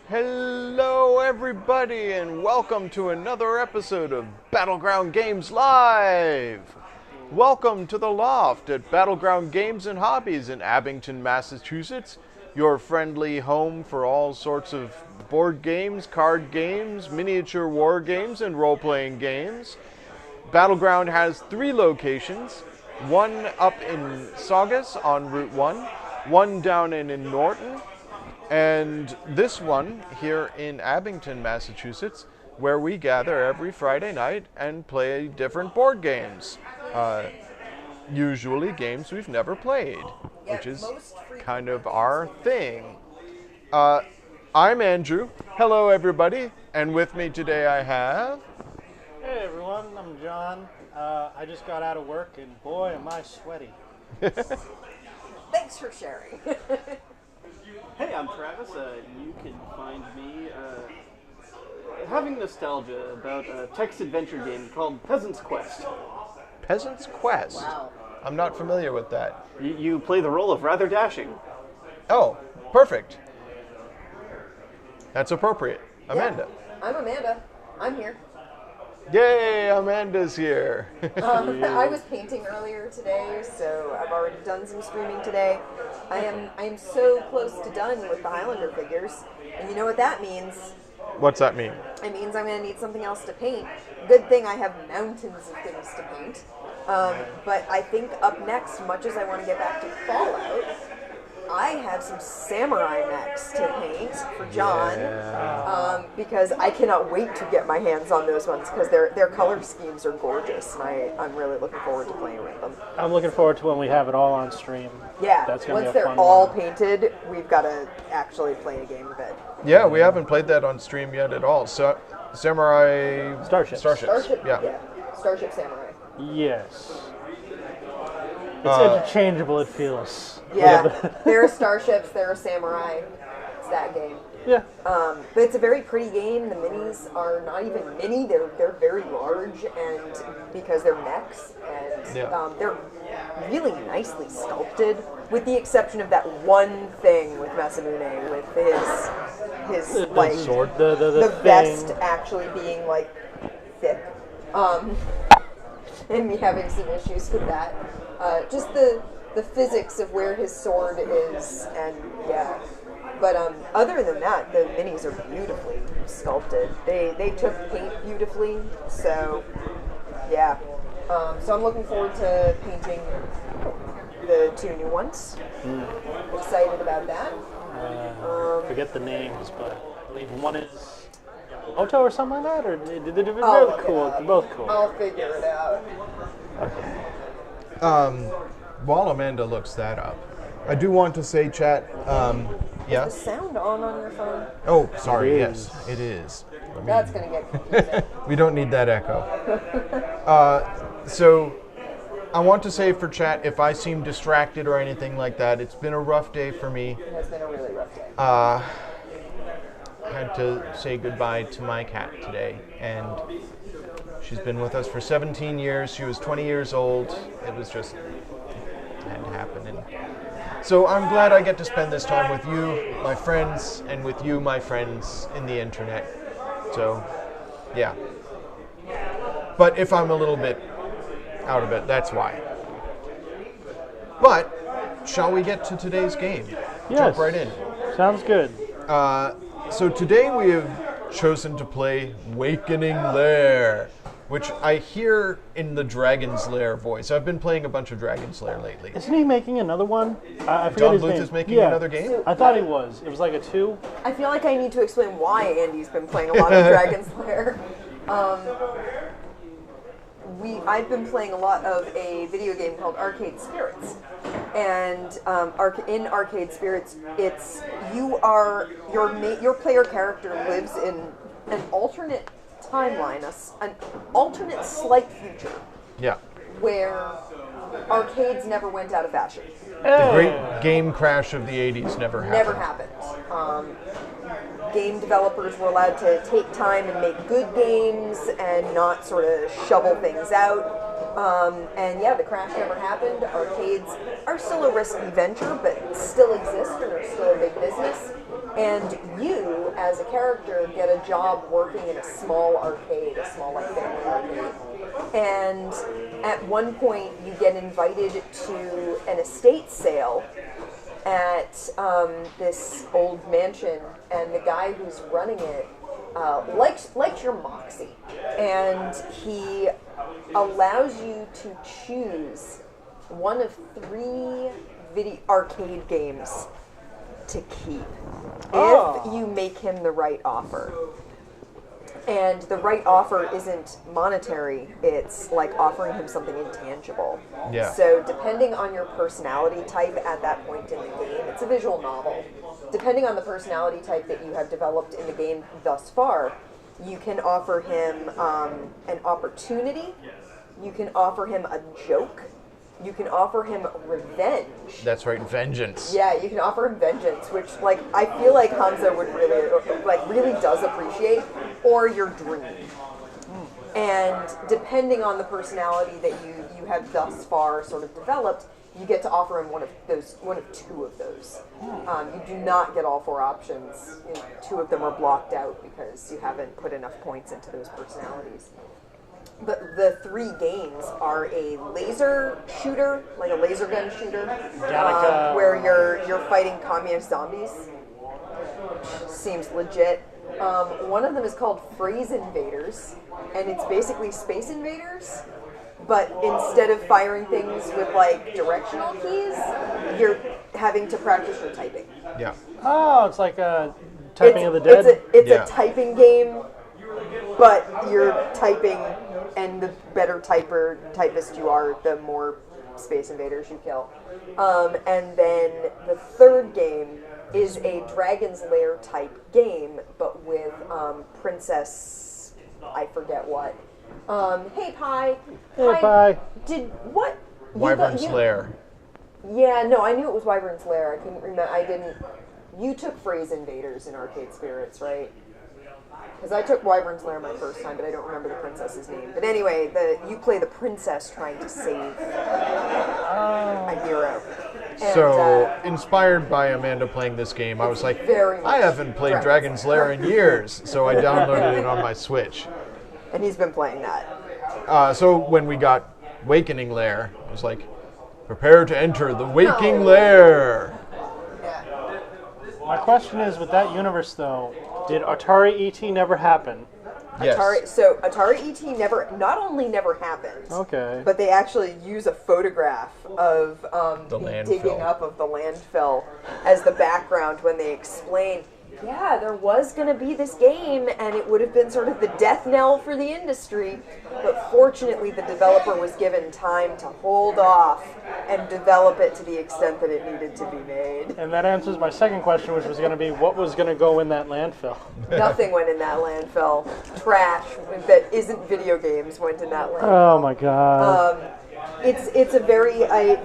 Hello, everybody, and welcome to another episode of Battleground Games Live. Welcome to the Loft at Battleground Games and Hobbies in Abington, Massachusetts, your friendly home for all sorts of board games, card games, miniature war games, and role-playing games. Battleground has 3 locations, one up in Saugus on Route 1, one down in Norton, and this one here in Abington, Massachusetts, where we gather every Friday night and play different board games. Usually games we've never played, which is kind of our thing. I'm Andrew. Hello, everybody. And with me today I have... Hey, everyone. I'm John. I just got out of work, and boy, am I sweaty. Thanks for sharing. Hey, I'm Travis. You can find me having nostalgia about a text adventure game called Peasant's Quest. Peasant's Quest. Wow. I'm not familiar with that. You play the role of Rather Dashing. Oh, perfect. That's appropriate. Amanda. Yeah, I'm Amanda. I'm here. Yay, Amanda's here. I was painting earlier today, so I've already done some streaming today. I am so close to done with the Highlander figures, and you know what that means? What's that mean? It means I'm going to need something else to paint. Good thing I have mountains of things to paint. But I think up next, much as I want to get back to Fallout, I have some samurai mechs to paint for John, because I cannot wait to get my hands on those ones because their color schemes are gorgeous, and I'm really looking forward to playing with them. I'm looking forward to when we have it all on stream. Yeah, That's gonna once be a they're fun all one. painted, we've got to actually play a game of it. Yeah, we haven't played that on stream yet at all. So, Samurai... Starships. Starship, Yeah. Starship Samurai. Yes. It's interchangeable, it feels. Yeah, there are starships, there are samurai. It's that game. Yeah. But it's a very pretty game. The minis are not even mini; they're very large, and because they're mechs, and they're really nicely sculpted, with the exception of that one thing with Masamune, with his like sword. The vest thing. actually being like thick, and me having some issues with that. Just the physics of where his sword is, and yeah. But other than that, the minis are beautifully sculpted. They took paint beautifully, so yeah. So I'm looking forward to painting the 2 new ones. Excited about that. Forget the names, but I believe one is Yamamoto or something like that, or they're I'll both look it cool. up. They're both cool. I'll figure it out. While Amanda looks that up, I do want to say, chat, yeah? Is the sound on your phone? Oh, sorry, It yes, is. it is. That's gonna get confusing. We don't need that echo. So, I want to say for chat, if I seem distracted or anything like that, it's been a rough day for me. It has been a really rough day. I had to say goodbye to my cat today, and she's been with us for 17 years. She was 20 years old. It was just, it had to happen. And so I'm glad I get to spend this time with you, my friends, and with you, my friends, in the internet. So, yeah. But if I'm a little bit out of it, that's why. But, shall we get to today's game? Yes. Jump right in. Sounds good. So today we have chosen to play Wakening Lair, which I hear in the Dragon's Lair voice. I've been playing a bunch of Dragon's Lair lately. Isn't he making another one? I forget John his Bluth name. is making Yeah. another game? I thought he was. It was like a 2. I feel like I need to explain why Andy's been playing a lot of Dragon's Lair. I've been playing a lot of a video game called Arcade Spirits, and in Arcade Spirits, it's your player character lives in an alternate timeline, an alternate slight future Yeah. where arcades never went out of fashion. The great game crash of the 80s never happened. Never happened. Game developers were allowed to take time and make good games and not sort of shovel things out. And yeah, the crash never happened. Arcades are still a risky venture, but still exist and are still a big business. And you, as a character, get a job working in a small arcade, a small like family arcade. And at one point, you get invited to an estate sale at this old mansion, and the guy who's running it likes your moxie, and he allows you to choose one of 3 arcade games to keep if you make him the right offer. And the right offer isn't monetary, it's like offering him something intangible. Yeah. So depending on your personality type at that point in the game, it's a visual novel. Depending on the personality type that you have developed in the game thus far, you can offer him an opportunity, you can offer him a joke, you can offer him revenge. That's right, vengeance. Yeah, you can offer him vengeance, which, like, I feel like Hamza would really does appreciate, or your dream. And depending on the personality that you have thus far sort of developed, you get to offer him one of 2 of those. You do not get all 4 options. 2 of them are blocked out because you haven't put enough points into those personalities. But the 3 games are a laser shooter, like a laser gun shooter, where you're fighting communist zombies, which seems legit. One of them is called Phrase Invaders, and it's basically Space Invaders, but instead of firing things with like directional keys, you're having to practice your typing. Yeah. Oh, it's like Typing of the Dead? It's a typing game, but you're typing, and the better typist you are, the more Space Invaders you kill. And then the 3rd game is a Dragon's Lair type game, but with Princess, I forget what. Hey Pi. Hey Pi. What? Wyvern's Lair. Yeah, no, I knew it was Wyvern's Lair. I couldn't remember. You took Phrase Invaders in Arcade Spirits, right? Because I took Wyvern's Lair my first time, but I don't remember the princess's name. But anyway, you play the princess trying to save a hero. And, So, inspired by Amanda playing this game, I was like, I haven't played Dragon's Lair in years, so I downloaded it on my Switch. And he's been playing that. So when we got Wakening Lair, I was like, prepare to enter the Wakening Lair. My question is, with that universe though, did Atari ET never happen? Yes. Atari ET not only never happened, Okay. but they actually use a photograph of The the landfill. digging up of the landfill as the background when they explain, yeah, there was going to be this game, and it would have been sort of the death knell for the industry, but fortunately the developer was given time to hold off and develop it to the extent that it needed to be made. And that answers my second question, which was going to be, what was going to go in that landfill? Nothing went in that landfill. Trash that isn't video games went in that landfill. Oh my god. It's a very,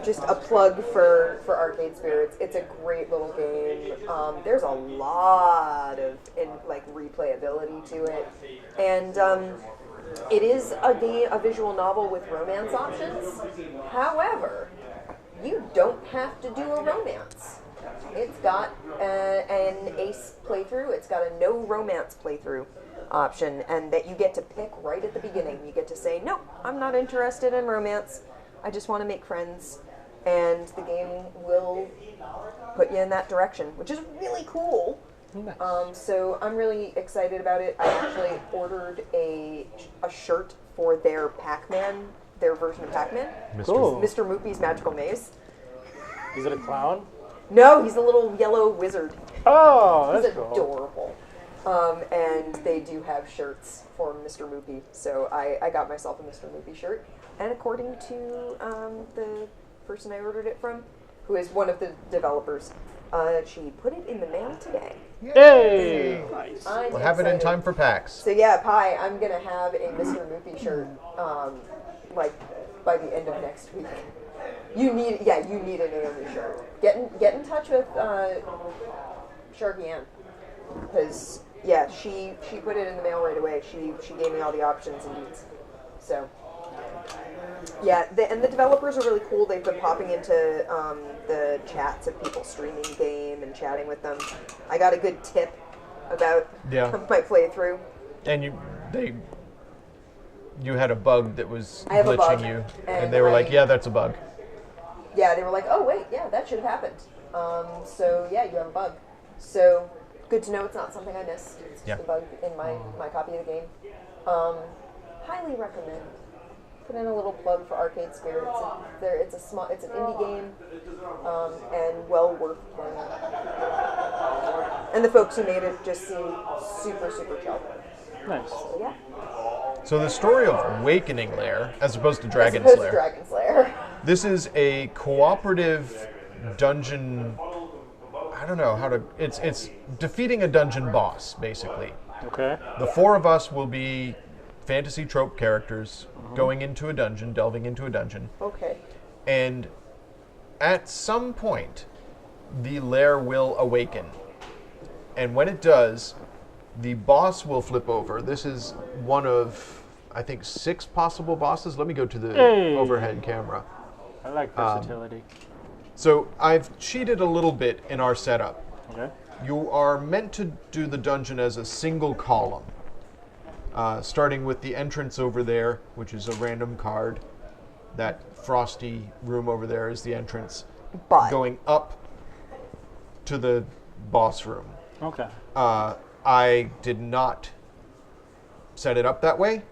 just a plug for Arcade Spirits. It's a great little game. There's a lot of replayability to it, and it is a visual novel with romance options. However, you don't have to do a romance. It's got an ace playthrough. It's got a no romance playthrough option, and that you get to pick right at the beginning. You get to say, no, I'm not interested in romance. I just want to make friends, and the game will put you in that direction, which is really cool. Nice. So I'm really excited about it. I actually ordered a shirt for their Pac-Man, their version of Pac-Man. Cool. Mr. Moopy's Magical Maze. Is it a clown? No, he's a little yellow wizard. Oh, He's that's cool. adorable. And they do have shirts for Mr. Moopy, so I got myself a Mr. Moopy shirt. And according to the person I ordered it from, who is one of the developers, she put it in the mail today. Hey! Nice. I'm We'll have it in excited. time for PAX. So yeah, Pi, I'm gonna have a Mr. Moopy shirt, by the end of next week. You need an Naomi shirt. Get in touch with Sharky Ann, because she put it in the mail right away. She gave me all the options and needs. So Yeah, and the developers are really cool. They've been popping into the chats of people streaming game and chatting with them. I got a good tip about my playthrough. And you had a bug that was I have a bug, glitching you, and they were like, "Yeah, that's a bug." Yeah, they were like, "Oh wait, yeah, that should have happened." So yeah, you have a bug. So good to know it's not something I missed. It's just a bug in my copy of the game. Highly recommend. Put in a little plug for Arcade Spirits. It's an indie game, and well worth playing. And the folks who made it just seem super, super chill. Nice. So, yeah. So the story of Wakening Lair, as opposed to Dragon's As opposed Lair, to Dragon's Lair. this is a cooperative dungeon. I don't know how to. It's defeating a dungeon boss, basically. Okay. The four of us will be fantasy trope characters going into a dungeon, delving into a dungeon. Okay. And at some point, the lair will awaken. And when it does, the boss will flip over. This is one of, I think, 6 possible bosses. Let me go to the overhead camera. I like versatility. So I've cheated a little bit in our setup. Okay. You are meant to do the dungeon as a single column. Starting with the entrance over there, which is a random card. That frosty room over there is the entrance. But Going up to the boss room. Okay. I did not set it up that way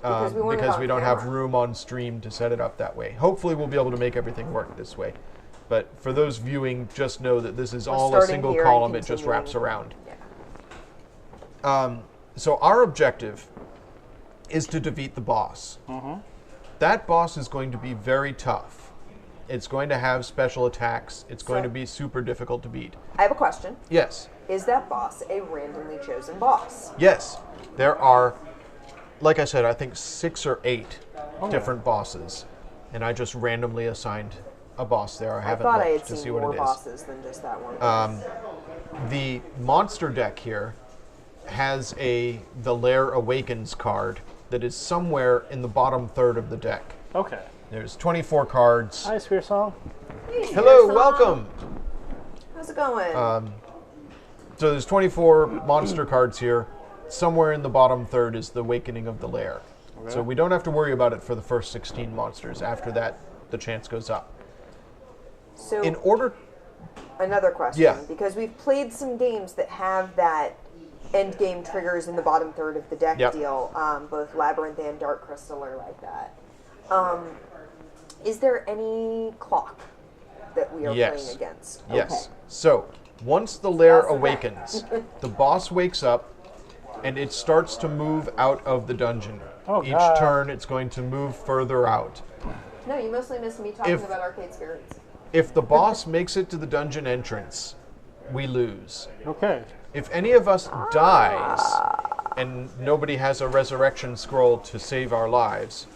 Because we wanted it because on we don't have camera. room on stream to set it up that way. Hopefully we'll be able to make everything work this way. But for those viewing, just know that this is all a starting single here and column. It just continuing. wraps around. Yeah. So our objective is to defeat the boss. That boss is going to be very tough. It's going to have special attacks. It's going to be super difficult to beat. I have a question. Yes. Is that boss a randomly chosen boss? Yes. There are, like I said, I think 6 or 8 different bosses. And I just randomly assigned a boss there. I haven't thought I had looked to see seen what more it is. bosses than just that one boss. The monster deck here has the Lair Awakens card that is somewhere in the bottom third of the deck. Okay. There's 24 cards. Hi, Spear Song. Hey, Hello, Spear Song. welcome. How's it going? So there's 24 monster cards here. Somewhere in the bottom third is the Awakening of the Lair. Okay. So we don't have to worry about it for the first 16 monsters. After that, the chance goes up. So In order... another question. Yeah. Because we've played some games that have that end game triggers in the bottom third of the deck Yep. deal. Both Labyrinth and Dark Crystal are like that. Is there any clock that we are Yes. playing against? Yes. Okay. So, once the lair That's okay. awakens, the boss wakes up and it starts to move out of the dungeon. Oh, Each God. turn, it's going to move further out. No, you mostly missed me talking If- about Arcade Spirits. If the boss makes it to the dungeon entrance, we lose. Okay. If any of us dies and nobody has a resurrection scroll to save our lives,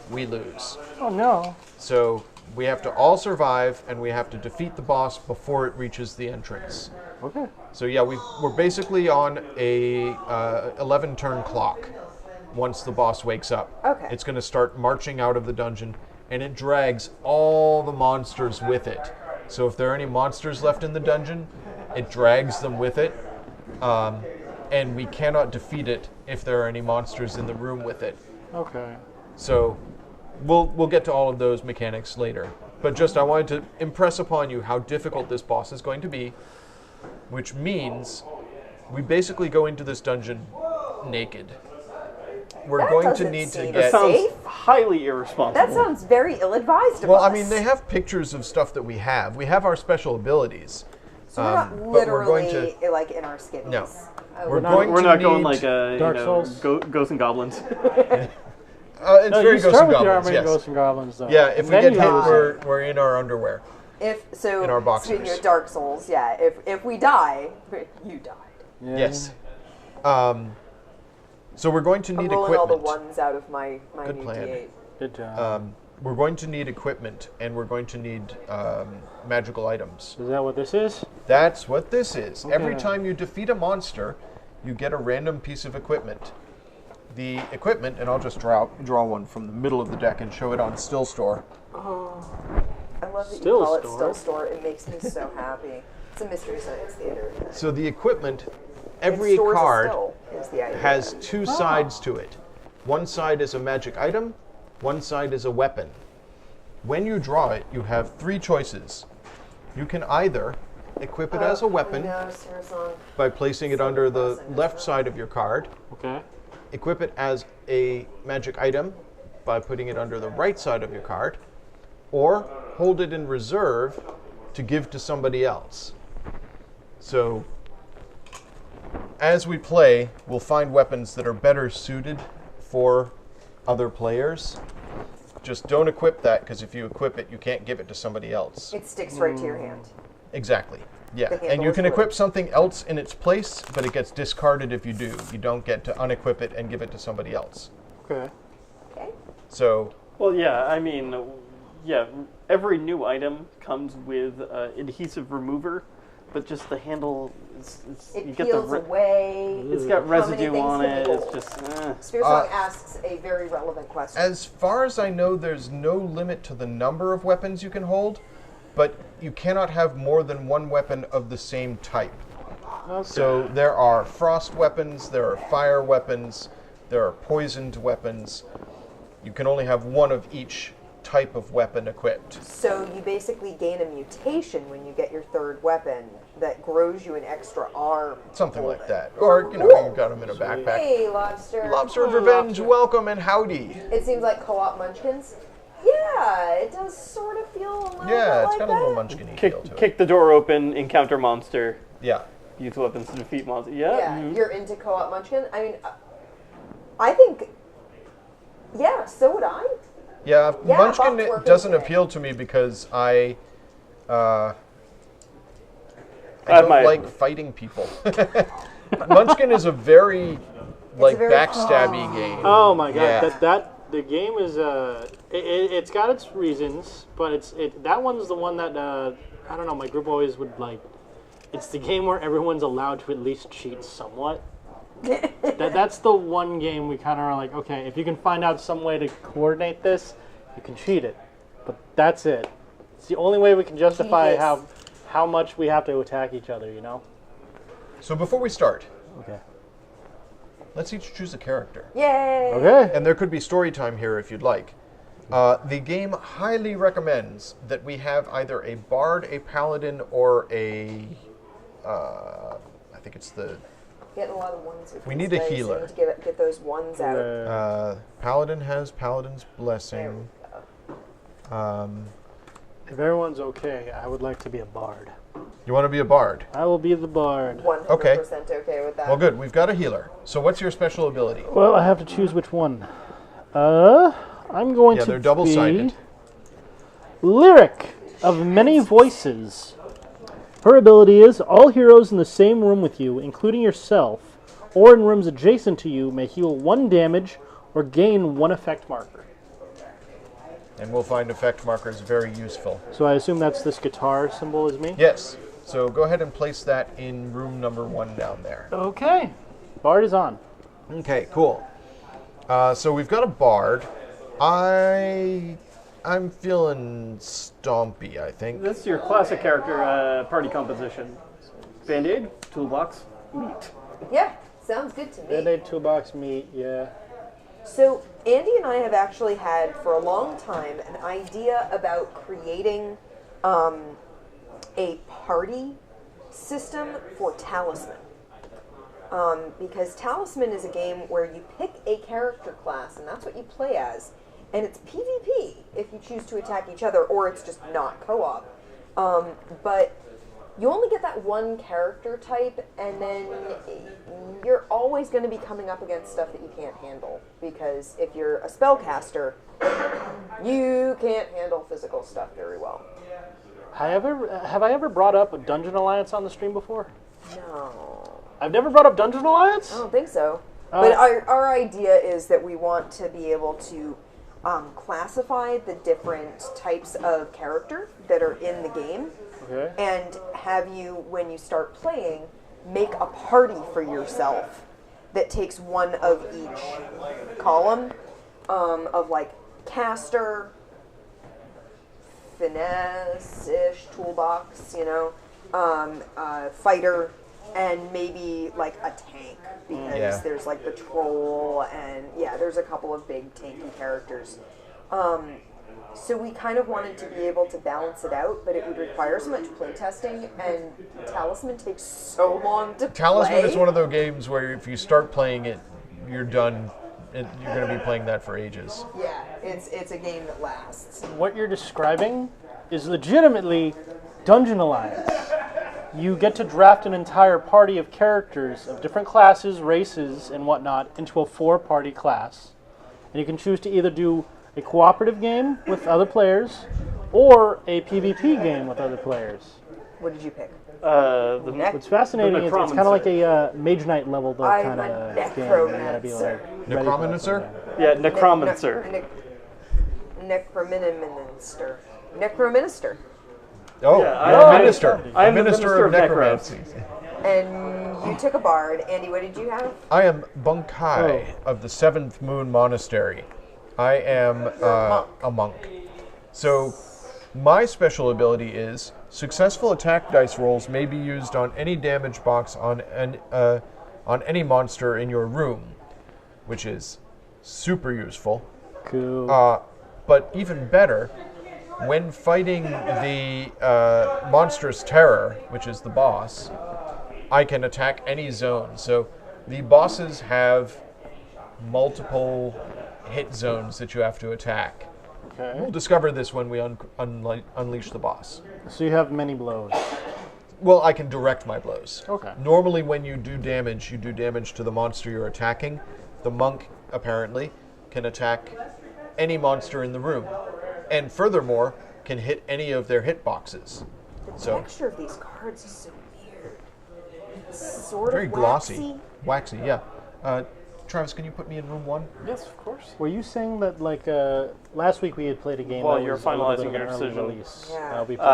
we lose. Oh, no. So we have to all survive and we have to defeat the boss before it reaches the entrance. Okay. So yeah, we're basically on a 11 turn clock once the boss wakes up. Okay. It's going to start marching out of the dungeon and it drags all the monsters with it. So if there are any monsters left in the dungeon, it drags them with it. And we cannot defeat it if there are any monsters in the room with it. Okay. So we'll get to all of those mechanics later. But just I wanted to impress upon you how difficult this boss is going to be, which means we basically go into this dungeon naked. We're That going to doesn't need to seem get... Sounds Safe? highly irresponsible. That sounds very ill-advised of Well, us. I mean, they have pictures of stuff that we have. We have our special abilities. So we're not but we're going literally to... like in our skivvies. No. Oh, We're not- going We're to not need... going like Dark Souls? Ghosts and Goblins. it's No, very you Ghosts start and with your Goblins, army yes. of Ghosts and Goblins, though. Yeah, if And we then get you hit, use- we're in our underwear. In our boxers. Speaking of Dark Souls, yeah. If we die, you died. Yeah. Yes. So we're going to I'm need rolling all equipment. the ones out of my Good new plan. D8. Good job. We're going to need equipment, and we're going to need magical items. Is that what this is? That's what this is. Every Okay. time you defeat a monster, you get a random piece of equipment. the equipment, and I'll just draw one from the middle of the deck and show it on Still Store. I love that Still you call it Store. Still Store. It makes me so happy. It's a Mystery Science Theater. So the equipment, every It stores a card still, is the idea. has two sides to it. One side is a magic item, one side is a weapon. When you draw it, you have three choices. You can either equip it as a weapon No, Sarah by placing it under the left side of your card, Okay. equip it as a magic item by putting it under the right side of your card, or hold it in reserve to give to somebody else. So, as we play, we'll find weapons that are better suited for other players. Just don't equip that, because if you equip it, you can't give it to somebody else. It sticks right to your hand. Exactly. Yeah, The and handle you is can wood. equip something else in its place, but it gets discarded if you do. You don't get to unequip it and give it to somebody else. Okay. Okay. So, Well, yeah, I mean, yeah, every new item comes with adhesive remover, but just the handle, It you get peels the away. it's got How many residue things on can it. we It's hold? just Spear Song asks a very relevant question. as far as I know, there's no limit to the number of weapons you can hold, but you cannot have more than one weapon of the same type. Okay. So there are frost weapons, there are fire weapons, there are poisoned weapons. You can only have one of each type of weapon equipped. So you basically gain a mutation when you get your third weapon that grows you an extra arm. to Something hold like it. that. Or, you know, Cool. you've got them in a backpack. Hey, Lobster. Lobster of Revenge, welcome and howdy. It seems like co-op munchkins. Yeah, it does sort of feel a little Yeah, bit it's like got a little that. munchkin-y feel to it. kick the door open, encounter monster, Yeah. use weapons to defeat monster. Yeah. Yeah, mhm. you're into co-op munchkin. I mean, I think, yeah, so would I. Yeah, Yeah, Munchkin Bob's working doesn't today. appeal to me because I I don't might- like fighting people. Munchkin is a very like very- backstabby game. Oh my god, Yeah. that the game is it's got its reasons, but that one's the one that I don't know. My group always would like. It's the game where everyone's allowed to at least cheat somewhat. That's the one game we kind of are like, okay, if you can find out some way to coordinate this, you can cheat it, but that's it. It's the only way we can justify Jesus. how much we have to attack each other, you know? So before we start, Okay. let's each choose a character. Yay! Okay. And there could be story time here if you'd like. The game highly recommends that we have either a bard, a paladin, or a I think it's the Getting a lot of ones with We these need a dice. healer. I need to get those ones out. paladin has paladin's blessing. If everyone's okay, I would like to be a bard. You want to be a bard? I will be the bard. 100% okay with that. Well, good. We've got a healer. So what's your special ability? Well, I have to choose which one. I'm going Yeah, to they're double-sided. be Lyric of Many Voices. Her ability is all heroes in the same room with you, including yourself, or in rooms adjacent to you, may heal 1 damage or gain 1 effect marker. And we'll find effect markers very useful. So I assume that's this guitar symbol is me? Yes. So go ahead and place that in room number 1 down there. Okay. Bard is on. Okay, cool. So we've got a bard. I'm feeling stompy, I think. That's your classic character party composition. Band-Aid, toolbox, meat. Yeah, sounds good to me. Band-Aid toolbox meat, yeah. So Andy and I have actually had for a long time an idea about creating a party system for Talisman. Because Talisman is a game where you pick a character class and that's what you play as. And it's PvP if you choose to attack each other, or it's just not co-op. But you only get that one character type, and then you're always going to be coming up against stuff that you can't handle. Because if you're a spellcaster, you can't handle physical stuff very well. Have I ever brought up a Dungeon Alliance on the stream before? No, I've never brought up Dungeon Alliance? I don't think so. But our idea is that we want to be able to classify the different types of character that are in the game. Okay. And have you, when you start playing, make a party for yourself that takes one of each column of like caster, finesse-ish toolbox, fighter, and maybe like a tank, because there's like the troll, and there's a couple of big tanky characters. So we kind of wanted to be able to balance it out, but it would require so much playtesting, and Talisman takes so long to Talisman play. is one of those games where if you start playing it, you're done. You're going to be playing that for ages. Yeah, it's a game that lasts. What you're describing is legitimately Dungeon Alliance. You get to draft an entire party of characters of different classes, races, and whatnot into a 4-party class. And you can choose to either do a cooperative game with other players or a PvP game with other players. What did you pick? What's fascinating is it's kind of like a Mage Knight level though, I'm kind a of game. You gotta be necromancer. like Necromancer? Yeah, Necromancer. Necrominister. Oh, Yeah, you're a minister. I'm the Minister of necromancy. And you took a bard. Andy, what did you have? I am Bunkai of the 7th Moon Monastery. I am a monk. So my special ability is successful attack dice rolls may be used on any damage box on any monster in your room, which is super useful. Cool. But even better, when fighting the monstrous terror, which is the boss, I can attack any zone. So the bosses have multiple hit zones that you have to attack. Okay. We'll discover this when we unleash the boss. So you have many blows. Well, I can direct my blows. Okay. Normally when you do damage to the monster you're attacking. The monk, apparently, can attack any monster in the room. And furthermore, can hit any of their hit boxes. The So texture of these cards is so weird. It's sort very of glossy. Waxy, yeah. Travis, can you put me in room 1? Yes, of course. Were you saying that like last week we had played a game While that you're was a little bit finalizing of an your early decision. release? Yeah. We played,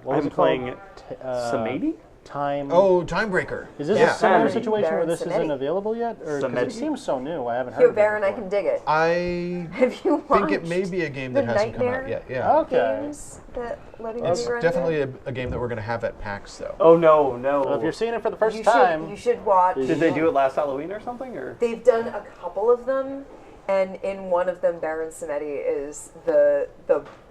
what was I'm it playing called? Samedi? Time. Oh, Timebreaker. Is this Yeah. a similar Samedi. situation where Baron this Samedi. isn't available yet? Or 'cause Samedi. it seems so new. I haven't heard Yo, of it Baron, I before. can dig it. I Have you watched think it may be a game that the hasn't come out Nightmare yet. Yeah. Okay. games that Letting It's Me Run definitely did? a game that we're going to have at PAX, though. Oh, no, no. Well, if you're seeing it for the first You time, should watch. Did they do it last Halloween or something? Or They've done a couple of them, and in one of them, Baron Samedi is the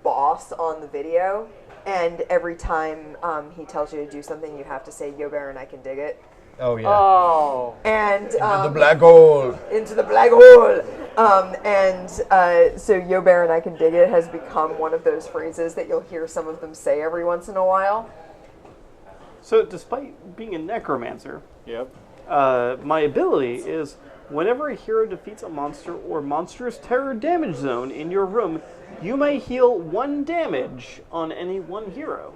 boss on the video. And every time he tells you to do something, you have to say, "Yo, Baron, I can dig it." Oh, yeah. oh, And the black hole. into the black hole. So "Yo, Baron, I can dig it" has become one of those phrases that you'll hear some of them say every once in a while. so, despite being a necromancer, yep. my ability is whenever a hero defeats a monster or monstrous terror damage zone in your room, you may heal 1 damage on any one hero.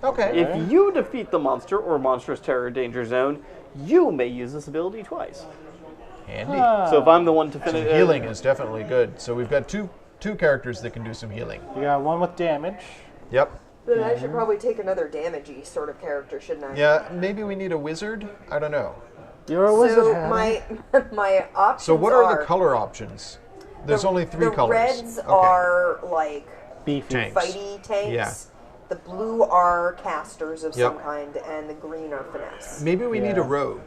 Okay. If you defeat the monster or monstrous terror danger zone, you may use this ability twice. Handy. So if I'm the one to Some finish healing is definitely good. So we've got two characters that can do some healing. You got one with damage. Yep. Then I should probably take another damagey sort of character, shouldn't I? Yeah, maybe we need a wizard? I don't know. You're a wizard. So Harry. my options So what are the color options? There's only 3 the colors. reds Okay. are like Beefy. Tanks. fighty tanks. Yeah. The blue are casters of some Yep. kind, and the green are finesse. Maybe we need a Yeah. rogue.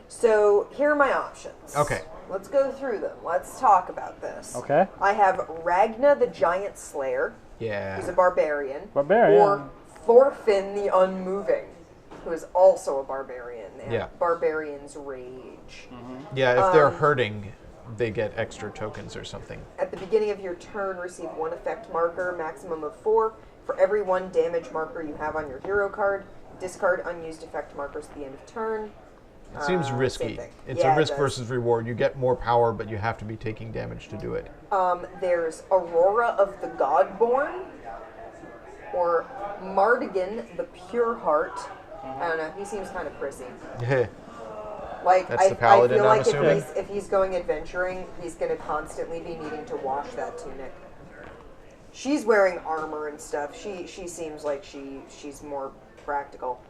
So here are my options. Okay. Let's go through them. Let's talk about this. Okay. I have Ragna the Giant Slayer, Yeah. who's a barbarian. Barbarian. Or Thorfinn the Unmoving, who is also a barbarian. They have Yeah. Barbarian's Rage. Yeah, if they're hurting, they get extra tokens or something. At the beginning of your turn, receive 1 effect marker, maximum of 4. For every 1 damage marker you have on your hero card, discard unused effect markers at the end of turn. It seems Same risky. thing. It's Yeah, a it risk does. versus reward. You get more power, but you have to be taking damage to do it. There's Aurora of the Godborn, or Mardigan the Pure Heart. I don't know, he seems kind of prissy. Like, That's the paladin, I feel I'm like assuming? if he's going adventuring, he's going to constantly be needing to wash that tunic. She's wearing armor and stuff. She seems like she's more practical.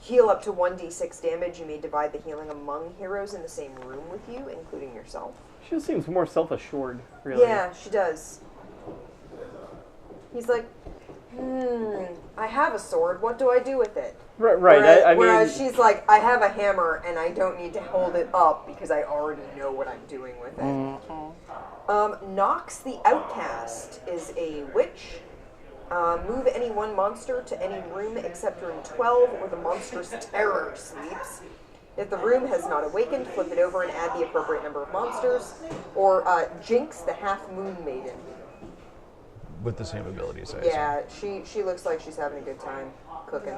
heal up to 1d6 damage. You may divide the healing among heroes in the same room with you, including yourself. She seems more self-assured, really. Yeah, she does. He's like, I have a sword. What do I do with it? Right. Whereas she's like, I have a hammer and I don't need to hold it up because I already know what I'm doing with it. Nox the Outcast is a witch. Move any one monster to any room except room 12 where the monster's terror sleeps. If the room has not awakened, flip it over and add the appropriate number of monsters. Or Jinx the Half Moon Maiden. With the same abilities, I Yeah, she looks like she's having a good time cooking.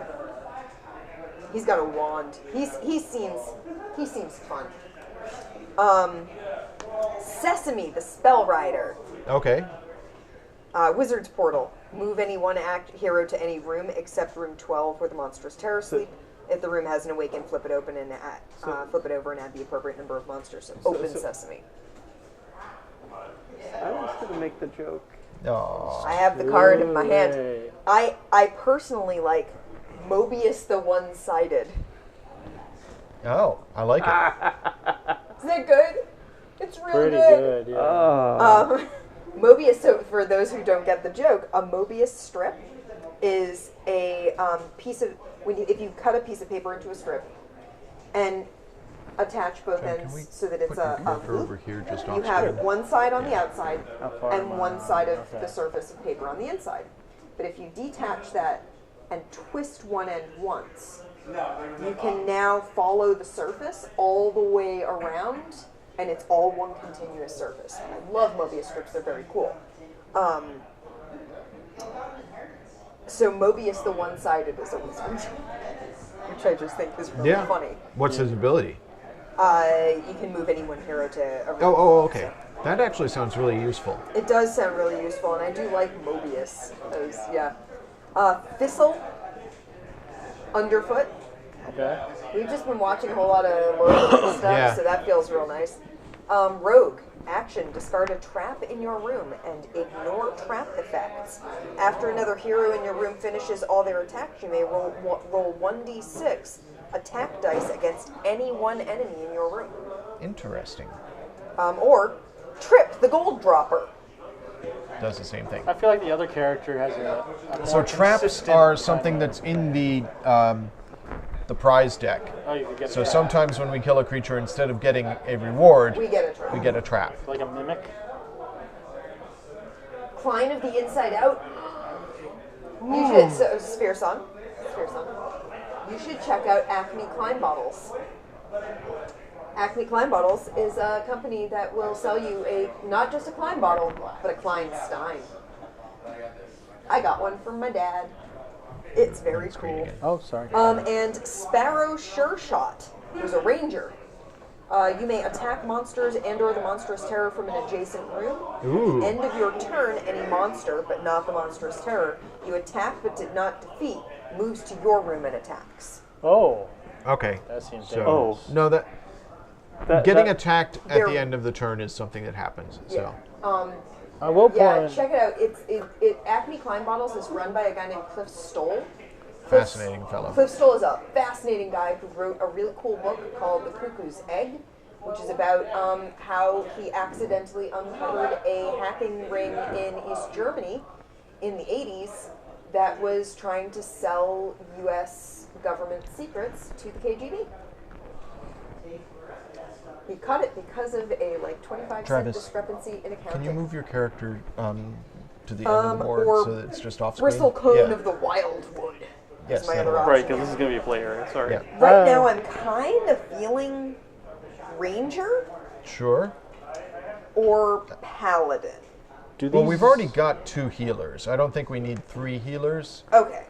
He's got a wand. He seems fun. Sesame the Spell Rider. Okay. Wizard's Portal. Move any one hero to any room except room 12 where the monstrous terror sleep. If the room hasn't awakened, flip it open and flip it over and add the appropriate number of monsters. So open sesame. I was going to make the joke. Oh. I have the card in my hand. I personally like Mobius the One-Sided. Oh, I like it. Isn't that good? It's real Pretty good, yeah. Mobius, so for those who don't get the joke, a Mobius strip is a piece of, if you cut a piece of paper into a strip and attach both ends so that it's a loop, over here just off you have screen. one side on the outside far and am I? one side of Okay. the surface of paper on the inside. But if you detach that and twist one end once, you can now follow the surface all the way around, and it's all one continuous surface. I love Mobius strips, they're very cool. So Mobius the One-Sided is a wizard, which I just think is really funny. What's his ability? You can move any one hero to a room. Oh, okay. That actually sounds really useful. It does sound really useful, and I do like Mobius. Thistle, Underfoot. Okay. We've just been watching a whole lot of Lord stuff, Yeah. so that feels real nice. Rogue, action, discard a trap in your room and ignore trap effects. After another hero in your room finishes all their attacks, you may roll 1d6 attack dice against any one enemy in your room. Interesting. Or Trip, the Gold Dropper. Does the same thing. I feel like the other character has a more So traps consistent are kind something of- that's in the prize deck. Oh, you could get So that. sometimes when we kill a creature, instead of getting a reward, We get a trap. we get a trap. Like a mimic. Klein of the Inside Out. You should, so, Sphere Song. You should check out Acme Klein Bottles. Acme Klein Bottles is a company that will sell you not just a Klein bottle, but a Klein Stein. I got one from my dad. It's very cool. Oh, sorry. And Sparrow Sure Shot, who's a ranger. You may attack monsters and/or the monstrous terror from an adjacent room. Ooh. At the end of your turn, any monster, but not the monstrous terror, you attack but did not defeat, moves to your room and attacks. Oh, Okay. that seems So, dangerous. no, That- getting that- attacked at They're- the end of the turn is something that happens. Yeah. So I will Yeah, point. check it out. Acme Klein Bottles is run by a guy named Cliff Stoll. fascinating fellow. Cliff Stoll is a fascinating guy who wrote a really cool book called The Cuckoo's Egg, which is about how he accidentally uncovered a hacking ring in East Germany in the 80s that was trying to sell U.S. government secrets to the KGB. He cut it because of a 25-cent Travis, discrepancy in accounting. Can you move your character to the end of the board or so that it's just off screen? Bristle Cone Yeah. of the Wildwood. Yes, is my that'll other work. option. Right, because this is going to be a play area. Sorry. Yeah. Right now, I'm kind of feeling Ranger Sure. or Paladin. Do these, Well, we've already got 2 healers. I don't think we need 3 healers. Okay.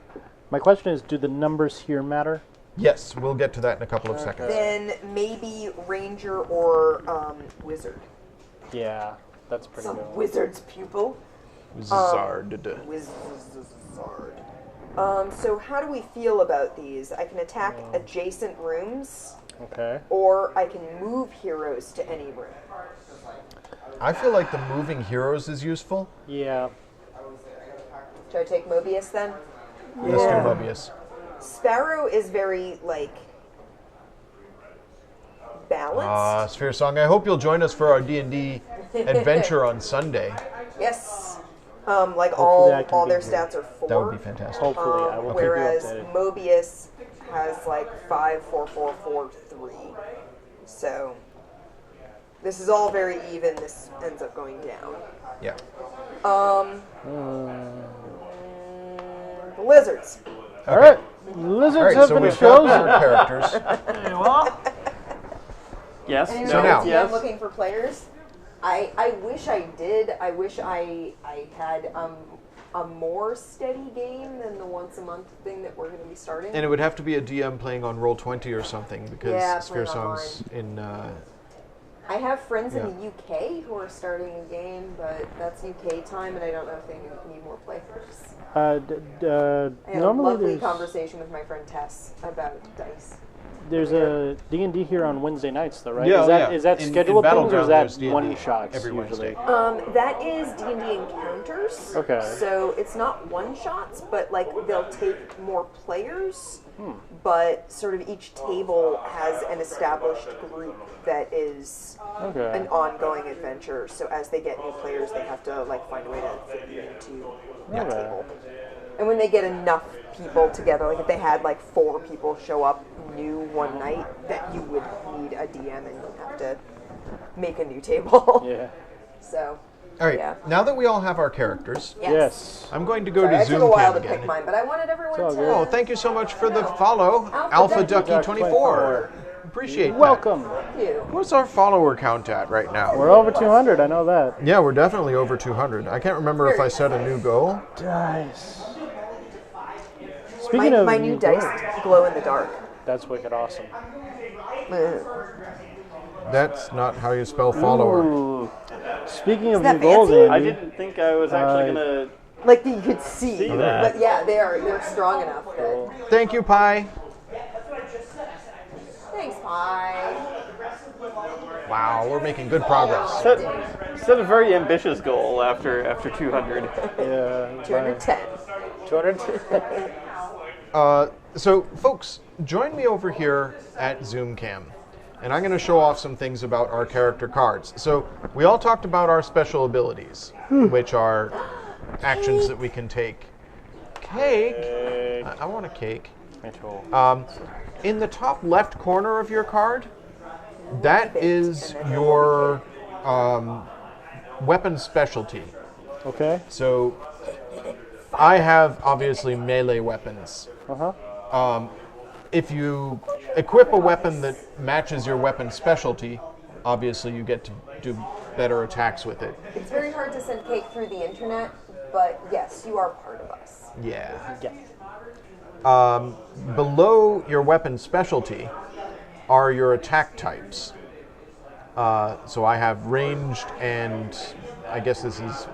My question is, do the numbers here matter? Yes, we'll get to that in a couple of seconds. Then maybe Ranger or Wizard. Yeah, that's pretty Some good. wizard's pupil. Zard. Wizard. So how do we feel about these? I can attack adjacent rooms, Okay. or I can move heroes to any room. I feel like the moving heroes is useful. Yeah. Should I take Mobius then? Let's do Mobius. Sparrow is very, like, balanced. Sphere Song, I hope you'll join us for our D&D adventure on Sunday. Yes. Hopefully Like, I can all be their here. stats are 4. That would be fantastic. Hopefully, I will Whereas keep you updated. Mobius has, like, 5, 4, 4, 4, 3. So, this is all very even. This ends up going down. Yeah. The lizards. All right, All lizards right, have so been we've got chosen. our characters. Yes. Anyone So else? now- Yeah, I'm looking for players. I wish I did. I wish I had a more steady game than the once a month thing that we're going to be starting. And it would have to be a DM playing on Roll20 or something, because Yeah, Sphere playing Song's in... I have friends Yeah. in the UK who are starting a game, but that's UK time, and I don't know if they need more players. I had a Normally lovely conversation with my friend Tess about dice. there's a D&D here on Wednesday nights, though, right? Yeah, Is that In scheduled things, or Battleground, is that there's D&D one shots every usually? Wednesday. That is D&D Encounters. Okay. So it's not one shots, but like they'll take more players, but sort of each table has an established group that is Okay. an ongoing adventure. So as they get new players, they have to like find a way to fit you into that Okay. table. And when they get enough people together, like if they had like 4 people show up new one night, that you would need a DM and have to make a new table. Yeah. So, All right, yeah. now that we all have our characters, Yes. I'm going to go Sorry, to I Zoom took a while Cam to again. pick mine, but I wanted everyone all to. good. Oh, thank you so much for the follow, Alpha Alpha Ducky Ducky 24. Appreciate that. Welcome. Thank you. What's our follower count at right now? We're over 200. I know that. Yeah, we're definitely over 200. I can't remember if I set a new goal. Dice. Speaking of My new dice glow in the dark. that's wicked awesome. That's not how you spell follower. Ooh. Speaking of that new goals, fancy? I Andy, didn't think I was actually gonna. Like you could see, See that. but yeah, they're strong enough. That, Thank you, Pi. thanks, Pie. Wow, we're making good progress. Set a very ambitious goal after 200. yeah, 210. 200. So, folks, join me over here at Zoom Cam, and I'm going to show off some things about our character cards. So, we all talked about our special abilities, which are actions that we can take. Cake? I want a cake. Me too. In the top left corner of your card, that is your weapon specialty. Okay. So, I have obviously melee weapons. Uh-huh. If you equip a weapon that matches your weapon specialty, obviously you get to do better attacks with it. It's very hard to send cake through the internet, but yes, you are part of us. Yeah. Yeah. Below your weapon specialty are your attack types. So I have ranged and I guess this is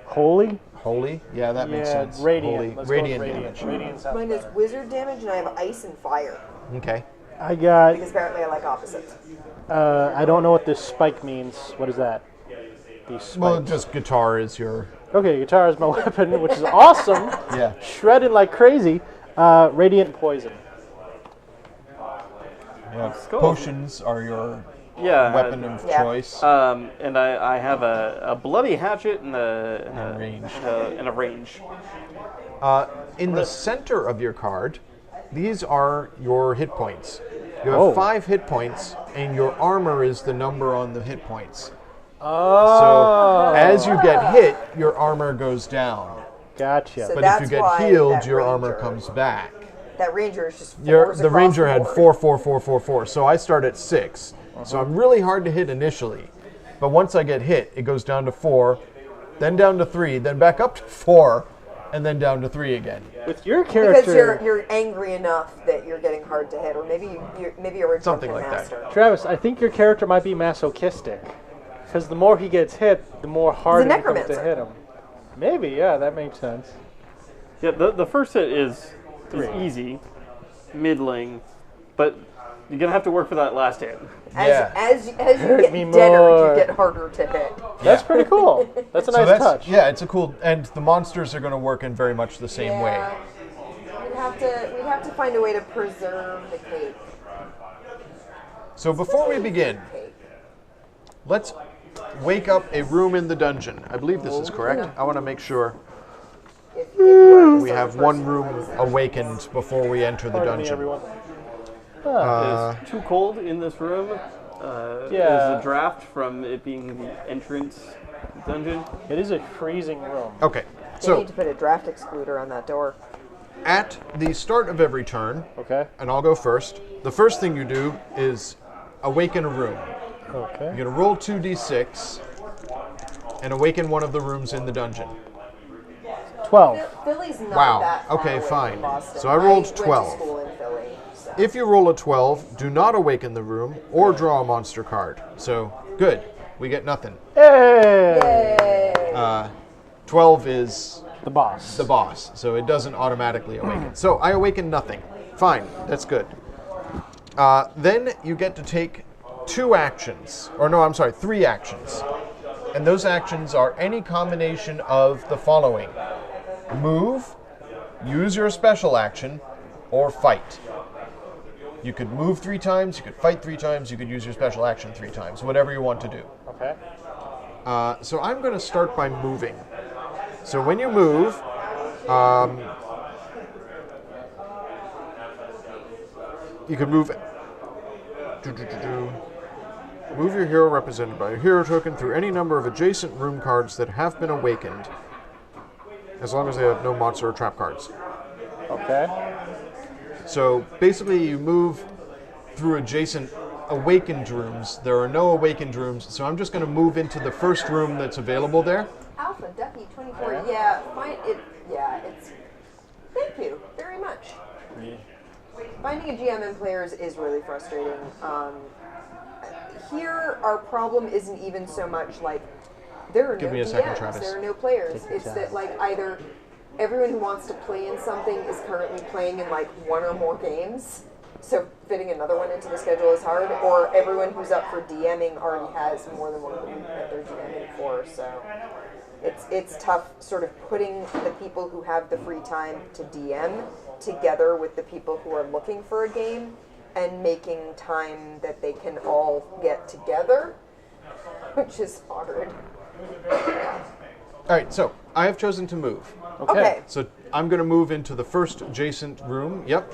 Holy? holy. Yeah, that makes sense. Radiant. Holy. Let's go with Radiant radiant. damage. Radiant sounds Mine is better. wizard damage, and I have ice and fire Okay. I got. because apparently I like opposites. I don't know what this spike means. What is that? These spikes. Well, just guitar is your. Okay, guitar is my weapon, which is awesome. Yeah. Shredded like crazy. Radiant poison. Cool. Potions are your Yeah. weapon of Yeah. choice. And I have a bloody hatchet and And range. and a range. In the center of your card, these are your hit points. You have Oh. 5 hit points, and your armor is the number on the hit points. Oh. So as you get hit, your armor goes down. Gotcha. So But if that's you get why healed, that your armor ranger- comes back. That ranger is just The across ranger the had board. 4, 4, 4, 4, 4. So I start at 6. So I'm really hard to hit initially. But once I get hit, it goes down to 4, then down to 3, then back up to 4, and then down to 3 again. With your character, Because you're angry enough that you're getting hard to hit, or maybe you're a Something drunken like that. master. Travis, I think your character might be masochistic. Because the more he gets hit, the more hard it becomes to necromancer. hit him. Maybe, yeah, that makes sense. Yeah, the first hit is 3. easy, middling, but you're gonna have to work for that last hit. As you Hurt get me deader, more. you get harder to hit. That's pretty cool. That's a nice touch. Yeah, it's a cool, and the monsters are going to work in very much the same way. we'd have to find a way to preserve the cake. So before we begin, let's wake up a room in the dungeon. I believe this is correct. I want to make sure we have one room awakened before we enter the Pardon me, dungeon. everyone. It's too cold in this room. Yeah. There's a draft from it being the entrance dungeon. It is a freezing room. Okay, You so need to put a draft excluder on that door. at the start of every turn, Okay. and I'll go first, the first thing you do is awaken a room. Okay. You're going to roll 2d6 and awaken one of the rooms in the dungeon. 12. Philly's not Wow. that far Okay, away fine. from Boston. So I rolled went 12. to school in Philly. So. If you roll a 12, do not awaken the room or draw a monster card. So, good. We get nothing. Hey! Yay! 12 is The boss. the boss, so it doesn't automatically awaken. So I awaken nothing. Fine, that's good. Then you get to take 3 actions. And those actions are any combination of the following: move, use your special action, or fight. You could move 3 times, you could fight 3 times, you could use your special action 3 times, whatever you want to do. Okay. So I'm going to start by moving. So when you move, you can move. Move your hero represented by a hero token through any number of adjacent room cards that have been awakened, as long as they have no monster or trap cards. Okay. So basically, you move through adjacent awakened rooms. There are no awakened rooms, so I'm just going to move into the first room that's available there. Alpha Ducky 24. Okay. Yeah, fine. It's. Thank you very much. Finding a GM and players is really frustrating. Here, our problem isn't even so much like there are Give no me a second, DMs, Travis. there are no players. It's that like either everyone who wants to play in something is currently playing in like 1 or more games, so fitting another one into the schedule is hard, or everyone who's up for DMing already has more than one group that they're DMing for, so it's tough sort of putting the people who have the free time to DM together with the people who are looking for a game and making time that they can all get together, which is hard. All right, so I have chosen to move. Okay. So I'm going to move into the first adjacent room. Yep.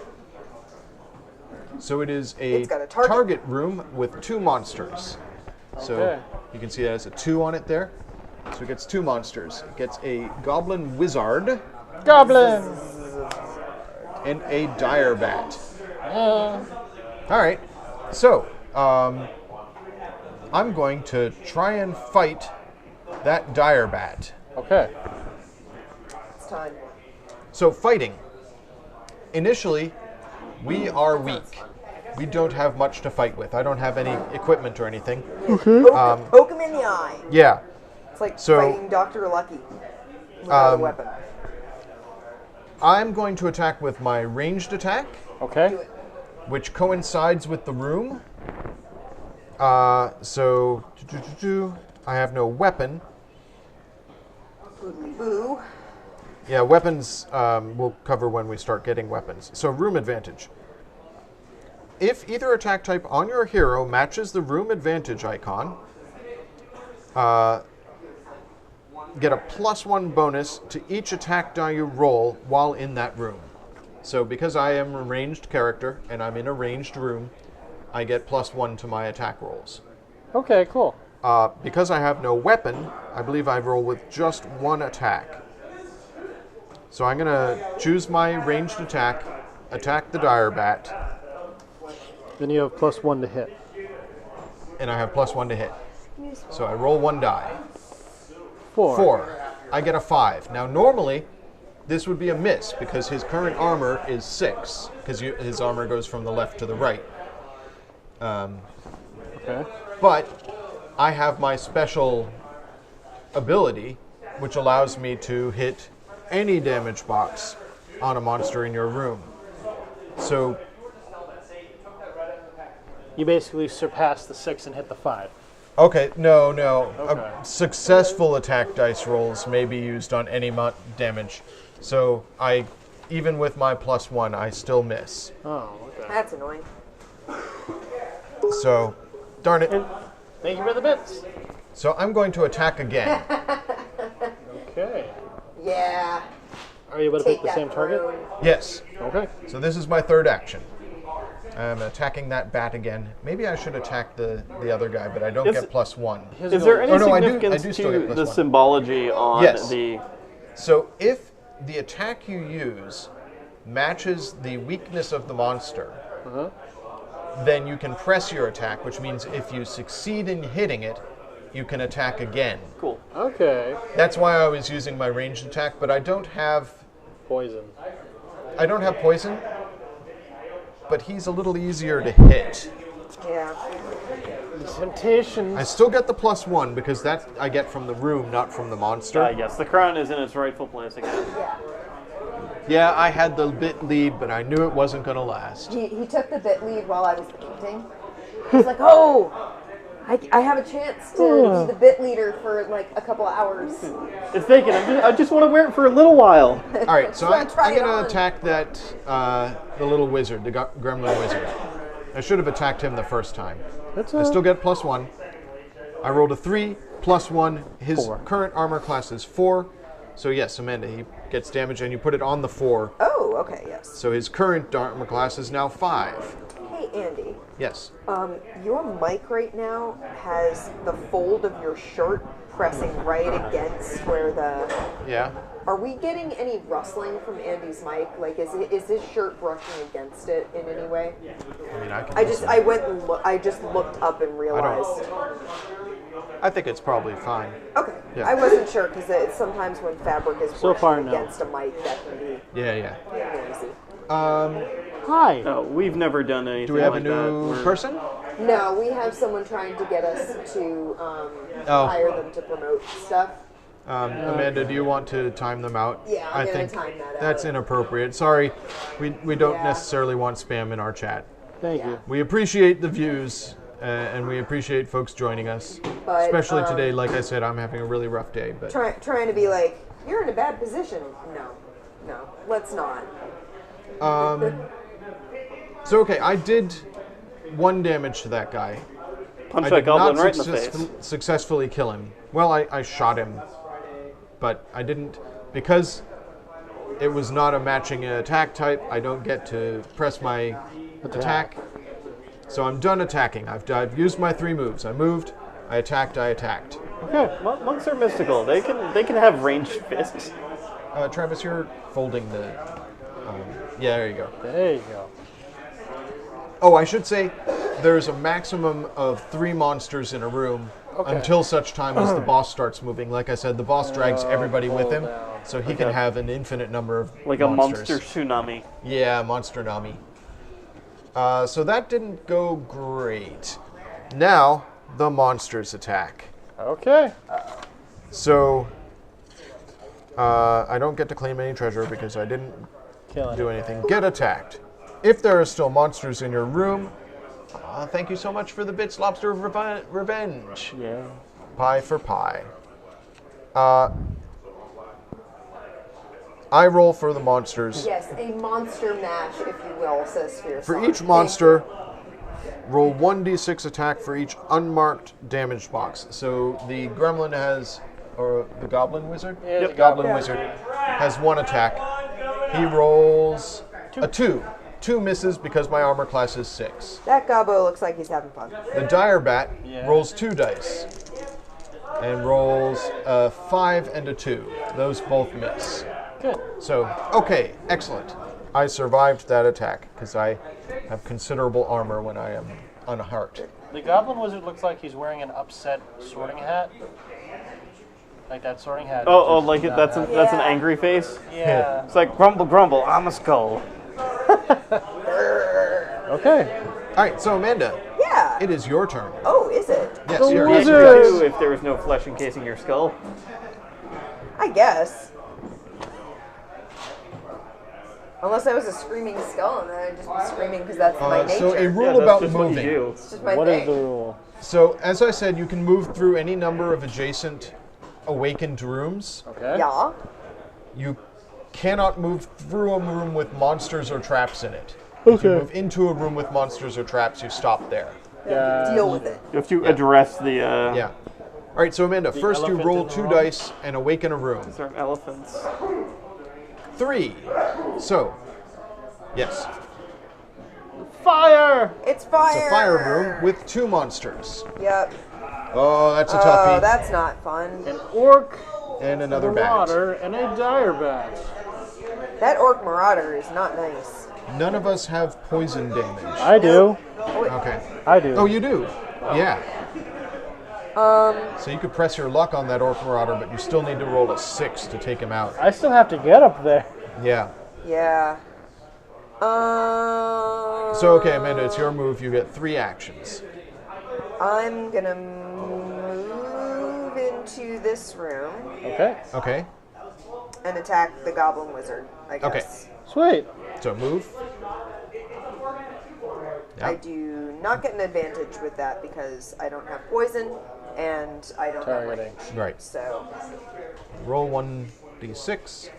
So it is a It's got a target. room with 2 monsters. So Okay. you can see it has a 2 on it there. So it gets 2 monsters. It gets a goblin wizard Goblin! and a dire bat. All right. So I'm going to try and fight that dire bat. Okay. It's time. So fighting. Initially, we are weak. We don't have much to fight with. I don't have any equipment or anything. Poke him in the eye. Yeah. It's like So- fighting Dr. Lucky without a weapon. I'm going to attack with my ranged attack, Okay. Do it. which coincides with the room. So I have no weapon. Boodly boo. Yeah, weapons we'll cover when we start getting weapons. So room advantage. If either attack type on your hero matches the room advantage icon, get a +1 bonus to each attack die you roll while in that room. So because I am a ranged character and I'm in a ranged room, I get +1 to my attack rolls. Okay, cool. Because I have no weapon, I believe I roll with just 1 attack. So I'm going to choose my ranged attack, attack the dire bat, Then you have +1 to hit. and I have +1 to hit. So I roll 1 die. 4. 4. I get a 5. Now normally, this would be a miss because his current armor is 6, because his armor goes from the left to the right. Okay. But I have my special ability, which allows me to hit any damage box on a monster in your room. So You basically surpass the 6 and hit the 5. okay, no. Okay. Successful attack dice rolls may be used on any damage. So even with my +1, I still miss. Oh, okay. That's annoying. So, darn it. And thank you for the bits. So I'm going to attack again. Okay. Yeah. Are you able to Take pick the that same target? throne. Yes. Okay. So this is my third action. I'm attacking that bat again. Maybe I should attack the other guy, but I don't Is- get +1. Is there any Oh, no, I do significance still get to the +1. symbology on Yes. the... So if the attack you use matches the weakness of the monster, then you can press your attack, which means if you succeed in hitting it, you can attack again. Cool. Okay. That's why I was using my ranged attack, but I don't have Poison. poison, but he's a little easier to hit. Yeah. Temptations. I still get the +1 because that I get from the room, not from the monster. Yes, the crown is in its rightful place again. Yeah, I had the bit lead, but I knew it wasn't going to last. He took the bit lead while I was painting. He's like, oh, I have a chance to be the bit leader for like a couple of hours. It's vacant. I just want to wear it for a little while. All right, so I'm Try it going to on. attack that the little wizard, the gremlin wizard. I should have attacked him the first time. That's I still get +1. I rolled a 3 +1. His 4. current armor class is 4. So yes, Amanda, he gets damage, and you put it on the 4. Oh, okay, yes. So his current armor class is now 5. Hey, Andy. Yes. Your mic right now has the fold of your shirt pressing right against where the... Yeah. Are we getting any rustling from Andy's mic? Like, is his shirt brushing against it in any way? I mean, I can. I just looked up and realized. I think it's probably fine. Okay. Yeah. I wasn't sure because sometimes when fabric is So far, brushing no. against a mic, that can be Yeah. noisy. Hi. No, we've never done anything Do we have like a new that. We're- person? No, we have someone trying to get us to Oh. hire them to promote stuff. Amanda, do you want to time them out? Yeah, I'm I gonna think time that that's out. inappropriate. Sorry, we don't Yeah. necessarily want spam in our chat. Thank Yeah. you. We appreciate the views, and we appreciate folks joining us. But, Especially today, like I said, I'm having a really rough day. But Trying to be like, you're in a bad position. No, let's not. so okay, I did 1 damage to that guy. Punch I that did goblin not right in the face. successfully kill him. Well, I shot him, but I didn't, because it was not a matching attack type. I don't get to press my attack. So I'm done attacking. I've used my 3 moves. I moved, I attacked, I attacked. Okay, monks are mystical. They can have ranged fists. Travis, you're folding the. Yeah, there you go. There you go. Oh, I should say, there's a maximum of 3 monsters in a room until such time as the boss starts moving. Like I said, the boss drags everybody with him, so he can have an infinite number of Like monsters. a monster tsunami. Yeah, Monster Nami. So that didn't go great. Now, the monsters attack. Okay. So, I don't get to claim any treasure because I didn't Killing do it. anything. Get attacked. If there are still monsters in your room, thank you so much for the bits, Lobster of Revenge. Yeah. Pie for pie. I roll for the monsters. Yes, a monster mash, if you will, says Sphere. For each monster, roll 1d6 attack for each unmarked damaged box. So the gremlin has, or the goblin wizard? Yeah, the Goblin goblin. wizard has 1 attack. He rolls a 2. 2 misses because my armor class is 6. That Gobbo looks like he's having fun. The dire bat Yeah. rolls 2 dice and rolls a 5 and a 2. Those both miss. Good. So, okay, excellent. I survived that attack because I have considerable armor when I am unhurt. The goblin wizard looks like he's wearing an upset sorting hat. Like that sorting hat. Oh, just like not that's happy. that's an Yeah. angry face. Yeah. It's like grumble, grumble. I'm a skull. Okay. All right, so Amanda, Yeah. it is your turn. Oh, is it? Yes, The you're Yes, you wizard. do if there was no flesh encasing your skull. I guess. Unless I was a screaming skull and then I'd just be screaming because that's my nature. So a Yeah, rule that's about just what you moving. do. It's just my What thing. is the rule? So as I said, you can move through any number of adjacent awakened rooms. Okay. Yeah. You cannot move through a room with monsters or traps in it. If you Okay. move into a room with monsters or traps, you stop there. Deal with it. You have to address the. Yeah. All right, so Amanda, first you elephant roll in the 2 room. dice and awaken a room. These are elephants. 3. So, yes. Fire! It's fire. It's a fire room with 2 monsters. Yep. Oh, that's a Oh, toughie. that's not fun. An orc, And another a bat. marauder, and a dire bat. That orc marauder is not nice. None of us have poison damage. I do. Okay. I do. Oh, you do? Yeah. So you could press your luck on that orc marauder, but you still need to roll a 6 to take him out. I still have to get up there. Yeah. Yeah. So, okay, Amanda, it's your move. You get 3 actions. I'm gonna move into this room Okay. Okay. and attack the goblin wizard, I guess. Okay. Sweet. So move. I Yeah. do not get an advantage with that because I don't have poison and I don't have Targeting. range. Right. So, Roll 1d6.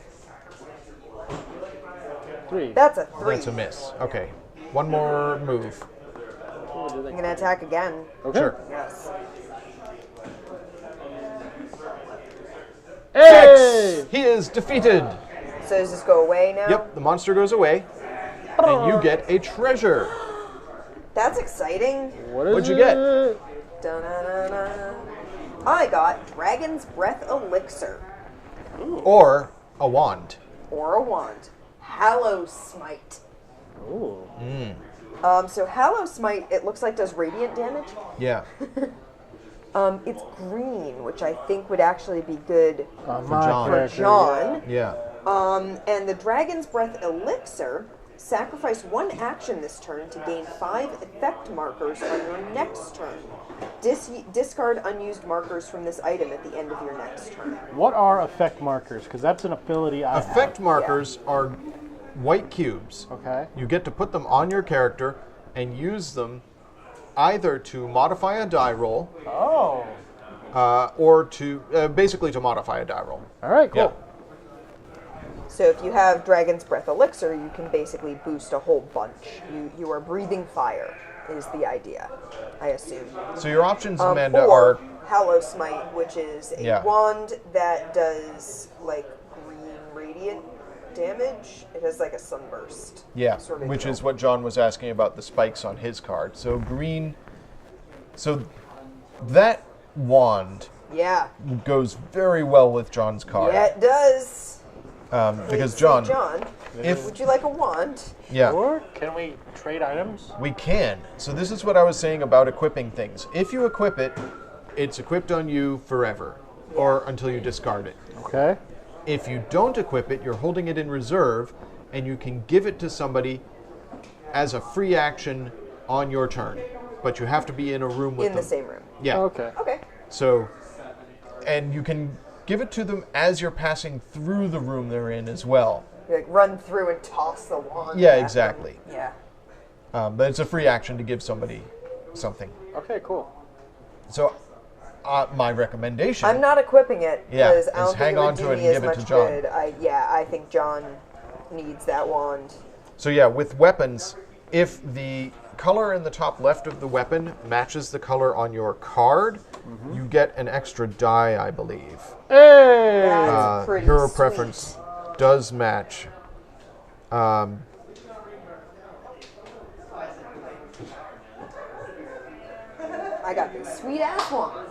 3. that's a 3. That's a miss. Okay. One more move. I'm gonna attack again. Okay. Sure. Yes. Hey! He is defeated. So does this go away now? Yep, the monster goes away, and you get a treasure. That's exciting. What is What'd you get? it? Da-na-na-na. I got Dragon's Breath Elixir Or a wand. or a wand. Hallow Smite. Ooh. So Hallow Smite, it looks like does radiant damage. Yeah. It's green, which I think would actually be good For John. for John. Yeah. And the Dragon's Breath Elixir, sacrifice 1 action this turn to gain 5 effect markers on your next turn. Discard unused markers from this item at the end of your next turn. What are effect markers? Because that's an ability I Effect markers are white cubes. have. Okay. You get to put them on your character and use them either to modify a die roll Oh. or to basically to modify a die roll. All right, cool. Yeah. So if you have Dragon's Breath Elixir, you can basically boost a whole bunch. You are breathing fire, is the idea, I assume. So your options, Amanda, or are Hallow Smite, which is a Yeah. wand that does like green radiant damage. It has like a sunburst. yeah, sort of which deal. is what John was asking about the spikes on his card. So green. So that wand Yeah. goes very well with John's card. Yeah, it does. Because Please say, John, John, if would you like a wand? yeah, Or can we trade items? we can. So this is what I was saying about equipping things. If you equip it, it's equipped on you forever, or until you discard it. Okay. If you don't equip it, you're holding it in reserve, and you can give it to somebody as a free action on your turn. But you have to be in a room with In them. the same room. Yeah. Okay. Okay. So, and you can give it to them as you're passing through the room they're in as well. You like run through and toss the wand. Yeah, at them. exactly. Yeah. But it's a free action to give somebody something. Okay, cool. So, my recommendation. I'm not equipping it Yeah, because I just don't hang think it on would to do it and me as give it much to John. good. I think John needs that wand. So yeah, with weapons, if the color in the top left of the weapon matches the color on your card, you get an extra die, I believe. Hey! That's pretty Hero sweet. preference does match. I got this sweet ass wand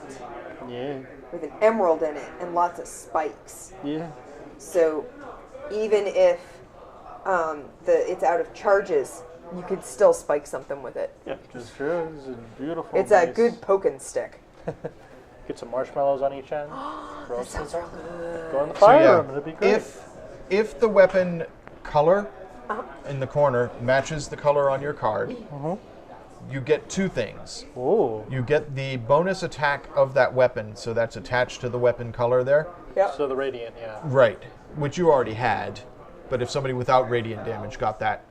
Yeah. with an emerald in it and lots of spikes. Yeah. So even if it's out of charges, you could still spike something with it. Yeah, which is true. This is beautiful. It's a nice. good poking stick. Get some marshmallows on each end. That sounds real good. Go in the So fire yeah, room. It'd be great. if the weapon color in the corner matches the color on your card, you get 2 things. Ooh. You get the bonus attack of that weapon, so that's attached to the weapon color there. Yep. So the radiant, yeah. Right, which you already had. But if somebody without radiant damage got that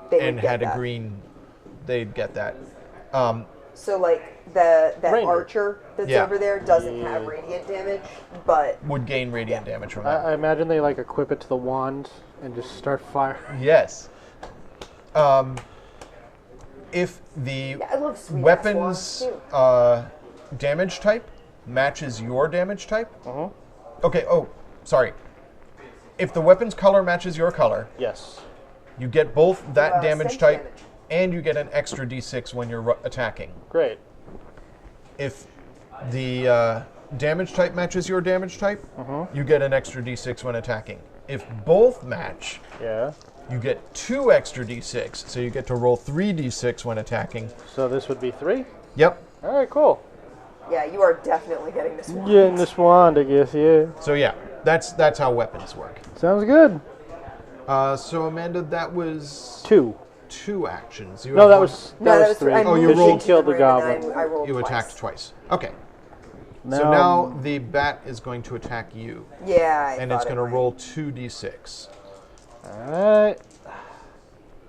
They and would get had a that. green, they'd get that. So like that Ranger. archer that's Yeah. over there doesn't have radiant damage, but Would gain radiant damage from that. I imagine they like equip it to the wand and just start firing. Yes. If the I love sweet weapons damage type matches your damage type. Okay. Oh, sorry. If the weapon's color matches your color, Yes. you get both that damage sense type damage. and you get an extra d6 when you're attacking. Great. If the damage type matches your damage type, you get an extra d6 when attacking. If both match, Yeah. you get 2 extra d6, so you get to roll 3d6 when attacking. So this would be 3? Yep. All right, cool. Yeah, you are definitely getting this one. Getting this wand, I guess, yeah. So yeah, that's how weapons work. Sounds good. So Amanda, that was 2. 2 actions. You No, have that one- was No, that was 3. I Oh, you moved rolled- into killed the room and goblin. I rolled You twice. attacked twice. Okay. So now the bat is going to attack you, Yeah, and it's going to roll 2d6. All right.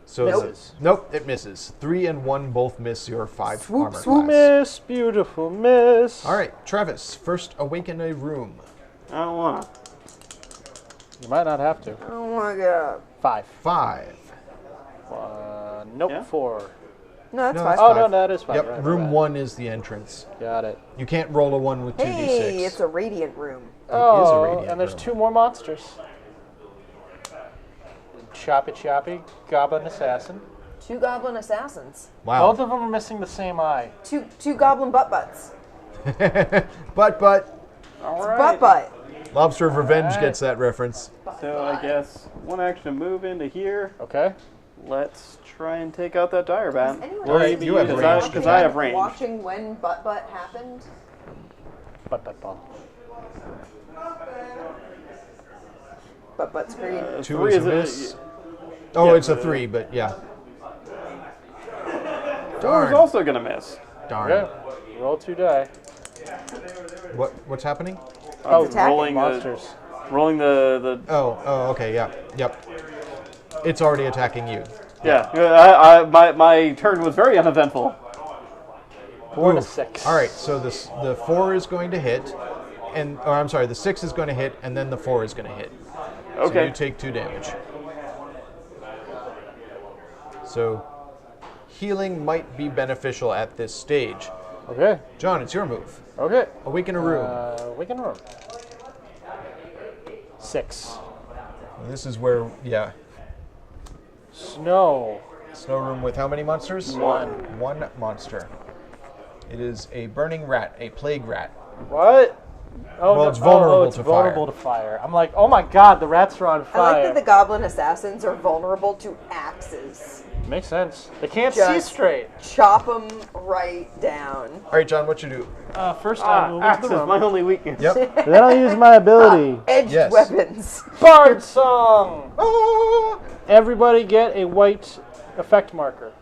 So Nope. Nope, it misses. 3 and 1 both miss your 5 Swoop, armor swoop. class. Miss, beautiful miss. All right, Travis, first awaken a room. I don't wanna. You might not have to. Oh my god. 5. 5. Nope, Yeah? 4. No, that's No, fine. that's Oh, five. no, that is 5. Yep, right, room right. 1 is the entrance. Got it. You can't roll a 1 with 2d6. Hey, it's a radiant room. Oh, is a radiant and there's room. 2 more monsters. Choppy Choppy, Goblin Assassin. 2 goblin assassins. Wow. Both of them are missing the same eye. Two goblin butts. But, All Butt butt. Lobster of Revenge Alright. gets that reference. So I guess one action to move into here. Okay. Let's try and take out that dire bat. Anyone Well, else you have been range. Because I have range. Watching when butt happened. Butt ball. Butt's green. 2 Three is a is a- miss. Oh, yeah, it's a but- 3, but yeah. Four is Darn. also gonna miss. Darn. Okay. Roll 2 die. What's happening? Oh, attacking rolling monsters. rolling the Oh, okay, yeah. Yep. It's already attacking you. yeah. My turn was very uneventful. 4 to Ooh. 6. All right, so the 4 is going to hit, or I'm sorry, the 6 is going to hit, and then the 4 is going to hit. So Okay. you take 2 damage. So healing might be beneficial at this stage. Okay. John, it's your move. Okay. Awaken a room. Awaken room. 6. This is where, yeah. Snow. Snow room with how many monsters? 1. 1 monster. It is a burning rat, a plague rat. What? Oh, Well, no. it's vulnerable it's to vulnerable to fire. I'm like, oh my god, the rats are on I fire. like that the goblin assassins are vulnerable to axes. Makes sense. They can't see Just- straight. Chop them right down. All right, John, what you do? First I move into Axe the is room. my only weakness. Yep. Then I'll use my ability. Edged Yes. weapons. Bard song. Ah! Everybody get a white effect marker,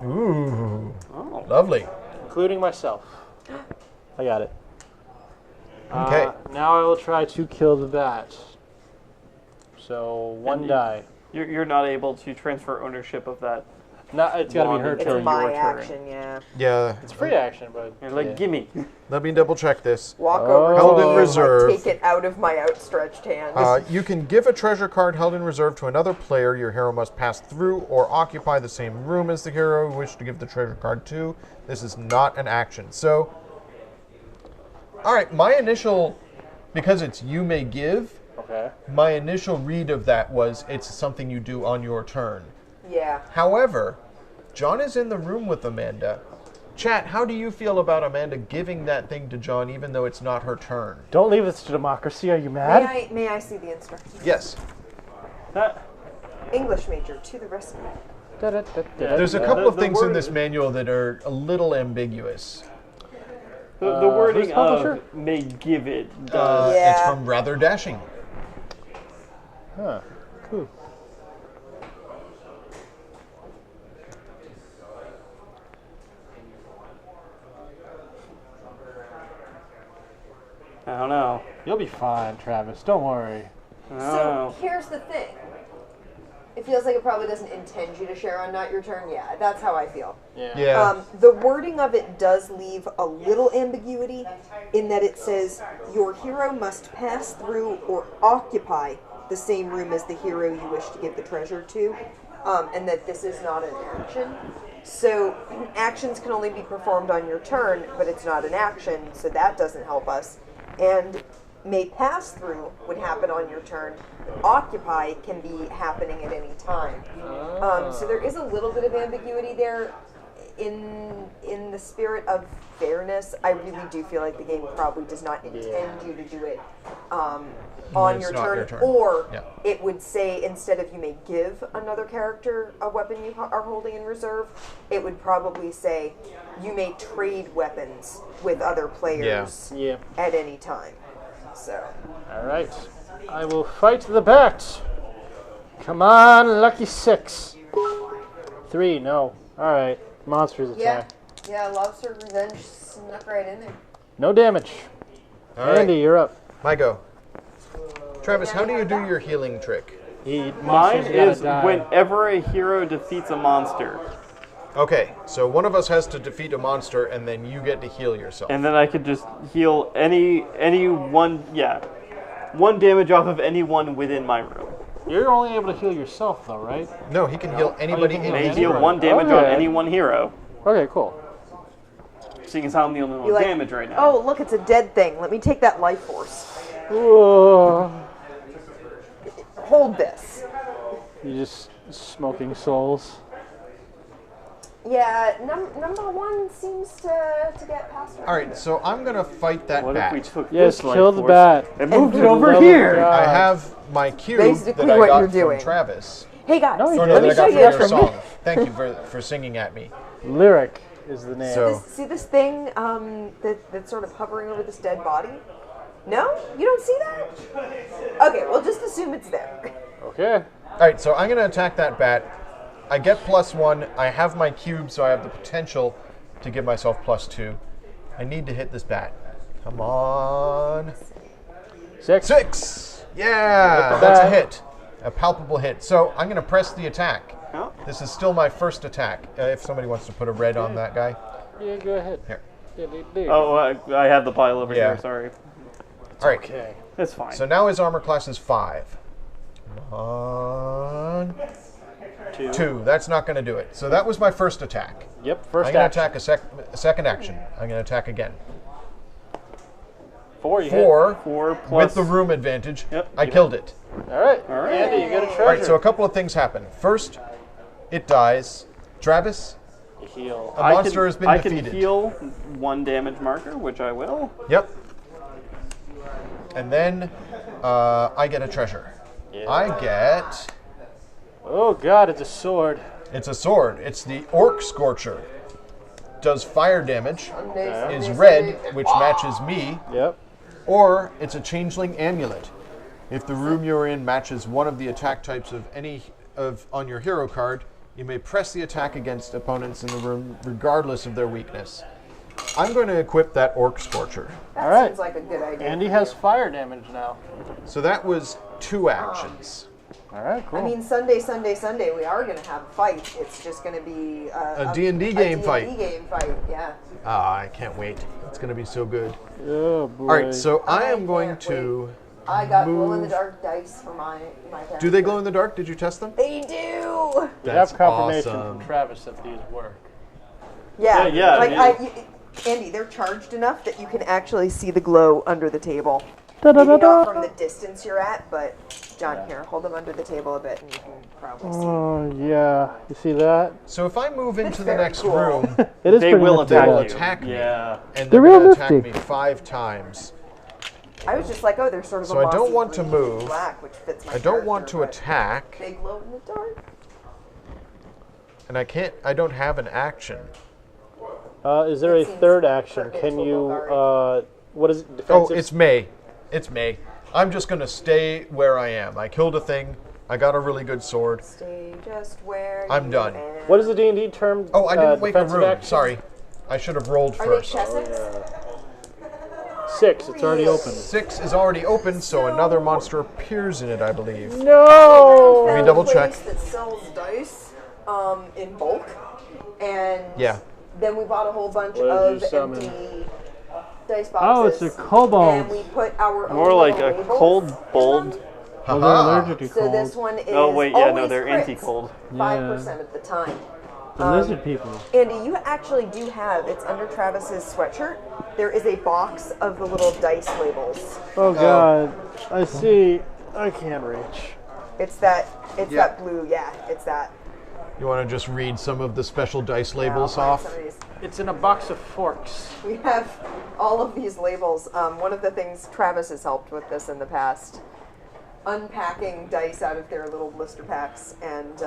Ooh, Oh. lovely. including myself. I got it. Okay. Now I will try to kill the bat. So 1 you- die. You're not able to transfer ownership of that. No, it's got to be her It's turn. my Your turn. action, yeah. Yeah. It's free action, but You're like, yeah. gimme. Let me double check this. Walk Oh. over Held to in me, reserve. take it out of my outstretched hand. You can give a treasure card held in reserve to another player. Your hero must pass through or occupy the same room as the hero you wish to give the treasure card to. This is not an action. So, all right, my initial, because it's you may give, Okay. my initial read of that was it's something you do on your turn. Yeah. However, John is in the room with Amanda. Chat, how do you feel about Amanda giving that thing to John even though it's not her turn? Don't leave this to democracy. Are you mad? May I see the instructions? Yes. English major to the rescue. There's a couple of things in this manual that are a little ambiguous. The who's wording the publisher? of may give it does. Yeah. It's from Rather Dashing. Huh. Cool. I don't know. You'll be fine, Travis. Don't worry. I don't So know. here's the thing. It feels like it probably doesn't intend you to share on not your turn. Yeah, that's how I feel. Yeah. The wording of it does leave a little ambiguity in that it says your hero must pass through or occupy the same room as the hero you wish to give the treasure to, and that this is not an action. So actions can only be performed on your turn, but it's not an action, so that doesn't help us. And may pass through would happen on your turn. Occupy can be happening at any time. So there is a little bit of ambiguity there. In the spirit of fairness, I really do feel like the game probably does not intend you to do it on your turn. Or it would say, instead of you may give another character a weapon you are holding in reserve, it would probably say you may trade weapons with other players at any time. So. All right. I will fight the bat. Come on, lucky 6. 3, no. All right. Monsters attack. Yeah, Lobster Revenge snuck right in there. No damage. All right. Andy, you're up. My go. Travis, how do you do your healing trick? Mine is whenever a hero defeats a monster. Okay, so one of us has to defeat a monster, and then you get to heal yourself. And then I could just heal any one, one damage off of anyone within my room. You're only able to heal yourself, though, right? No, he can heal anybody in They his heal room. 1 damage on any one hero. Okay, cool. Seeing as how I'm the only one with damage right now. Oh, look, it's a dead thing. Let me take that life force. Hold this. You just smoking souls. Yeah, number 1 seems to get past her. All right, so I'm going to fight that What bat. if we took Yes, this life kill the force bat. and moved it For the over love of here? God. I have my cube Basically that I what got you're from doing. Travis. Hey guys, No, you Or no, let that me I show got you from this your from song. Thank you for singing at me. Lyric is the name. So- See this thing that's sort of hovering over this dead body? No? You don't see that? Okay, we'll just assume it's there. Okay. All right, so I'm going to attack that bat. I get +1. I have my cube, so I have the potential to give myself +2. I need to hit this bat. Come on. 6. 6! Yeah, that's a hit. A palpable hit. So I'm going to press the attack. Oh. This is still my first attack. If somebody wants to put a red on that guy. Yeah, go ahead. Here. Yeah, there you go. Oh, I have the pile over Yeah. here, sorry. All right. Okay. That's fine. So now his armor class is 5. Come on. 2. That's not going to do it. So that was my first attack. Yep, first I'm going action. to attack a second action. I'm going to attack again. 4, you hit. 4 4 plus... with the room advantage. Yep, I killed it. All right. All right. Andy, you got a treasure. All right, so a couple of things happen. First, it dies. Travis, You heal. a monster has been I defeated. can heal 1 damage marker, which I will. Yep. And then I get a treasure. Yeah. I get... Oh, God, it's a sword. It's a sword. It's the Orc Scorcher. Does fire damage. Sunday, Is Sunday, red, Sunday. which matches me. Yep. Or it's a changeling amulet. If the room you're in matches one of the attack types of any of on your hero card, you may press the attack against opponents in the room regardless of their weakness. I'm going to equip that Orc Scorcher. That All right. seems like a good idea. Andy has fire damage now. So that was 2 actions. All right, cool. I mean, Sunday, we are going to have a fight. It's just going to be A D&D game fight. D&D game fight, yeah. Ah, I can't wait. It's going to be so good. oh, boy. All right, so I am going can't to I got move. glow-in-the-dark dice for my character. Do they glow in the dark? Did you test them? They do! We That's have confirmation awesome. from Travis that these work. Yeah, Yeah, like Andy, they're charged enough that you can actually see the glow under the table. Maybe not from the distance you're at, but John, here, hold them under the table a bit and you can probably see. Oh, yeah. You see that? So if I move into the very next cool. room, It is They pretty will nifty. attack will you. attack me. Yeah. and They're they're going real to attack nifty. me 5 times. I was just like, oh, they're sort of So a I don't mossy want to green move. black, which fits my I don't want to character, but attack, They glow in the dark. and I don't have an action. Is there a That seems third action? pertinent Can to a you, barbarian. what is it, Oh, defensive? it's May. It's May. I'm just going to stay where I am. I killed a thing. I got a really good sword. Stay just where I'm you done. am. What is the D&D term? Oh, I didn't wake a defensive room. action? Sorry. I should have rolled Are they first. chessex? 6. It's already open. 6 is already open, so another monster appears in it, I believe. No! Let me double check. That sells dice in bulk, and Yeah. then we bought a whole bunch What of did you summon? empty dice Oh, boxes. it's a kobold. And we put our own More like little a labels cold in bold. them. Well, they're allergic to So cold. this one is Oh wait, yeah, no, always they're crits, anti-cold. 5% of the time. The lizard people. Andy, you actually do have, it's under Travis's sweatshirt, there is a box of the little dice labels. Oh god. I see. I can't reach. It's that Yeah. blue, yeah, it's that. You want to just read some of the special dice labels I'll find off? some of these. It's in a box of forks. We have all of these labels. One of the things Travis has helped with this in the past, unpacking dice out of their little blister packs and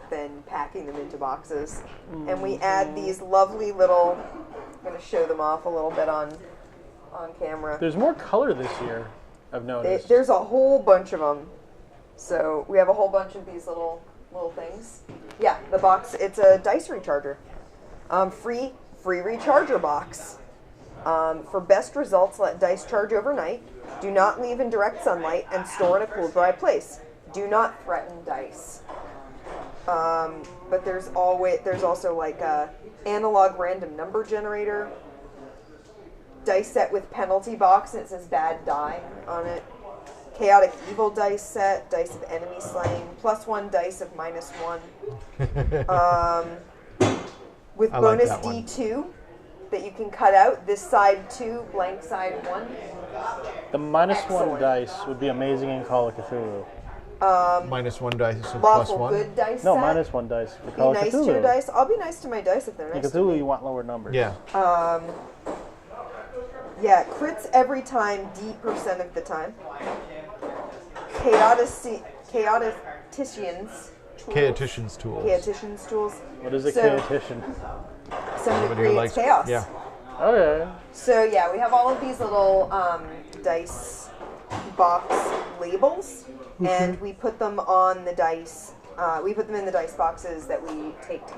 then packing them into boxes. And we add these lovely little, I'm going to show them off a little bit on camera. There's more color this year, I've noticed. There's a whole bunch of them. So we have a whole bunch of these little things. Yeah, the box, it's a dice recharger. Free recharger box. For best results, let dice charge overnight. Do not leave in direct sunlight and store in a cool, dry place. Do not threaten dice. But there's also like a analog random number generator. Dice set with penalty box, and it says bad die on it. Chaotic evil dice set, dice of enemy slaying, +1 dice of -1. With I like bonus that one. D2 that you can cut out. This side 2, blank side 1. The -1 Excellent. dice would be amazing in Call of Cthulhu. -1 dice, so Lawful +1. good dice No, set. -1 dice for Be Call of nice Cthulhu. to your dice. I'll be nice to my dice if they're In nice to Cthulhu, me. you want lower numbers. Yeah. Yeah, crits every time, D% of the time. Chaoticians. Chaotician's tools. Chaoticians tools. What is a So- chaotician? Someone who Somebody who creates likes chaos. Yeah. Okay. So yeah, we have all of these little dice box labels, and we put them on the dice. We put them in the dice boxes that we take to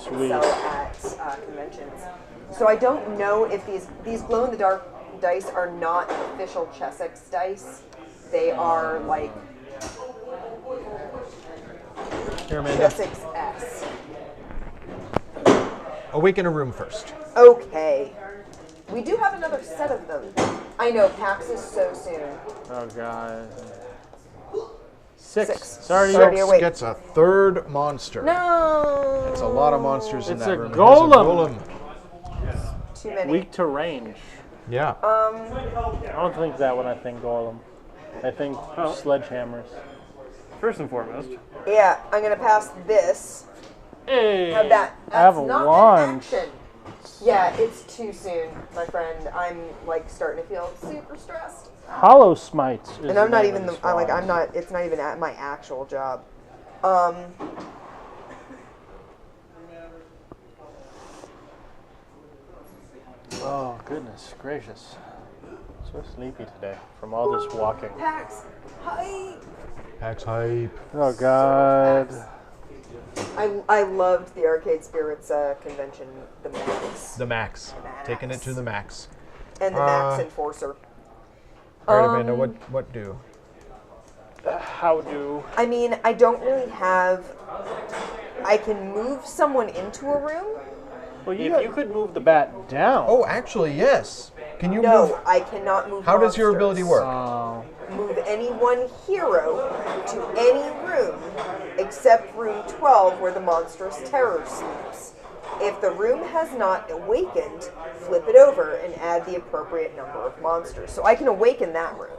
Sweet. sell at conventions. So I don't know if these glow in the dark dice are not official Chessex dice. They are like Here, Amanda. Chessex S. Awaken a room first. Okay. We do have another set of them. I know, PAX is so soon. Oh god. 6. 6. It's already Sorry. open. Six. Wait. Gets a third monster. No! It's a lot of monsters in It's that a room. golem. Too many. Weak to range. Yeah. I don't think that when I think golem. I think sledgehammers. First and foremost. Yeah, I'm gonna pass this. Hey! Have that. I have That's a not an wand. action. Yeah, it's too soon, my friend. I'm like starting to feel super stressed. Hollow Smite. Is And I'm the not name even of this wand. it's not even at my actual job. Oh, goodness gracious. So sleepy today from all this walking. PAX. Hi. Pax hype. Oh, God. I loved the Arcade Spirits convention, the Max. The max. Taking it to the max. And the Max Enforcer. All right, Amanda, what do? How do? I mean, I don't really have. I can move someone into a room. Well, if you could move the bat down. Oh, actually, yes. Can you No, move? I cannot move. How does your monsters. ability work? Oh. Move any one hero to any room except room 12 where the monstrous terror sleeps. If the room has not awakened, flip it over and add the appropriate number of monsters. So I can awaken that room.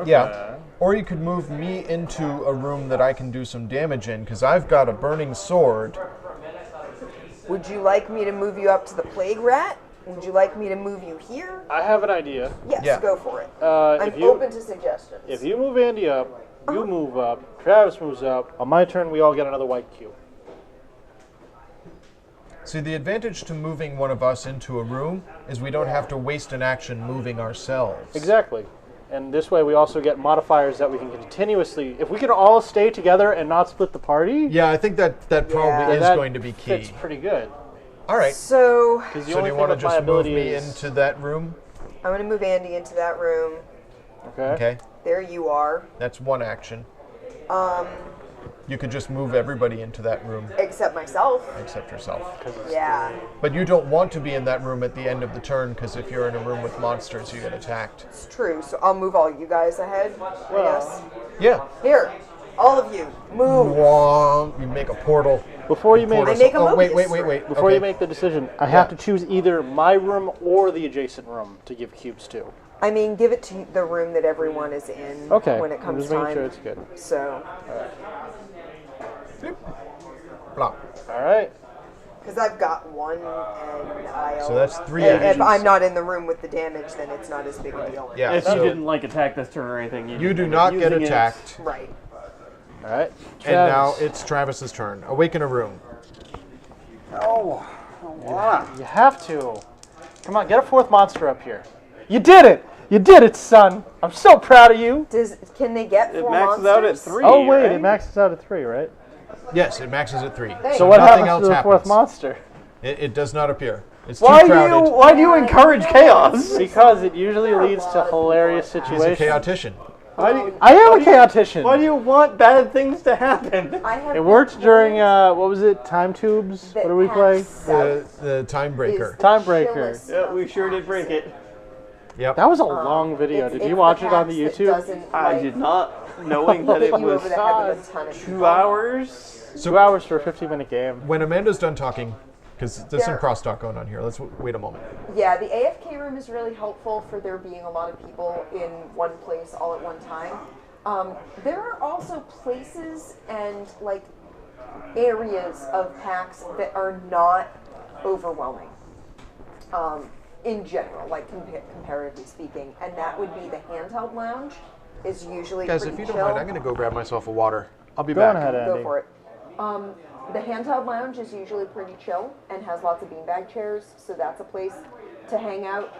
Yeah. Or you could move me into a room that I can do some damage in, because I've got a burning sword. Would you like me to move you up to the plague rat? Would you like me to move you here? I have an idea. Yes, Yeah. go for it. I'm If you open to suggestions. if you move Andy up, you move up. Travis moves up. On my turn, we all get another white cube. See, the advantage to moving one of us into a room is we don't have to waste an action moving ourselves. Exactly. And this way, we also get modifiers that we can continuously. If we can all stay together and not split the party, Yeah, I think that probably Yeah. is that going to be key. fits pretty good. All right. So, Because the So do only you thing want to with my just move ability me is into that room? I'm going to move Andy into that room. Okay. There you are. That's one action. You could just move everybody into that room. Except myself. Except yourself. Yeah. But you don't want to be in that room at the end of the turn, because if you're in a room with monsters, you get attacked. It's true, so I'll move all you guys ahead, I guess. Yeah. Here, all of you, move. You make a portal. Before you make I make a wait. Before you make the decision, I have to choose either my room or the adjacent room to give cubes to. I mean, give it to the room that everyone is in when it comes I'm just making time. sure it's good. So. Blah. All right. Because I've got one, and So that's 3 if actions. I'm not in the room with the damage, then it's not as big a deal. Yeah, If so you didn't attack this turn or anything, you do not get using it. attacked. Right. All right. And now it's Travis's turn. Awaken a room. Oh, you have to. Come on, get a fourth monster up here. You did it! You did it, son! I'm so proud of you! Can they get It four maxes monsters? out at 3. Oh, wait, right? it maxes out at 3, right? Yes, it maxes at 3. Thanks. So what nothing happens else to the fourth happens. monster? It does not appear. It's Why too crowded. why do you encourage chaos? Because it usually leads to hilarious He's a situations. chaotician. Why do you, I am a chaotician! why do you want bad things to happen? I have It worked during, what was it, Time Tubes? What did we play? The time breaker. Time Breaker. Yeah, we sure did break it. Yep. That was a long video. Did you watch it on the YouTube? I did not, knowing that it was 2 hours. 2 hours for a 15-minute game. When Amanda's done talking, because there's some crosstalk going on here. Let's wait a moment. Yeah, the AFK room is really helpful for there being a lot of people in one place all at one time. There are also places and like areas of packs that are not overwhelming. In general, like comparatively speaking, and that would be the handheld lounge. Is usually Guys, pretty if you chill. don't mind, I'm going to go grab myself a water. I'll be Go back. ahead, Andy. Go for it. The handheld lounge is usually pretty chill and has lots of beanbag chairs, so that's a place to hang out.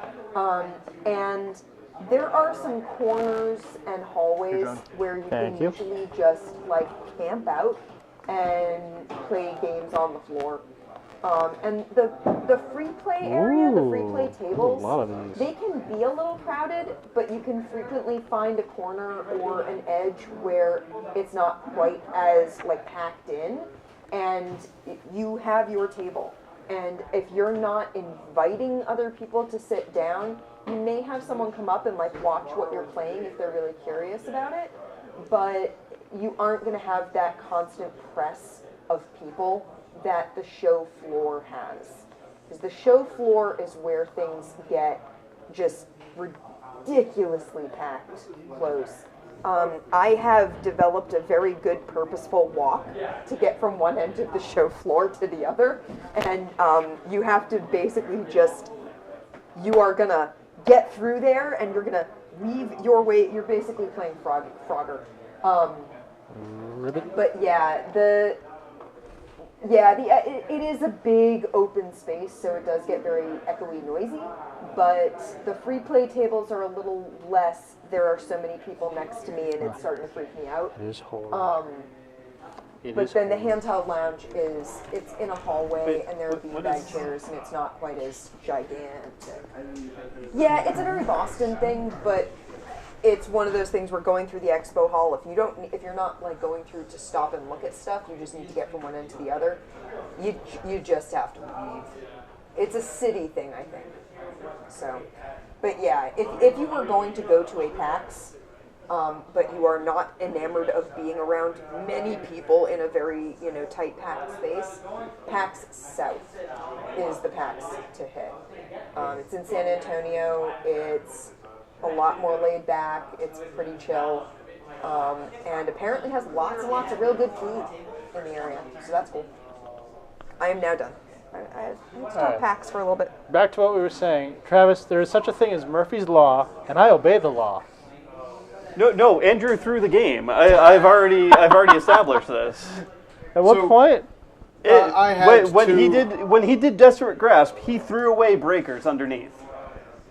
And there are some corners and hallways where you can usually just like camp out and play games on the floor. And the free play area, the free play tables, a lot of these. they can be a little crowded, but you can frequently find a corner or an edge where it's not quite as like packed in, and you have your table. And if you're not inviting other people to sit down, you may have someone come up and like watch what you're playing if they're really curious about it, but you aren't going to have that constant press of people that the show floor has. Because the show floor is where things get just ridiculously packed close. I have developed a very good purposeful walk to get from one end of the show floor to the other, and you have to basically just, you are gonna get through there and you're gonna weave your way, you're basically playing Frogger. But yeah, it is a big open space, so it does get very echoey noisy, but the free play tables are a little less. There are so many people next to me and it's starting to freak me out. It is horrible. But then the handheld lounge it's in a hallway and there are beanbag chairs and it's not quite as gigantic. Yeah, it's a very Boston thing, but it's one of those things where going through the expo hall, if you're not like going through to stop and look at stuff, you just need to get from one end to the other. You just have to leave. It's a city thing, I think. So, but yeah, if you were going to go to a PAX, but you are not enamored of being around many people in a very tight packed space, PAX South is the PAX to hit. It's in San Antonio. It's a lot more laid back. It's pretty chill, and apparently has lots and lots of real good food in the area. So that's cool. I am now done. I stop PAX for a little bit. Back to what we were saying, Travis. There is such a thing as Murphy's Law, and I obey the law. No, Andrew threw the game. I've already established this. At what point? I had when he did Desperate Grasp, he threw away breakers underneath.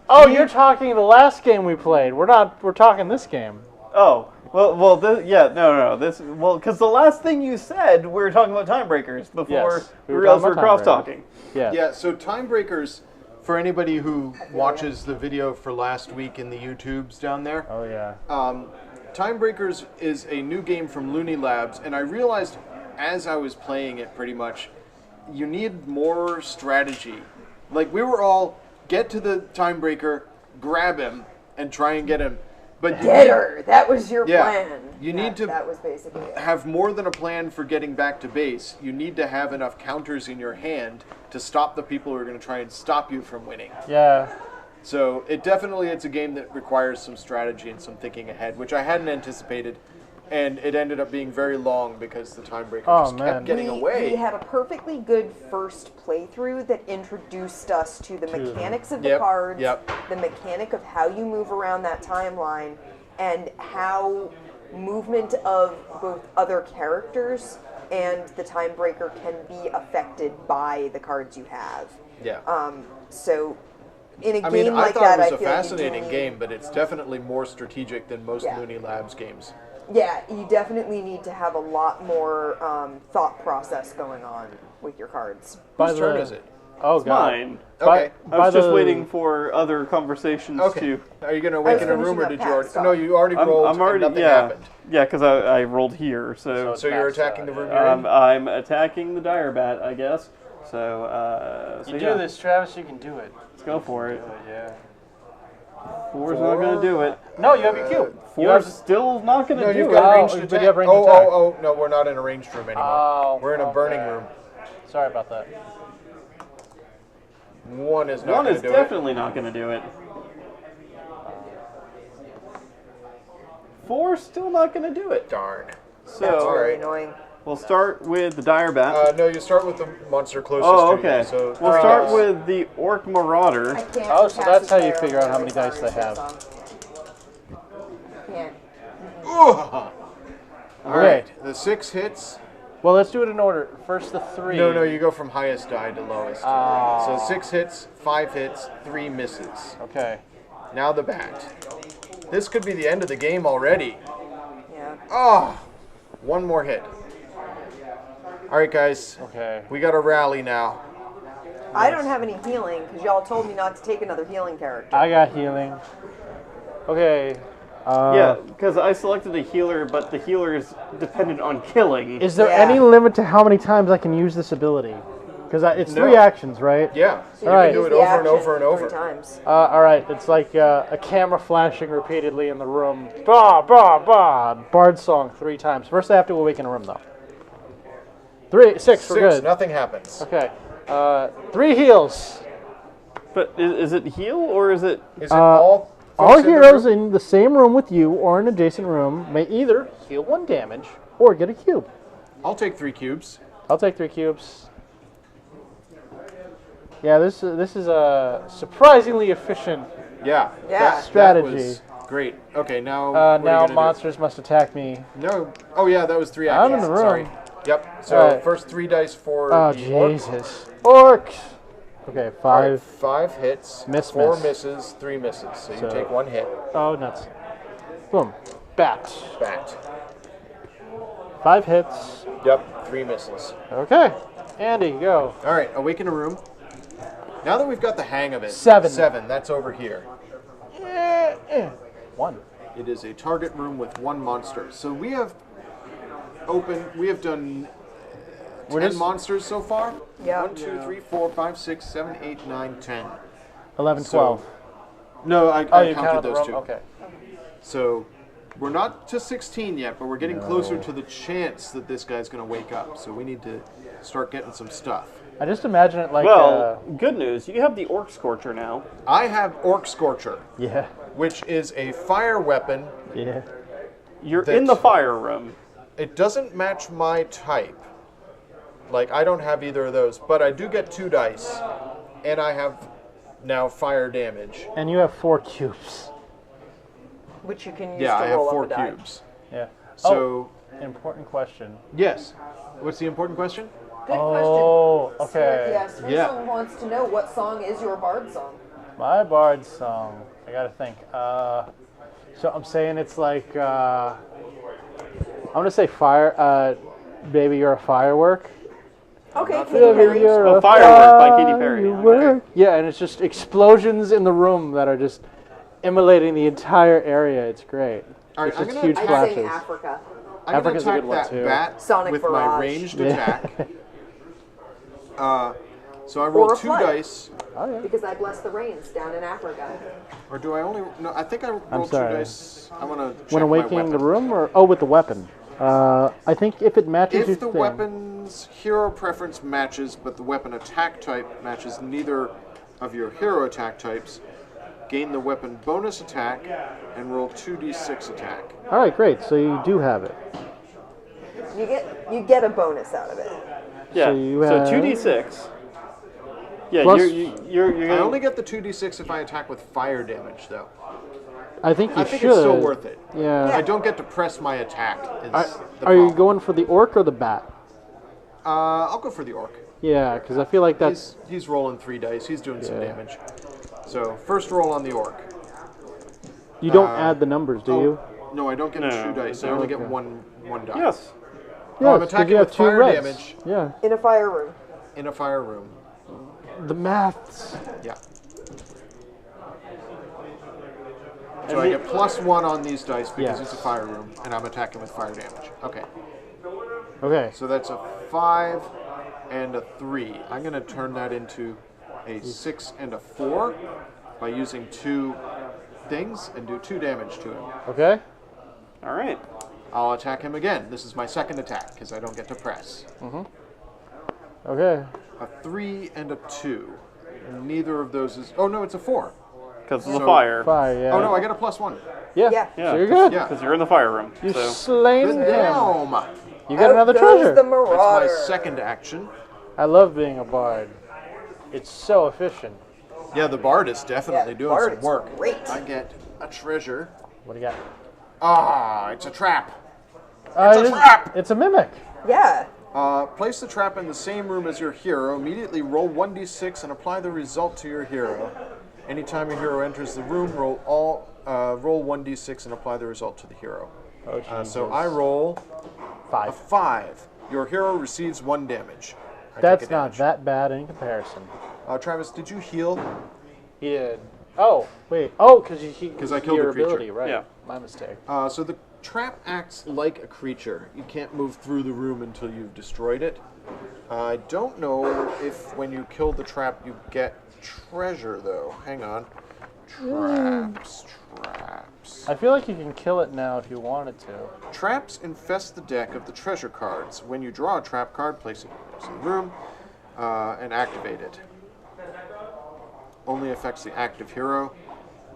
Oh, you're talking the last game we played. We're talking this game. Oh, well, because the last thing you said, we were talking about time breakers before Yes, we realized we were talking about time cross-talking. Yeah. Yeah, so time breakers, for anybody who watches the video for last week in the YouTubes down there, Oh yeah. Time Breakers is a new game from Looney Labs, and I realized as I was playing it pretty much, you need more strategy. Like, we were all, get to the Time Breaker, grab him, and try and get him. But Get her! That was your Yeah. plan. You need to That was basically it. have more than a plan for getting back to base. You need to have enough counters in your hand to stop the people who are going to try and stop you from winning. Yeah. So it's a game that requires some strategy and some thinking ahead, which I hadn't anticipated, and it ended up being very long because the Time Breaker just kept getting away. We had a perfectly good first playthrough that introduced us to the mechanics of the Yep, cards, yep. the mechanic of how you move around that timeline, and how movement of both other characters and the Time Breaker can be affected by the cards you have. Yeah. So, in a I game mean, like I thought that, it was I a feel like you fascinating do game, but it's definitely more strategic than most Yeah. Looney Labs games. Yeah, you definitely need to have a lot more thought process going on with your cards. Whose turn is it? Oh god. Mine. Okay. I was just waiting for other conversations Okay. to... Are you going to awaken a room, or did you already... No, you already rolled I'm already, and nothing yeah. happened. Yeah, because I rolled here, so So you're attacking the room you're in? I'm attacking the dire bat, I guess. So, You yeah, do this, Travis. You can do it. let's go for it. Yeah. Four's not going to do it. No, you have your cube. Four's still not going to No, do you've it. got a ranged but attack. you have ranged attack. No, we're not in a ranged room anymore. Oh, We're in a burning room. Sorry about that. One is not One going is to do definitely not going to do it. Four's still not going to do it. it. Darn. That's So, really Alright. annoying. we'll start with the dire bat. No, you start with the monster closest Oh, to okay. you. So We'll three start dice. with the Orc Marauder. I can't Oh, so cast that's a how you spell figure out how many every dice they time have. it's Can't. Ugh. All Okay. right, the 6 hits. Well, let's do it in order. First the 3. No, you go from highest die to lowest. Oh. So 6 hits, 5 hits, 3 misses. Okay. Now the bat. This could be the end of the game already. Yeah. Oh, one more hit. All right, guys. Okay. We got a rally now. I don't have any healing because y'all told me not to take another healing character. I got healing. Okay. Yeah, because I selected a healer, but the healer is dependent on killing. Is there Yeah. any limit to how many times I can use this ability? Because it's No. 3 actions, right? Yeah, so you All right. can do Use it the over and action over and over. 3 times. All right. It's like a camera flashing repeatedly in the room. Bah, bah, bah. Bard song 3 times. First, I have to awaken a room, though. 6. We're 6, good. nothing happens. Okay. 3 heals. But is it heal or is it... Is it all All folks in the heroes room? in the same room with you or an adjacent room may either heal 1 damage or get a cube. I'll take 3 cubes. I'll take 3 cubes. Yeah, this is a surprisingly efficient. Yeah. Yeah. That Strategy. was great. Okay, now what are you Now gonna monsters must attack me. do? No. Oh yeah, that was 3 I'm actions. in the room. Sorry. Yep. So All right. first 3 dice for Oh the orc. Jesus! Orcs. Okay, All right, 5. 5 hits, Miss, 4 miss. misses, 3 misses. So you So- take 1 hit. Oh nuts! Boom. Bat. Bat. 5 hits. Yep. 3 misses. Okay. Andy, go. All right. Awaken a room. Now that we've got the hang of it. 7. 7. That's over here. 1. It is a target room with 1 monster. So we have done 10 monsters so far. Yeah. 1, 2, 3, 4, 5, 6, 7, 8, 9, 10. 11, So- 12. No, I Oh, you counted counted the those room? 2. Okay. So we're not to 16 yet, but we're getting closer to the chance that this guy's going to wake up. So we need to start getting some stuff. I just imagine it like. Well, good news. You have the Orc Scorcher now. I have Orc Scorcher, Yeah. which is a fire weapon. Yeah. You're That- in the fire room. It doesn't match my type. Like, I don't have either of those, but I do get 2 dice, and I have now fire damage. And you have 4 cubes. Which you can use Yeah, to I have roll 4 up a die. cubes. Yeah. So, Important question. yes. What's the important question? Good Oh, question. okay. Yes, Yeah. Song wants to know what song is your bard song. My bard song. I gotta think. So I'm saying it's like. I'm gonna say fire. Baby, you're a firework. Okay, Not Katy Perry. Oh, Firework by Katy Perry. Okay. Yeah, and it's just explosions in the room that are just emulating the entire area. It's great. All right, It's I'm just gonna- huge I'd flashes. say Africa. I'm going Africa's to a attack good one, that too. bat Sonic with my Barrage. ranged Yeah. attack. So I roll Or a 2 flood. dice. Oh yeah. Because I bless the rains down in Africa. Or do I only... No, I think I rolled 2 sorry. dice. I want to check When my awakening weapon. the room, or with the weapon. I think if it matches your If the thing. weapon's hero preference matches, but the weapon attack type matches neither of your hero attack types, gain the weapon bonus attack and roll 2d6 attack. All right, great. So you do have it. You get a bonus out of it. Yeah. So you So have- 2d6. Yeah, Plus- you're I gonna only get the 2d6 if I attack with fire damage, though. I think you I think should. it's still worth it. Yeah. I don't get to press my attack. Is the Are you problem. going for the orc or the bat? I'll go for the orc. Yeah, because I feel like that's. He's rolling 3 dice. He's doing some Yeah. damage. So first roll on the orc. You don't add the numbers, do you? No, I don't get No, 2 dice. I only get one die. Yes. Oh, I'm Yes, 'cause attacking you have with 2 fire reds. damage Yeah. In a fire room. in a fire room. The maths. Yeah. So I get +1 on these dice because Yes. it's a fire room, and I'm attacking with fire damage. Okay. Okay. So that's a 5 and a 3. I'm going to turn that into a 6 and a 4 by using 2 things and do 2 damage to him. Okay. All right. I'll attack him again. This is my second attack because I don't get to press. Okay. A 3 and a 2. Neither of those is... Oh, no, it's a 4. Because of the So- fire. Fire, yeah. Oh, no, I get a +1. Yeah. Yeah. Yeah. So you're good. Yeah. Because you're in the fire room. You So slain him. Damn! You got Out another goes treasure. the That's my Marauder. second action. I love being a bard. It's so efficient. Yeah, the bard is definitely Yeah, doing bard some is work. great. I get a treasure. What do you got? Ah, it's a trap. It's a trap! It's a mimic. Yeah. Place the trap in the same room as your hero. Immediately roll 1d6 and apply the result to your hero. Anytime your hero enters the room, roll 1d6 and apply the result to the hero. Oh, So I roll a 5. 5. Your hero receives 1 damage. I That's take a not damage. that bad in comparison. Travis, did you heal? He did. Oh, wait. Oh, because you 'Cause I killed your the creature. ability, right? Yeah. My mistake. So the trap acts like a creature. You can't move through the room until you've destroyed it. I don't know if when you kill the trap you get treasure, though. Hang on. Traps. I feel like you can kill it now if you wanted to. Traps infest the deck of the treasure cards. When you draw a trap card, place it in the room and activate it. Only affects the active hero.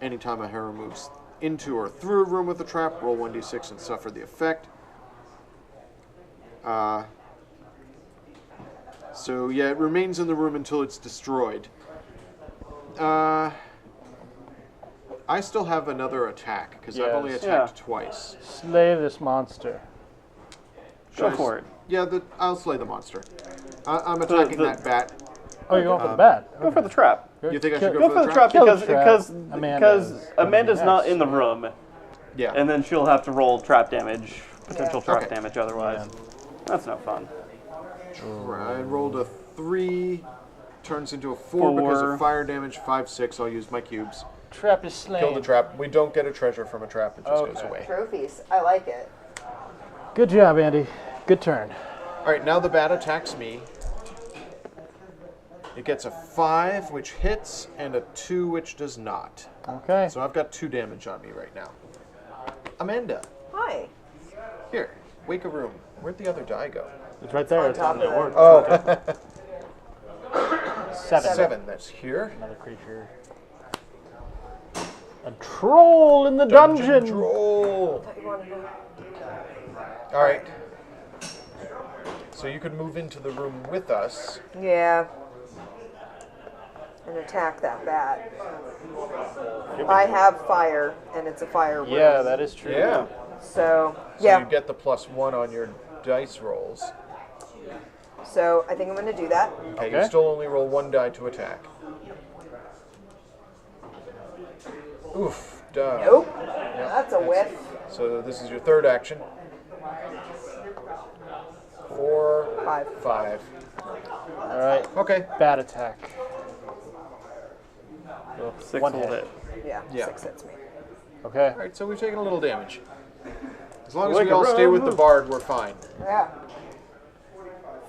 Anytime a hero moves into or through a room with a trap, roll 1d6 and suffer the effect. So yeah, it remains in the room until it's destroyed. I still have another attack because I've only Yes. attacked Yeah. twice. Slay this monster. go for it. Yeah, I'll slay the monster. I'm attacking the- that bat. Oh, you're going for the bat. Go for the trap. You think I Kill- should Go for the trap Kill the because trap. because Amanda's because gonna be Amanda's not next. in the room, Yeah. and then she'll have to roll trap damage, potential trap Okay. damage otherwise. That's no fun. I rolled a 3, turns into a 4 because 4. of fire damage. 5, 6. I'll use my cubes. Trap is slain. Kill the trap. We don't get a treasure from a trap. It just goes Okay. away. Trophies. I like it. Good job, Andy. Good turn. All right, now the bat attacks me. It gets a 5, which hits, and a 2, which does not. Okay. So I've got 2 damage on me right now. Amanda, Hi. here, wake a room. Where'd the other die go? It's right there. On It's top on of the the- orc. Oh, 7. 7. That's here. Another creature. A troll in the dungeon. Troll. You wanna know? All right. So you could move into the room with us. Yeah. And attack that bat. I have fire, and it's a fire room. Yeah, that is true. Yeah. So, So yeah. you get the +1 on your dice rolls. So I think I'm going to do that. Okay, you Okay. still only roll 1 die to attack. Oof. Duh. Nope. That's a whiff. So this is your third action. 4. 5. 5. All right. Okay. Bat attack. 6 One will hit. hit. Yeah, 6 hits me. Okay. All right, so we've taken a little damage. As long as Wake we all up, stay with run. the bard, we're fine. Yeah.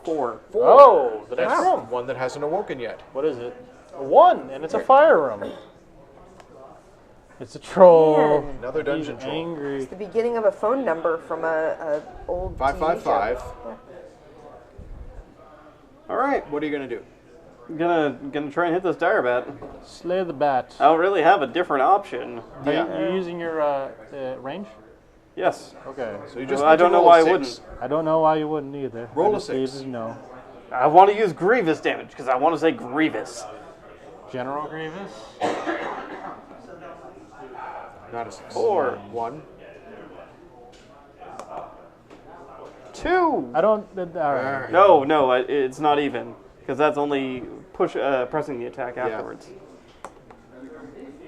4. Oh, the next That's room. one that hasn't awoken yet. What is it? A 1, and it's a fire room. It's a troll. Man. Another dungeon He's troll. angry. The beginning of a phone number from a old 555. TV show. All right. What are you gonna do? Gonna try and hit this dire bat. Slay the bat. I don't really have a different option. Are Yeah. you using your range? Yes. Okay. So you just I need to don't know roll why I 6. wouldn't. I don't know why you wouldn't either. Roll I a just leave 6. it, No. I want to use grievous damage because I want to say grievous. General Grievous. Not a 6. 4. 1. 2. I don't. All right. No, it's not even because that's only pressing the attack afterwards.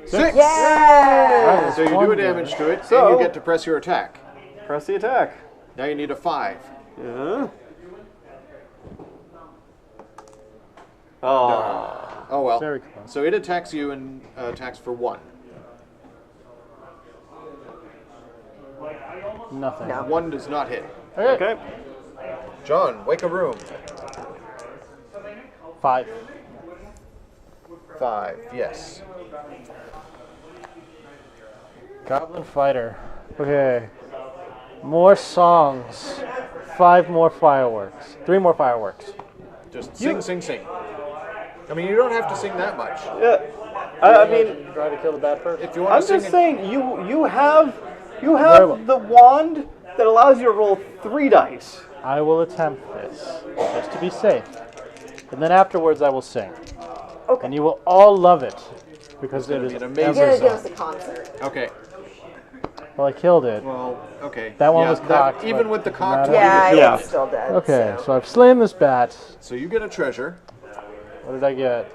6. Yeah! So you do a damage to it, and So- you get to press your attack. Press the attack. Now you need a 5. Yeah. Oh. Oh well. Very close. So it attacks you and attacks for 1. Nothing. No. 1 does not hit. Okay. John, wake a room. 5. 5. Yes. Goblin Fighter. Okay. More songs. 5 more fireworks. 3 more fireworks. Just sing, sing, sing. I mean, you don't have to sing that much. Yeah. I mean, Try to kill the bat first. If you want I'm to sing, just saying you have Very well. the wand that allows you to roll 3 dice. I will attempt this, just to be safe. And then afterwards I will sing. Okay. And you will all love it. Because it gonna is be an You're amazing gonna give song. us a concert. Okay. Well, I killed it. Well, okay. That one was cocked, Even but with the doesn't cocked matter. one, Yeah, Yeah. it's still dead. Okay, so. so I've slain this bat. so you get a treasure. What did I get?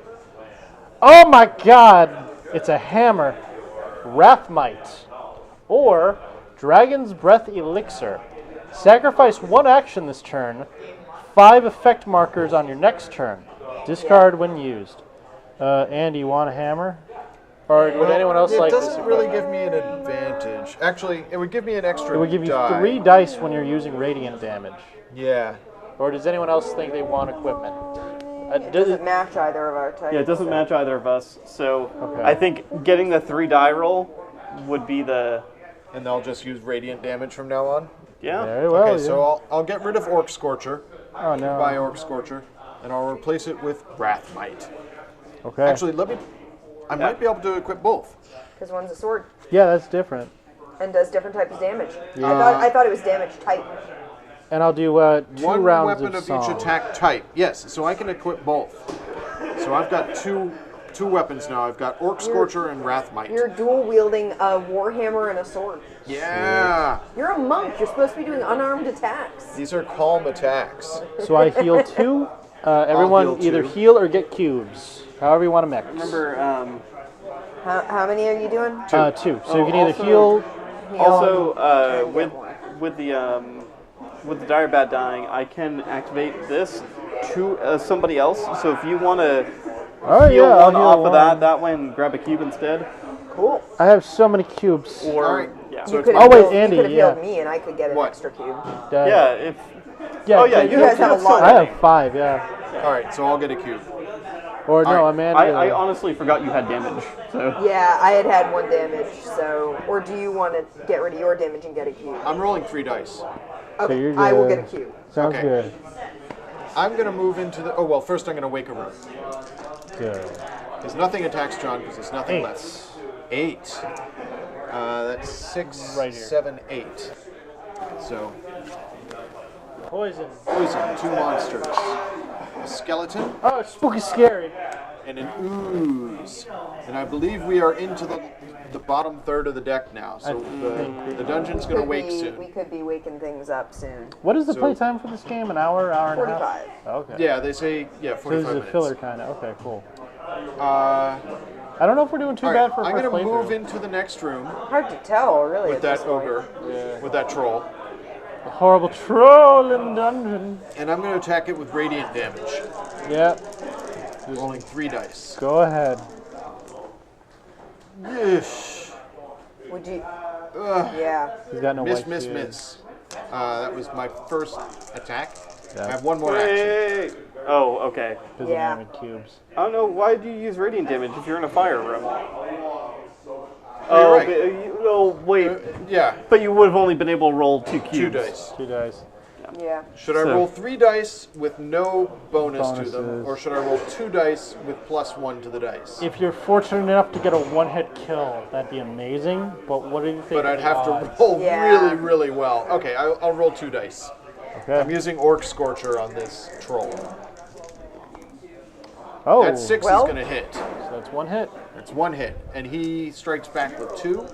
Oh my god! It's a hammer. Wrathmite. Or Dragon's Breath Elixir. Sacrifice 1 action this turn. 5 effect markers on your next turn. Discard when used. Andy, you want a hammer? Or would anyone else like It this? doesn't really give me an advantage. Actually, it would give me an extra It would give you die. 3 dice when you're using radiant damage. Yeah. Or does anyone else think they want equipment? It doesn't match either of our types. Yeah, it doesn't match either of us. So Okay. I think getting the 3 die roll would be the And they'll just use radiant damage from now on. yeah. Very well. Okay, yeah. so I'll get rid of Orc Scorcher. Oh no. Buy Orc Scorcher. And I'll replace it with Wrathmite. Okay. Actually, I might be able to equip both. Because one's a sword Yeah, that's different. and does different types of damage. Yeah. I thought it was damage type. And I'll do 2 One rounds weapon of of song. each attack type. Yes, so I can equip both. So I've got two weapons now. I've got Orc Scorcher and Wrathmite. You're dual wielding a warhammer and a sword. Yeah. You're a monk. You're supposed to be doing unarmed attacks. These are calm attacks. So I heal 2. Everyone heal either 2. heal or get cubes. However you want to mix. Remember, How many are you doing? 2. So you can either also- heal. also and with get one. with the dire bat dying, I can activate this to somebody else. So if you want to Oh heal yeah, I'll one heal off one. of that way and grab a cube instead, Cool. I have so many cubes. or All right. yeah, So You it's could my- have Oh, wait, healed, Andy, you could have yeah. healed me, and I could get an What? extra cube. yeah. If Yeah, oh yeah, you guys have a lot. I have 5. Yeah. All right, so I'll get a cube. Or no, right. Amanda. I honestly forgot you had damage. So Yeah, I had 1 damage. So, or do you want to get rid of your damage and get a cube? I'm rolling 3 dice. Okay, you're I will good. get a cube. Sounds Okay. good. I'm going to move into the... Oh, well, first I'm going to wake a room. Good. Because nothing attacks John because there's nothing 8. left. 8. That's 6, Right here. 7, 8. So, Poison. poison, 2 monsters. A skeleton Oh, it's spooky scary. and an ooze. And I believe we are into the bottom third of the deck now. So the dungeon's going to wake We soon. could be waking things up soon. What is the So- play time for this game? An hour, hour and a 45. half? Okay. Yeah, they say, So 45 this is a minutes. filler kind of. Okay, cool. Uh, I don't know if we're doing too all bad right, for a I'm first going to move playthrough. into the next room Hard to tell, really. with at that this point. ogre, with that troll. The horrible troll in the dungeon. And I'm going to attack it with radiant damage. Yep. Rolling 3 dice. Go ahead. Yeesh. Would you? Ugh. Yeah. He's got no Miss, white miss, cube. miss. That was my first attack. Yeah. I have one more action. Hey. Oh, okay. Doesn't Yeah. have any cubes. I don't know, why do you use radiant damage if you're in a fire room? You're right. But, oh, wait. Yeah, But you would have only been able to roll 2 cubes. 2 dice. 2 dice. Yeah. Should I So- roll 3 dice with no bonus to them, Bonuses. or should I roll 2 dice with +1 to the dice? If you're fortunate enough to get a one-hit kill, that'd be amazing. But what do you think? But I'd of have the to odds? roll Yeah. really, really well. Okay, I'll roll 2 dice. I'm Okay. using Orc Scorcher on this troll. Oh, That 6 well. is going to hit. so that's 1 hit. That's 1 hit, and he strikes back with 2.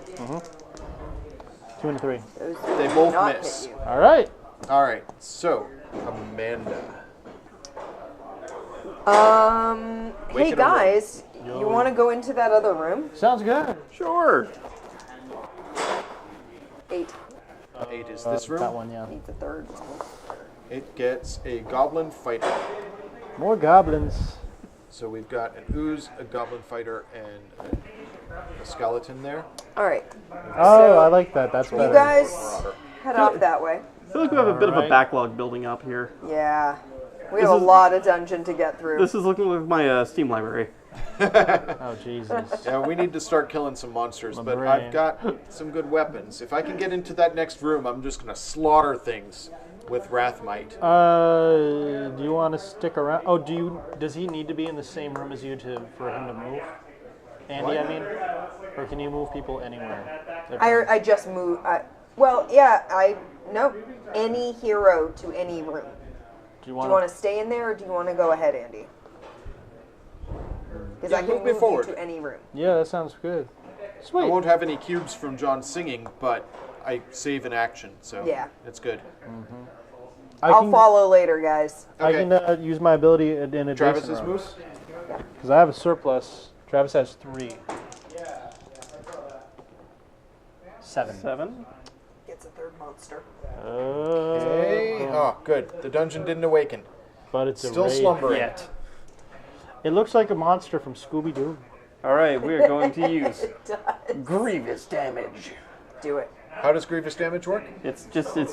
2 and 3. Those They do both not miss. hit you. All right. All right, so Amanda. Hey Wakening guys, you want to go into that other room? Sounds good. Sure. 8. 8 is this room. That one, yeah. 8's the third one. It gets a Goblin Fighter. More goblins. So we've got an Ooze, a Goblin Fighter, and a skeleton there. All right, Oh, I like that. That's better. you guys head off that way. I feel like we have a bit of a Alright. backlog building up here. Yeah, we This have a is- lot of dungeon to get through. This is looking like my Steam library. Oh, Jesus. Yeah, we need to start killing some monsters, but brain. I've got some good weapons. If I can get into that next room, I'm just going to slaughter things with Wrathmite. Do you want to stick around? Oh, does he need to be in the same room as you for him to move? Andy, What? I mean? Or can you move people anywhere? I just moved. Well, yeah, no. Any hero to any room. Do you Do you want want to stay in there, or do you want to go ahead, Andy? Because Yeah, I can move me move you forward. to any room. Yeah, that sounds good. I Sweet. won't have any cubes from John singing, but I save an action, so Yeah. it's good. I'll follow later, guys. I Okay. can use my ability in adjacent Travis's rooms. moves? Because I have a surplus. Travis has 3. 7. 7. Gets a third monster. Hey. Oh, good. The dungeon didn't awaken. But it's Still a raid. slumbering. Yet. It looks like a monster from Scooby-Doo. Alright, we are going to use It does. grievous damage. Do it. How does grievous damage work? It's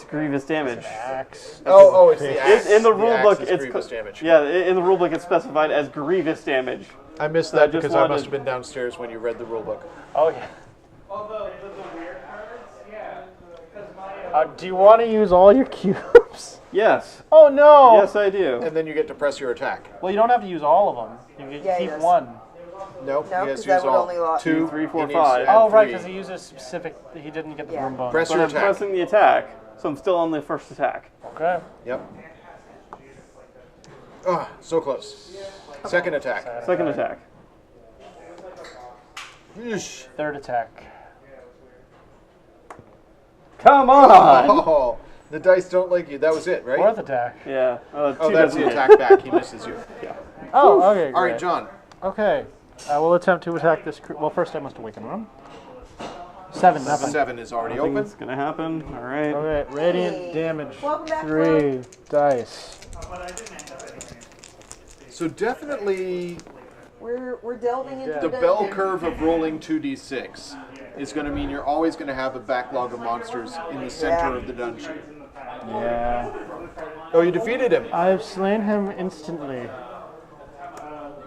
grievous damage. Axe. Oh, it's the axe. In the The rule axe book, is it's grievous damage. Yeah, in the rule book, it's specified as grievous damage. I missed I that just because I wanted- must have been downstairs when you read the rule book. Oh, yeah. Do you want to use all your cubes? Yes. Oh, no. Yes, I do. And then you get to press your attack. Well, you don't have to use all of them. You can Yeah, he keep does. one. Nope, No, he has 'cause to that use would all. only lot- 2, 3, 4, he needs to 5. add Oh, right, 3. because he uses specific. He didn't get the Yeah. room bonus. Press But your I'm attack. pressing the attack, so I'm still on the first attack. Okay. Yep. Oh, so close. Second attack. Second attack. Yeesh. Third attack. Come on! Oh, the dice don't like you. That was it, right? Fourth attack. Yeah. Oh, 2 that's doesn't the hit. attack back. He misses you. Oh, okay. All right, great. John. Okay. I will attempt to attack this. Well, first I must awaken room. 7, nothing. 7 is already open. Nothing's gonna happen. Alright. Okay, radiant Hey. damage. Welcome back, 3 dice. So definitely We're delving into the the bell dungeon. curve of rolling 2d6 is going to mean you're always going to have a backlog of monsters in the center Yeah. of the dungeon. Yeah. Oh, you defeated him. I've slain him instantly.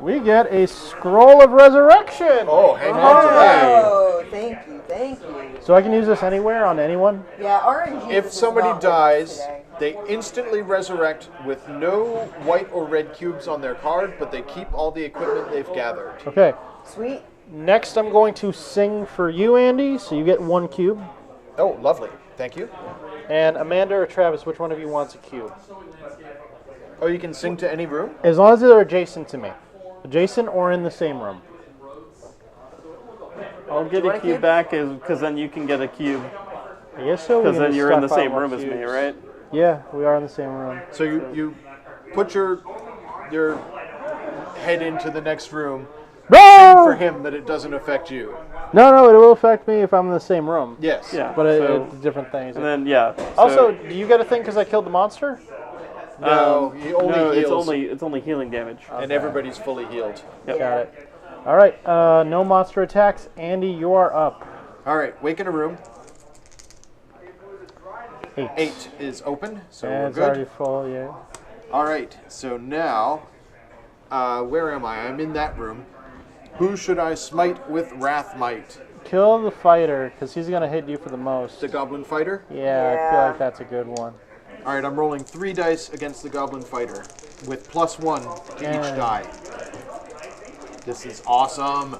We get a scroll of resurrection. Oh, hang on to that. Oh, thank you, thank you. So I can use this anywhere on anyone? Yeah, RNG. If is somebody not with us dies, today. they instantly resurrect with no white or red cubes on their card, but they keep all the equipment they've gathered. Okay. Sweet. Next I'm going to sing for you, Andy, so you get 1 cube. Oh, lovely. Thank you. And Amanda or Travis, which one of you wants a cube? Oh, you can sing to any room? As long as they're adjacent to me. Adjacent or in the same room. I'll get want a a cube cube? back because then you can get a cube. I guess so. we Because can then just you're in the stockpile same more room as me, cubes. right? Yeah, we are in the same room. So you put your head into the next room for No! him that it doesn't affect you. No, it will affect me if I'm in the same room. Yes. Yeah. But so, it's different things. and then yeah. Also, do you get a thing because I killed the monster? No, he only no, heals. it's only healing damage. And everybody's fully healed. Yep. Got it. All right, no monster attacks. Andy, you are up. All right, wake in a room. 8. 8 is open, so And we're it's good. already full, yeah. All right, so now, where am I? I'm in that room. Who should I smite with Wrathmight? Kill the fighter, because he's going to hit you for the most. The Goblin Fighter? Yeah, I feel like that's a good one. All right, I'm rolling 3 dice against the Goblin Fighter with +1 to each die. This is awesome.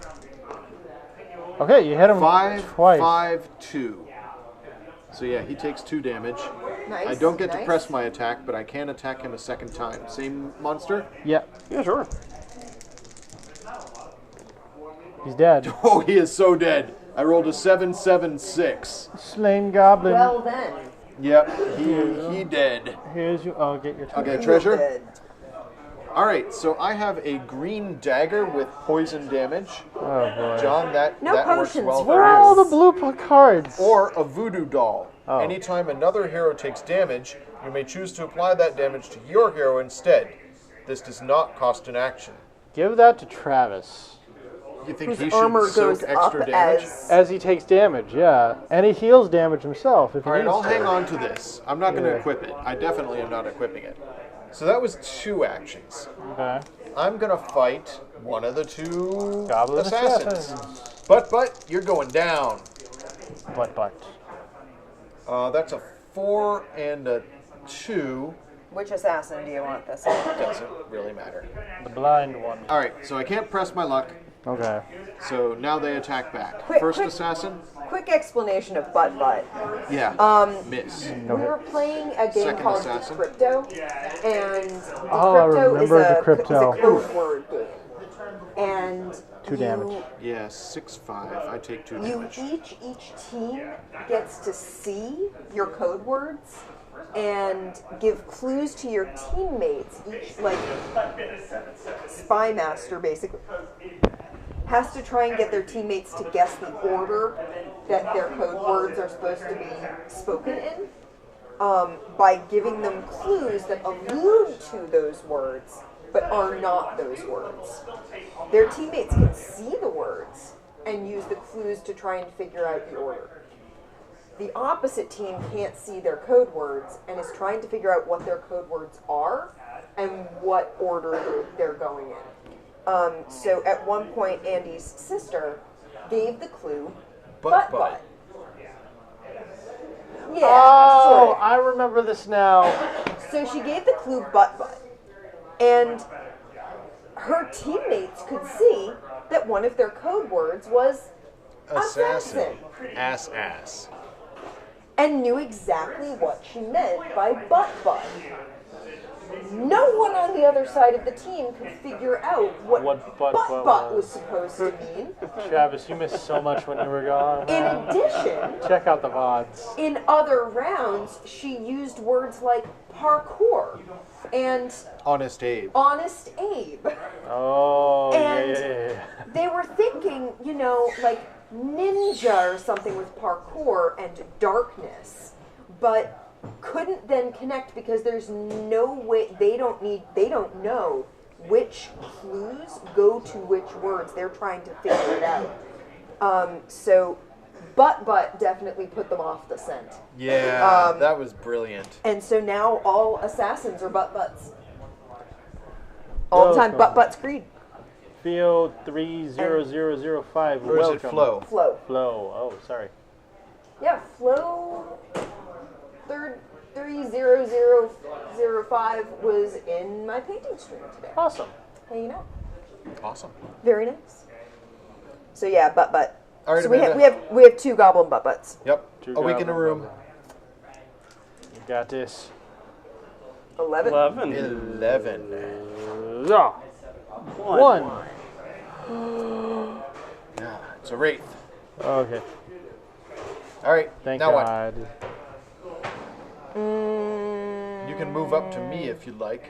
Okay, you hit him 5, twice. 5, 2. So yeah, he takes 2 damage. Nice. I don't get to nice. press my attack, but I can attack him a second time. Same monster? Yeah, Yeah, sure. he's dead. Oh, he is so dead. I rolled a 7, 7, 6. Slain goblin. Well then. Yep, he dead. Here's you. Oh, get your Okay, You're treasure. dead. All right, so I have a green dagger with poison damage. Oh, boy. John, that No works potions well for Where for are you. all the blue cards? Or a voodoo doll. Oh. Anytime another hero takes damage, you may choose to apply that damage to your hero instead. This does not cost an action. Give that to Travis. You think Whose he armor should soak goes extra up damage? As he takes damage, yeah. And he heals damage himself if he All right, needs I'll to. hang on to this. I'm not going to Yeah. equip it. I definitely am not equipping it. So that was 2 actions. Okay. I'm going to fight one of the 2 Goblin assassins. assassins. But, you're going down. But. That's a 4 and a 2. Which assassin do you want this on? Doesn't really matter. The blind one. All right, so I can't press my luck. Okay. So now they attack back. Quick, First quick. assassin, Quick explanation of butt. yeah, miss. No We hit. were playing a game Second called assassin. Decrypto, and Oh, I Decrypto is remember a Decrypto. code word game. And 2 damage. Yeah, 6, 5. I take 2 You damage. each team gets to see your code words and give clues to your teammates. Each like spy master basically has to try and get their teammates to guess the order that their code words are supposed to be spoken in by giving them clues that allude to those words but are not those words. Their teammates can see the words and use the clues to try and figure out the order. The opposite team can't see their code words and is trying to figure out what their code words are and what order they're going in. So at one point, Andy's sister gave the clue, Butt. butt. Yeah, Oh, sort I remember this now. of. So she gave the clue, butt. And her teammates could see that one of their code words was assassin. Ass. And knew exactly what she meant by butt. No one on the other side of the team could figure out what butt butt was supposed to mean. Travis, you missed so much when you were gone. In addition, Check out the VODs. in other rounds, she used words like parkour and Honest Abe. honest Abe. Oh, And yeah. they were thinking, like ninja or something with parkour and darkness, but couldn't then connect because there's no way they don't know which clues go to which words. They're trying to figure it out. So butt definitely put them off the scent. Yeah, that was brilliant. And so now all assassins are butts. All the time, butts Creed. Field 30005. Or is Welcome. it Flo? Flo. Oh, sorry. Yeah, Flo 30005 was in my painting stream today. Awesome. Hanging out. Awesome. Very nice. So yeah, butt. All right, So we Amanda. have 2 goblin butts. Yep. Two A week in a goblin room. You got this. 11. 11. 11. Yeah. One. Yeah, it's a wraith. Okay. All right. Thank now God. what? You You can move up to me if you'd like,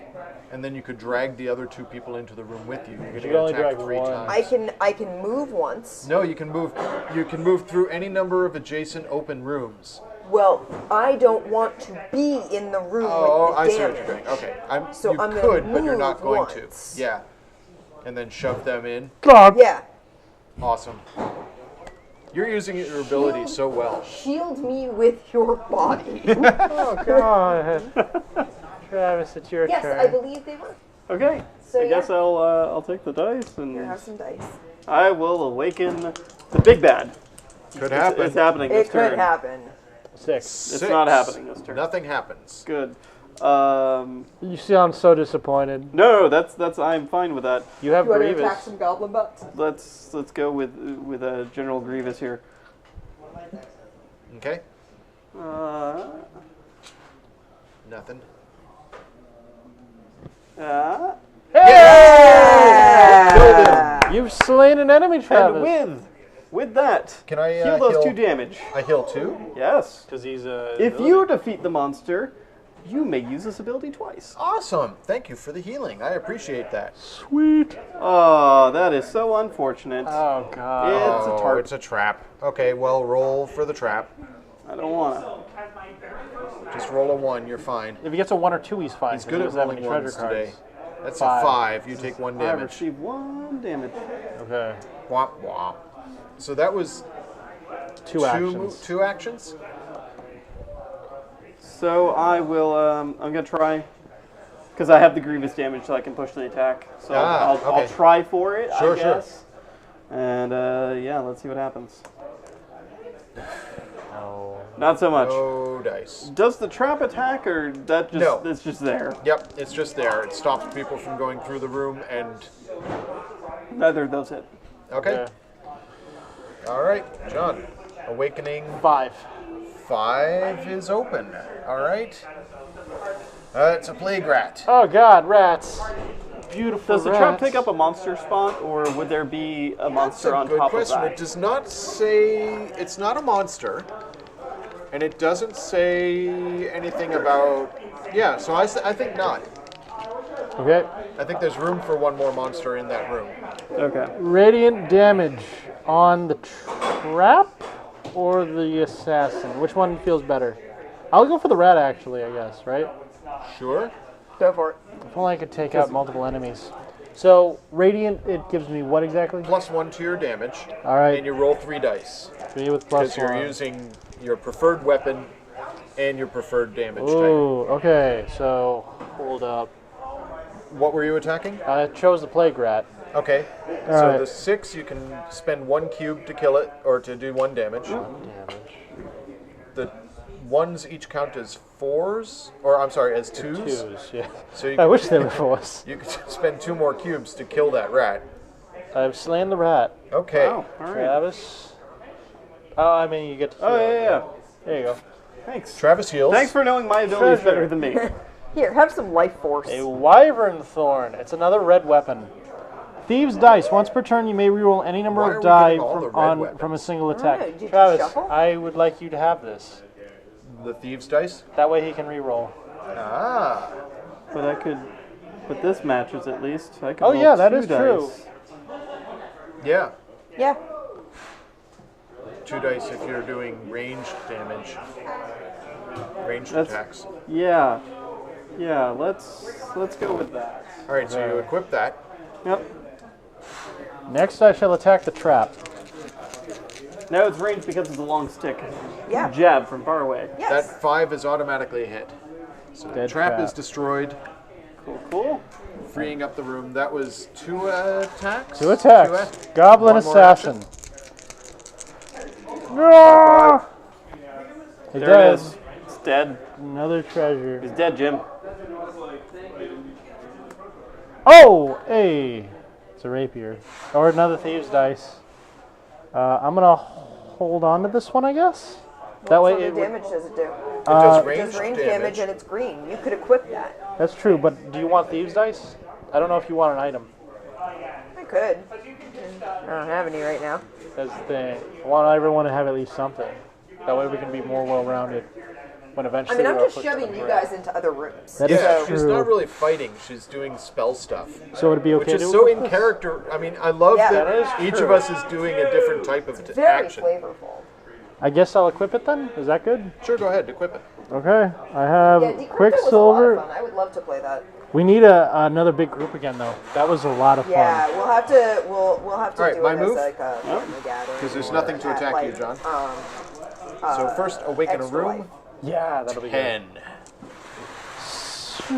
and then you could drag the other 2 people into the room with you. You're You going can only to attack drag 3 one. times. I can move once. No, you can move. You can move through any number of adjacent open rooms. Well, I don't want to be in the room Oh, with the I see damage. what you're doing. Okay, So you I'm gonna could, but you're not move going once. to. Yeah, and then shove them in. God. Yeah. Awesome. You're using your ability so well. Shield me with your body. Oh, God. Travis, it's your Yes, turn. I believe they were. Okay. So, I guess yeah. I'll take the dice and Here, have some dice. I will awaken the big bad. Could happen. It's happening this It could turn. happen. 6. It's not happening this turn. Nothing happens. Good. You sound so disappointed. No, that's I'm fine with that. You have You want to Grievous. attack some goblin butts? Let's go with General Grievous here. Okay. Uh, Nothing. Yeah! You've slain an enemy, Travis. and with that, Can I heal those 2 damage. I heal 2. Yes. Because he's If you defeat the monster, you may use this ability twice. Awesome. Thank you for the healing. I appreciate that. Sweet. Oh, that is so unfortunate. Oh, God. It's a tarp. It's a trap. Okay, well, roll for the trap. I don't wanna. Just roll a 1. You're fine. If he gets a 1 or 2, he's fine. He's 'cause good he at doesn't have rolling any treasure ones cards. today. That's 5. a 5. You take 1 I damage. receive 1 damage. Okay. Womp womp. So that was 2 actions. 2 actions? So I will. I'm gonna try, because I have the grievous damage, so I can push the attack. So I'll okay. try for it. Sure, I sure. guess. And yeah, let's see what happens. No. Not so much. No dice. Does the trap attack, or that just No. it's just there? Yep, it's just there. It stops people from going through the room and... Neither of those hit. Okay. All right, John. Awakening 5. 5 is open. All right. It's a plague rat. Oh, God, rats. Beautiful Does the rats. trap take up a monster spot, or would there be a That's monster a on good top question. of It that? does not say... It's not a monster. And it doesn't say anything about... Yeah, so I think not. Okay. I think there's room for 1 more monster in that room. Okay. Radiant damage on the trap or the assassin? Which one feels better? I'll go for the rat, actually, I guess, right? Sure. Go for it. If only I could take out multiple enemies. So, Radiant, it gives me what exactly? +1 to your damage. All right. And you roll 3 dice. 3 with Because plus you're 1. using your preferred weapon and your preferred damage type. Ooh, okay. So, hold up. What were you attacking? I chose the plague rat. Okay. All So right. the 6, you can spend 1 cube to kill it, or to do 1 damage. Damage. The 1s each count as 4s, or I'm sorry, as 2s. 2s, yeah. So you I wish they were 4s. you could spend 2 more cubes to kill that rat. I've slain the rat. Okay. Wow. All right. Travis. Oh, I mean, you get to Oh kill it. yeah. There you go. Thanks. Travis heals. Thanks for knowing my abilities Treasure. better than me. Here, have some life force. A wyvern thorn. It's another red weapon. Thieves' dice. Once per turn, you may reroll any number Why are of we die getting all the red from a weapons? single attack. know. Did you Travis, shuffle? I would like you to have this. The thieves' dice. That way he can reroll. Ah. But I could. But this matches at least. I could Oh, roll yeah, that 2 is dice. true. Yeah. Yeah. 2 dice if you're doing ranged damage. Ranged That's- attacks. Yeah. Yeah. Let's go with that. All right, so you equip that. Yep. Next, I shall attack the trap. Now it's ranged because it's a long stick. Yeah. Jab from far away. Yes. That 5 is automatically a hit. So the Dead trap trap. is destroyed, Cool. freeing up the room. That was 2 attacks? 2 attacks. 2 attacks. Goblin One more assassin. action. No! He's There dead. it is. It's dead. Another treasure. He's dead, Jim. Oh, hey. It's a rapier. Or another thieves' dice. I'm going to hold on to this one, I guess. That way What it sort of would, damage does it do? It does It ranged does range damage. damage and it's green. You could equip that. That's true, but do you want thieves' dice? I don't know if you want an item. I could. I don't have any right now. That's the thing. I want everyone to have at least something. That way we can be more well-rounded. when I eventually mean, I'm we'll just push shoving them you around. guys into other rooms. That is Yeah, true. she's not really fighting. She's doing spell stuff. So would it be okay Which is to so equip in this? character. I mean, I love Yeah. that That is each true. of us is doing a different type of Very action. flavorful. I guess I'll equip it then? Is that good? Sure, go ahead, equip it. Okay. I have Yeah, Decrypto was a lot of Quicksilver. fun. I would love to play that. We need another big group again, though. That was a lot of fun. Yeah, we'll have to. We'll have to All right, do my it move? as like a gathering. Because there's or nothing to at, attack you, like, John. So first, awaken a extra room. life. Yeah, that'll be 10. good.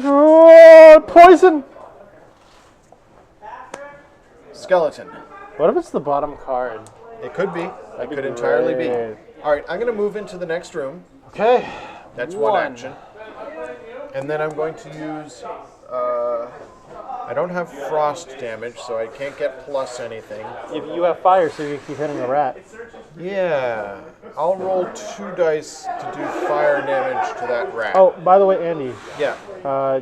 Oh, poison! Skeleton. What if it's the bottom card? It could be. It That'd be could entirely be. great. All right, I'm going to move into the next room. Okay. That's one action. And then I'm going to use... I don't have frost damage, so I can't get plus anything. You have fire, so you keep hitting the rat. Yeah. I'll roll 2 dice to do fire damage to that rat. Oh, by the way, Andy, Yeah.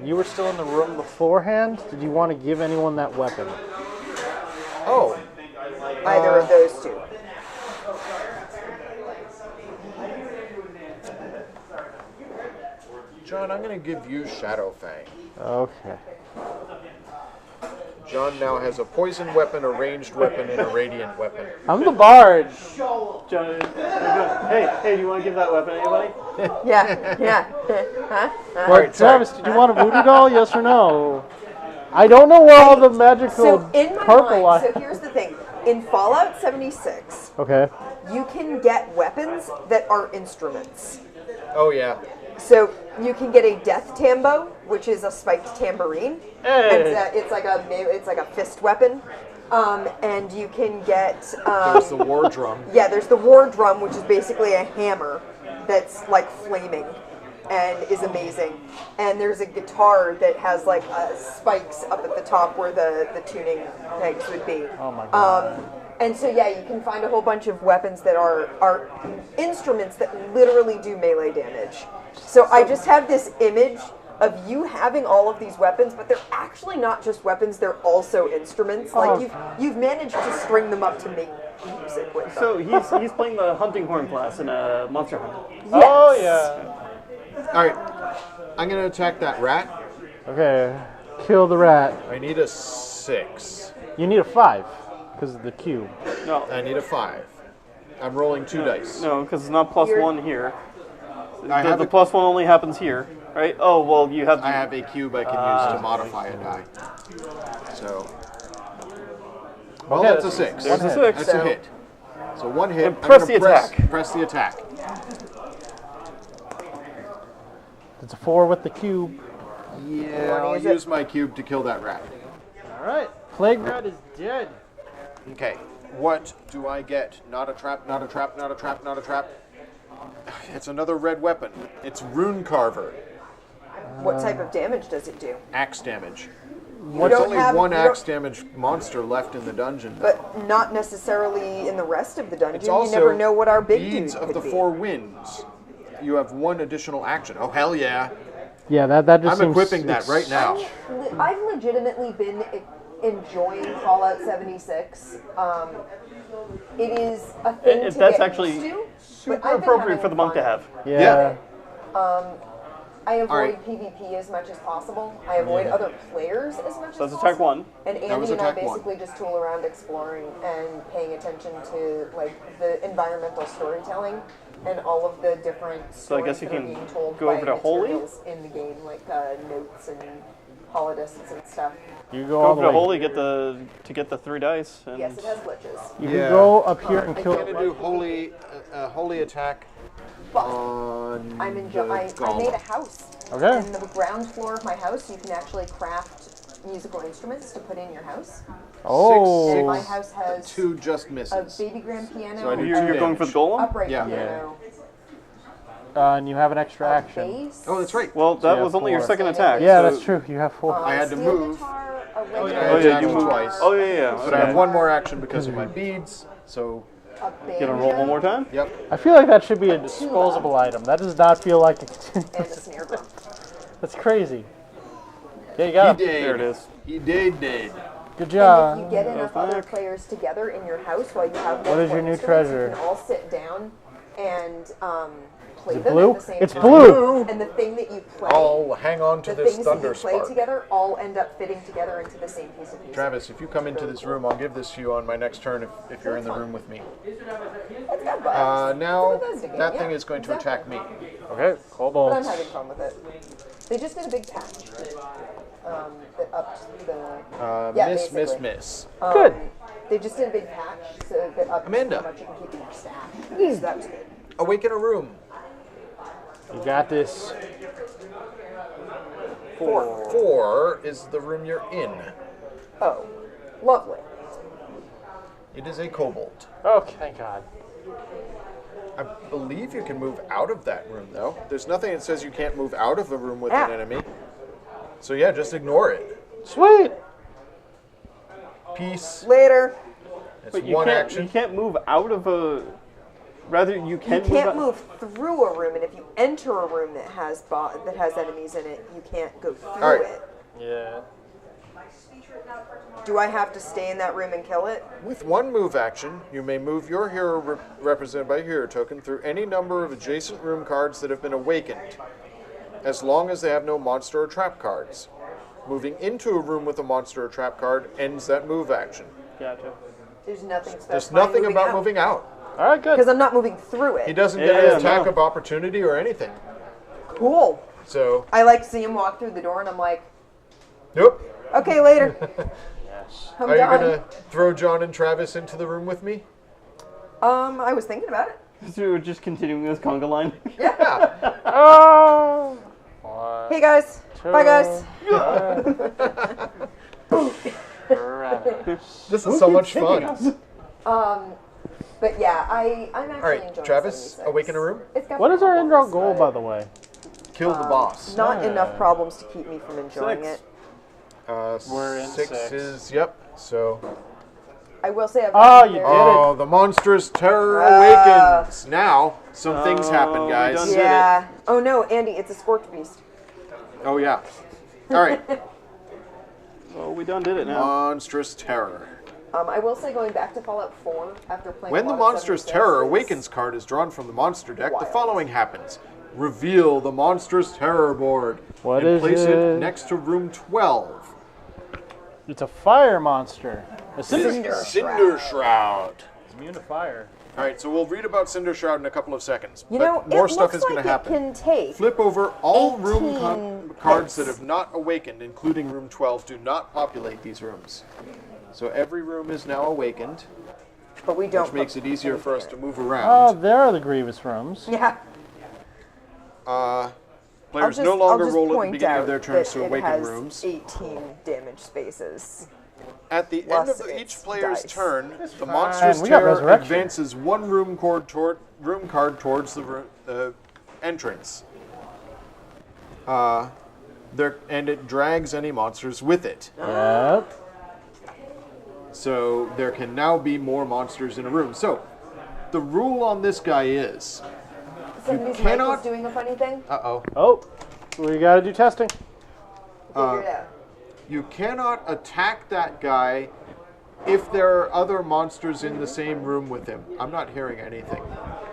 you were still in the room beforehand. Did you want to give anyone that weapon? Oh. Either of those two. John, I'm going to give you Shadow Fang. Okay. John now has a poison weapon, a ranged weapon, and a radiant weapon. I'm the bard. John, hey, do you want to give that weapon to anybody? Yeah. Huh? Well, Alright, sorry. Travis, did you want a voodoo doll? Yes or no? I don't know where all the magical So in my purple mind, are. so here's the thing. In Fallout 76, Okay. you can get weapons that are instruments. Oh, yeah. So you can get a death tambo, which is a spiked tambourine. Hey. It's like a fist weapon. And you can get There's the war drum. there's the war drum, which is basically a hammer that's like flaming and is amazing. And there's a guitar that has like spikes up at the top where the tuning pegs would be. Oh my god. And so yeah, you can find a whole bunch of weapons that are instruments that literally do melee damage. So I just have this image of you having all of these weapons, but they're actually not just weapons, they're also instruments. Like you've managed to string them up to make music with them. So he's playing the hunting horn class in a Monster Hunter. Yes. Oh yeah. All right. I'm going to attack that rat. Okay. Kill the rat. I need a 6. You need a 5 because of the cube. No, I need a 5. I'm rolling 2 dice. no, because it's not plus You're- 1 here. I have The a plus 1 only happens here, right? Oh, well, you have... I have a cube I can use to modify a die. So. Well, Okay, that's a that's- 6. There's a 6. That's a hit. So 1 hit. And press I'm gonna the attack. Press the attack. It's a 4 with the cube. Yeah, I'll use it? use my cube to kill that rat. All right. Plague rat is dead. Okay. What do I get? Not a trap, not a trap, not a trap, not a trap. It's another red weapon. It's Rune Carver. What type of damage does it do? Axe damage. You There's don't only have- one you don't- axe damage monster left in the dungeon. But not necessarily in the rest of the dungeon. It's You also never know what our big Beads dude of could the be. 4 winds. You have 1 additional action. Oh, hell yeah. Yeah, that just I'm seems equipping that right now. I've legitimately been enjoying Fallout 76. It is a thing to That's get actually used to, super but I've been appropriate for having the monk to fun. have. Yeah. I avoid Alright. PvP as much as possible. I avoid other players as much So that's as attack possible. 1. And was Andy and I attack one. basically just tool around exploring and paying attention to like the environmental storytelling and all of the different So I guess stories you that are can being told go by over to Holy? materials in the game, like notes and holodiscs and stuff. You go Go all over the to way. Holy to get the 3 dice. And Yes, it has glitches. You Yeah. can go up here and kill. I'm going to do holy attack But on I'm the I golem. made a house. Okay. In the ground floor of my house, you can actually craft musical instruments to put in your house. Oh. And my house has 2 just a misses. baby grand piano, So I do You're going for the golem? upright Yeah. piano, And you have an extra a action. bass, Oh, that's right. Well, that Yeah, was only your 4. second attack. Yeah, so- that's true. You have 4. I had to steel move. guitar, a Oh, regular yeah, Oh, yeah, you attacked moved. twice. Oh, yeah. But I have Okay. 1 more action because of my beads. So, a Gonna roll one more time? yep. I feel like that should be a disposable item. That does not feel like a and a snare drum. That's crazy. Yeah, you He got it. did. There it is. He did. Good And if job. you get enough other back. players together in your house while you have What is your multiple new instruments, treasure? You can all sit down and play it them blue? at the same It's time. blue. And the thing that you play, I'll hang on to the this things that thunder you play spark. together all end up fitting together into the same piece of music. Travis, if you come into this room, I'll give this to you on my next turn if you're in the room with me. It's got bugs. Now, It's a Bethesda game, that yeah, thing is going to attack me. Okay, But I'm kobolds. having fun with it. They just did a big patch that upped the... Miss. Good. They just did a big patch so that upped Amanda. how much you can keep in your stash. So that was good. Awaken a room. You got this. 4 is the room you're in. Oh, lovely. It is a kobold. Oh, thank God. I believe you can move out of that room, though. There's nothing that says you can't move out of a room with an enemy. So yeah, just ignore it. Sweet. Peace. Later. It's But you one can't, action. You can't move out of a. Rather, you You can can't move. move through a room, and if you enter a room that has enemies in it, you can't go through All right. it. Yeah. Do I have to stay in that room and kill it? With one move action, you may move your hero represented by a hero token through any number of adjacent room cards that have been awakened, as long as they have no monster or trap cards. Moving into a room with a monster or trap card ends that move action. Gotcha. There's nothing special. There's nothing about moving out. All right, good. Because I'm not moving through it. He doesn't Yeah, get an yeah, attack no. of opportunity or anything. Cool. So, I like to see him walk through the door, and I'm like, nope. okay, later. Yes. I'm Are you done. going to throw John and Travis into the room with me? I was thinking about it. So we're just continuing this conga line. Yeah. Oh. Hey guys. Bye guys. This is so much fun. But yeah, I'm actually All right, enjoying Travis, 76. awaken a room. It's got What is our end route problems, goal, by but the way? Kill the boss. Not enough problems to keep me from enjoying 6. it. We're in 6 6. is, yep. So, I will say I've Oh, gotten you there. did it. oh, the monstrous terror awakens. Now, some things happen, we guys. done did Yeah. Oh no, Andy, it's a scorch beast. Oh, yeah. All right. Oh, we done did it now. Monstrous terror. I will say going back to Fallout 4 after playing When a the lot of monstrous 76 terror is- awakens card is drawn from the monster deck, the Wild. following happens. Reveal the monstrous terror board What and is place it it? next to room 12. It's a fire monster. A cinder. Cinder Shroud. It's immune to fire. All right, so we'll read about Cinder Shroud in a couple of seconds. You but know, more it stuff looks is going like to happen. it can take. Flip over all 18 room cards that hits. have not awakened, including room 12. Do not populate these rooms. So every room is now awakened, But we don't. which makes it easier for us to move Oh, around. there are the Grievous rooms. Yeah. Players no longer roll at the point beginning of out their turns that to it awaken has rooms. 18 damage spaces. At the end plus of its each player's dice. turn, the fine. monstrous We got terror resurrection. advances one room card towards the entrance. And it drags any monsters with it. Yep. So there can now be more monsters in a room. So the rule on this guy is, Somebody's mic cannot- is doing a funny thing. Oh, we gotta do testing. Figure it out. you cannot attack that guy if there are other monsters in the same room with him. I'm not hearing anything.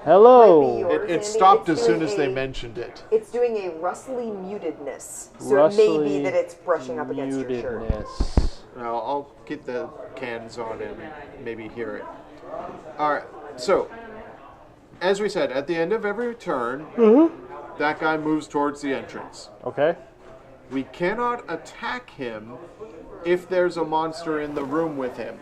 Hello. Might be It Andy, stopped it's as soon doing as they a- mentioned it. It's doing a rustly mutedness. So it may be that it's brushing up against your shirt. Mutedness. Now, I'll get the cans on and maybe hear it. All right. So, as we said, at the end of every turn, that guy moves towards the entrance. Okay. We cannot attack him if there's a monster in the room with him.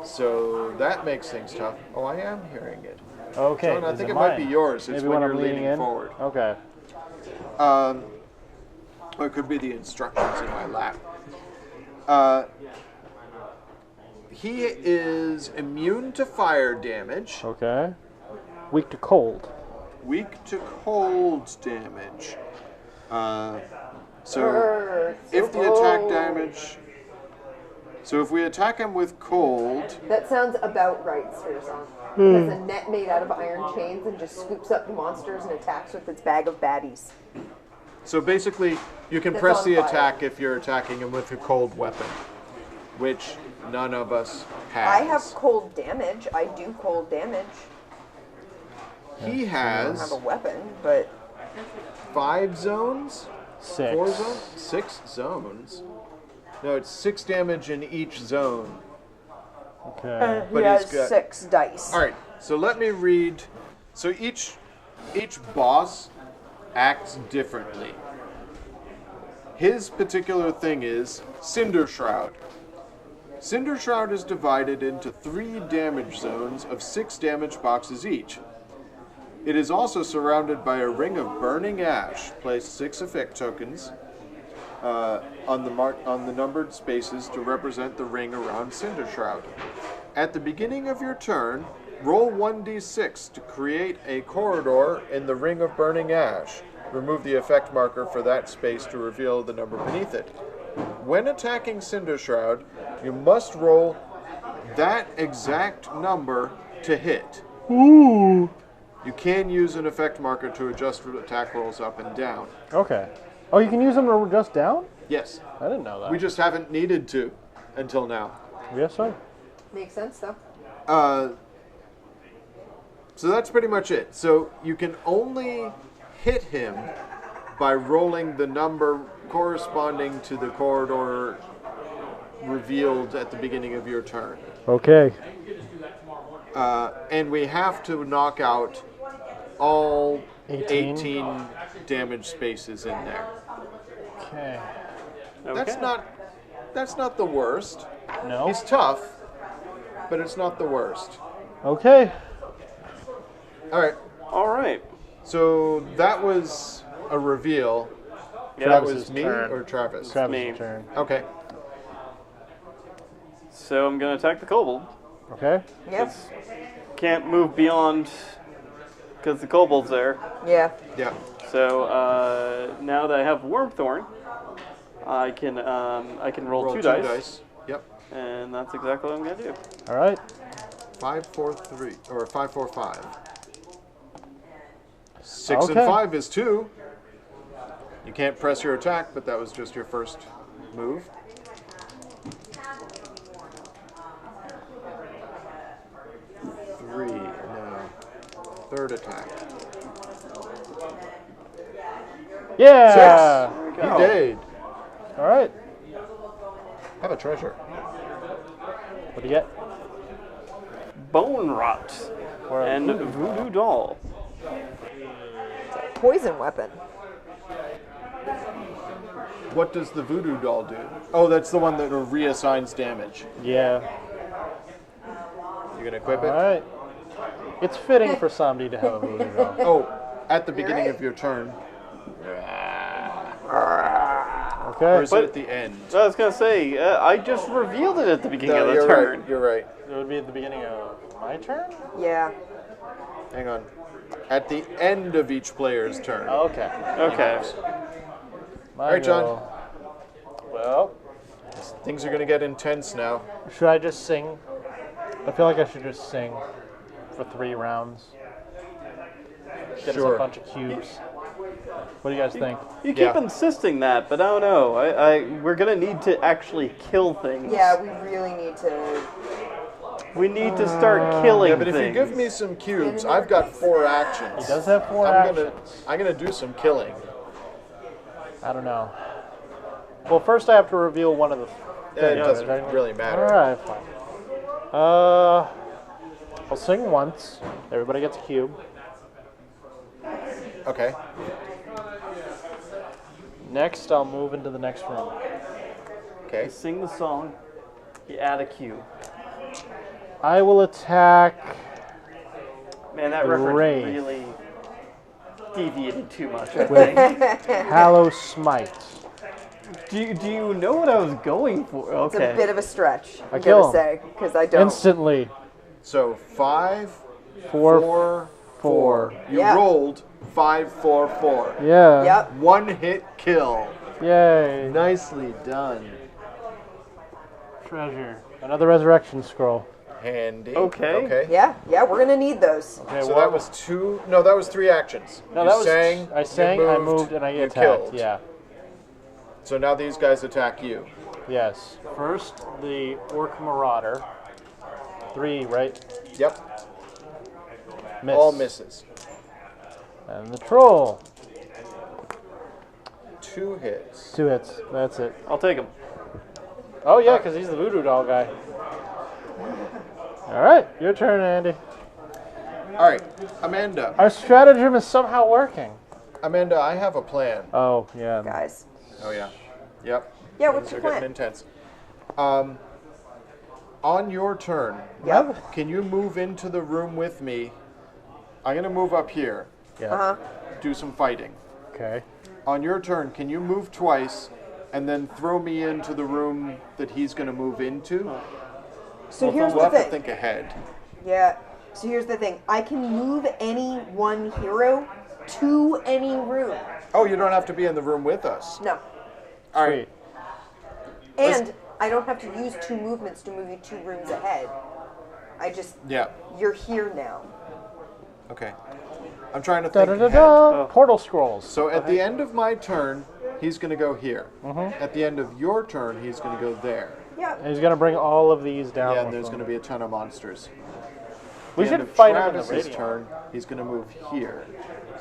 So that makes things tough. Oh, I am hearing it. Okay. John, I is think it mine? might be yours. It's Maybe when I'm you're leaning in. forward. Okay. Or it could be the instructions in my lap. He is immune to fire damage, Okay. Weak to cold. weak to cold damage. So Earth, if the attack damage, so if we attack him with cold, That sounds about right, Spearson. It has a net made out of iron chains and just scoops up the monsters and attacks with its bag of baddies. so basically you can That's press on the fire. attack if you're attacking him with a cold weapon, which none of us has. I have cold damage. I do cold damage. He I don't have has a weapon, but 5 zones? 6. 4 zones? 6 zones? No, it's 6 damage in each zone. Okay. he But has he's got- 6 dice. All right, so let me read. So each boss acts differently. His particular thing is Cinder Shroud. Cinder Shroud is divided into 3 damage zones of 6 damage boxes each. It is also surrounded by a ring of burning ash. Place 6 effect tokens on the numbered spaces to represent the ring around Cinder Shroud. At the beginning of your turn, roll 1d6 to create a corridor in the ring of burning ash. Remove the effect marker for that space to reveal the number beneath it. When attacking Cinder Shroud, you must roll that exact number to hit. Ooh. You can use an effect marker to adjust attack rolls up and down. Okay. Oh, you can use them to adjust down? Yes, I didn't know that. we just haven't needed to until now. Yes, sir. Makes sense, though. So that's pretty much it. So you can only hit him by rolling the number corresponding to the corridor revealed at the beginning of your turn. Okay. And we have to knock out all 18? 18 damage spaces in there. Okay. That's not the worst. No. He's tough, but it's not the worst. Okay. All right. All right. So that was a reveal. Yeah, that Travis's was me turn. or Travis? Travis' me. turn. Okay. So I'm going to attack the kobold. Okay. Yep. Can't move beyond because the kobold's there. Yeah. Yeah. So now that I have Wormthorn, I can roll, two dice, Yep. and that's exactly what I'm going to do. All right. 5, 4, 3, or 5, 4, 5. 6 Okay. and 5 is 2. You can't press your attack, but that was just your first move. Three, no. Third attack. Yeah. You did. All right. Have a treasure. What do you get? Bone Rot Or a and voodoo Voodoo Doll. Poison weapon. What does the voodoo doll do? Oh, that's the one that reassigns damage. Yeah. You gonna equip All it? right. It's fitting for somebody to have a voodoo doll. Oh, at the beginning right. of your turn. Okay. Or is But- it at the end? I was going to say, I just revealed it at the beginning No, of the you're turn. right. You're right. It would be at the beginning of my turn? Yeah. Hang on. At the end of each player's turn. Okay. Okay. My right, John. go. Well, Things are gonna get intense now. should I just sing? I feel like I should just sing for 3 rounds. Get us Sure. a bunch of cubes. What do you guys think? You keep Yeah. insisting that, but I don't know. We're going to need to actually kill things. Yeah, we really need to. We need to start killing Yeah, but if things. you give me some cubes, I've got 4 actions. He does have 4 actions. I'm gonna do some killing. I don't know. Well, first I have to reveal one of the It things. doesn't right? really matter. Alright, fine. I'll sing once. Everybody gets a cube. Okay. Next, I'll move into the next room. Okay. You sing the song, you add a cue. I will attack. Man, that Great. reference really deviated too much, I With think. Hallow Smite. Do you know what I was going for? It's Okay. a bit of a stretch, I'm kill gonna say, because I don't. Instantly. So 5, 4, 4, 4. You Yeah. rolled 5, 4, 4. Yeah. Yep. 1 hit kill. Yay. Nicely done. Treasure. Another resurrection scroll. Handy. Okay. Okay. Yeah, we're gonna need those. Okay, So what- that was 2. No, that was 3 actions. No, You that was. sang, I sang, you I moved, and I you attacked. killed. Yeah. So now these guys attack you. Yes. First, the Orc Marauder. 3, right? Yep. Miss. All misses. And the troll. 2 hits. 2 hits. That's it. I'll take him. Oh, yeah, because he's the voodoo doll guy. All right, your turn, Andy. All right, Amanda. Our stratagem is somehow working. Amanda, I have a plan. Oh, yeah. Guys. Oh yeah. Yep. Yeah, what's Things your are getting plan? intense. On your turn, Yep. can you move into the room with me? I'm gonna move up here, Yeah. Uh-huh. do some fighting. Okay. On your turn, can you move twice and then throw me into the room that he's gonna move into? So here's We'll the have to thing. think ahead. Yeah. So here's the thing. I can move any one hero to any room. Oh, you don't have to be in the room with us. No. All right. Sweet. And I don't have to use 2 movements to move you 2 rooms ahead. I just, Yeah. you're here now. Okay. I'm trying to Da think da da ahead. da. Portal scrolls. So at the end of my turn, he's gonna go here. At the end of your turn, he's gonna go there. Yeah. And he's gonna bring all of these down. Yeah, and with there's him. going to be a ton of monsters. We The should end of fight him in the Travis's radio. turn, he's going to move here.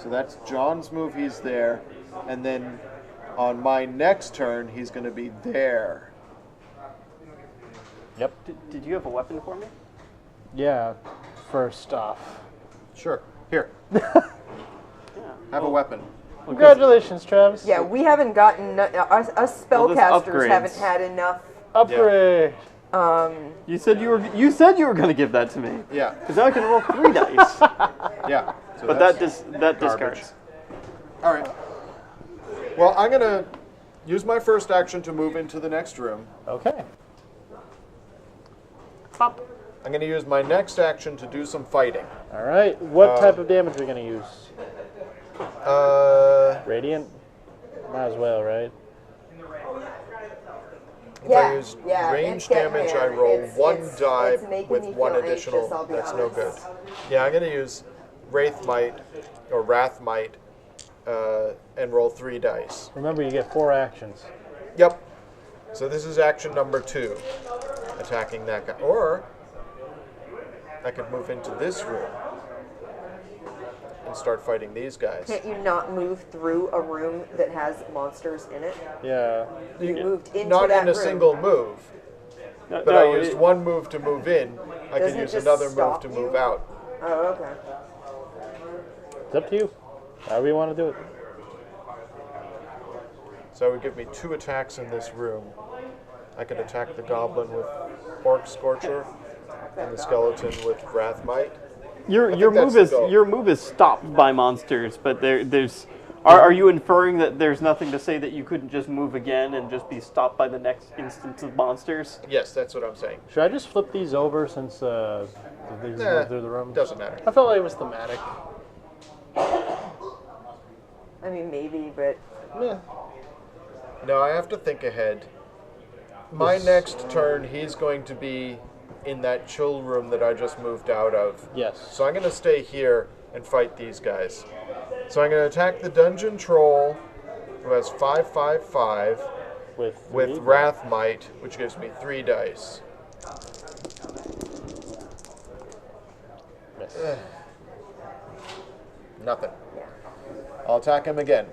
So that's John's move, he's there. And then on my next turn, he's going to be there. Yep. Did you have a weapon for me? Yeah. First off. Sure. Here. Have a weapon. Congratulations, Travis. Yeah, we haven't gotten, us spellcasters upgrades. haven't had enough. Upgrade. You said you were going to give that to me. Yeah. Because now I can roll 3 dice. Yeah. So But that's that discards. all right. Well, I'm going to use my first action to move into the next room. Okay. Pop. I'm going to use my next action to do some fighting. All right. What type of damage are we gonna use? Radiant. Might as well, right? If I use range it's getting damage, there. I roll It's- 1 it's die making with me 1 feel additional. anxious, I'll be That's no good. honest. Yeah, I'm going to use Wraith Might or Wrath Might and roll 3 dice. Remember, you get 4 actions. Yep. So this is action number 2, attacking that guy. Or I could move into this room and start fighting these guys. Can't you not move through a room that has monsters in it? Yeah. You moved into Not that in a room. single move, No, but no, I used 1 move to move in. I Doesn't could it use just another move stop to you? move out. Oh, okay. It's up to you. However you want to do it. So it would give me 2 attacks in this room. I could attack the goblin with Orc Scorcher and the skeleton with Wrath Might. Your think move that's the is goal. your move is stopped by monsters, but there's. Are you inferring that there's nothing to say that you couldn't just move again and just be stopped by the next instance of monsters? Yes, that's what I'm saying. Should I just flip these over since these Nah, move through the room? doesn't matter. I felt like it was thematic. I mean, maybe, but No, I have to think ahead. My next turn, he's going to be in that chill room that I just moved out of. Yes. So I'm going to stay here and fight these guys. So I'm going to attack the dungeon troll, who has 5/5/5, With with 3. Wrath Might, which gives me 3 dice. Miss. Nothing. I'll attack him again.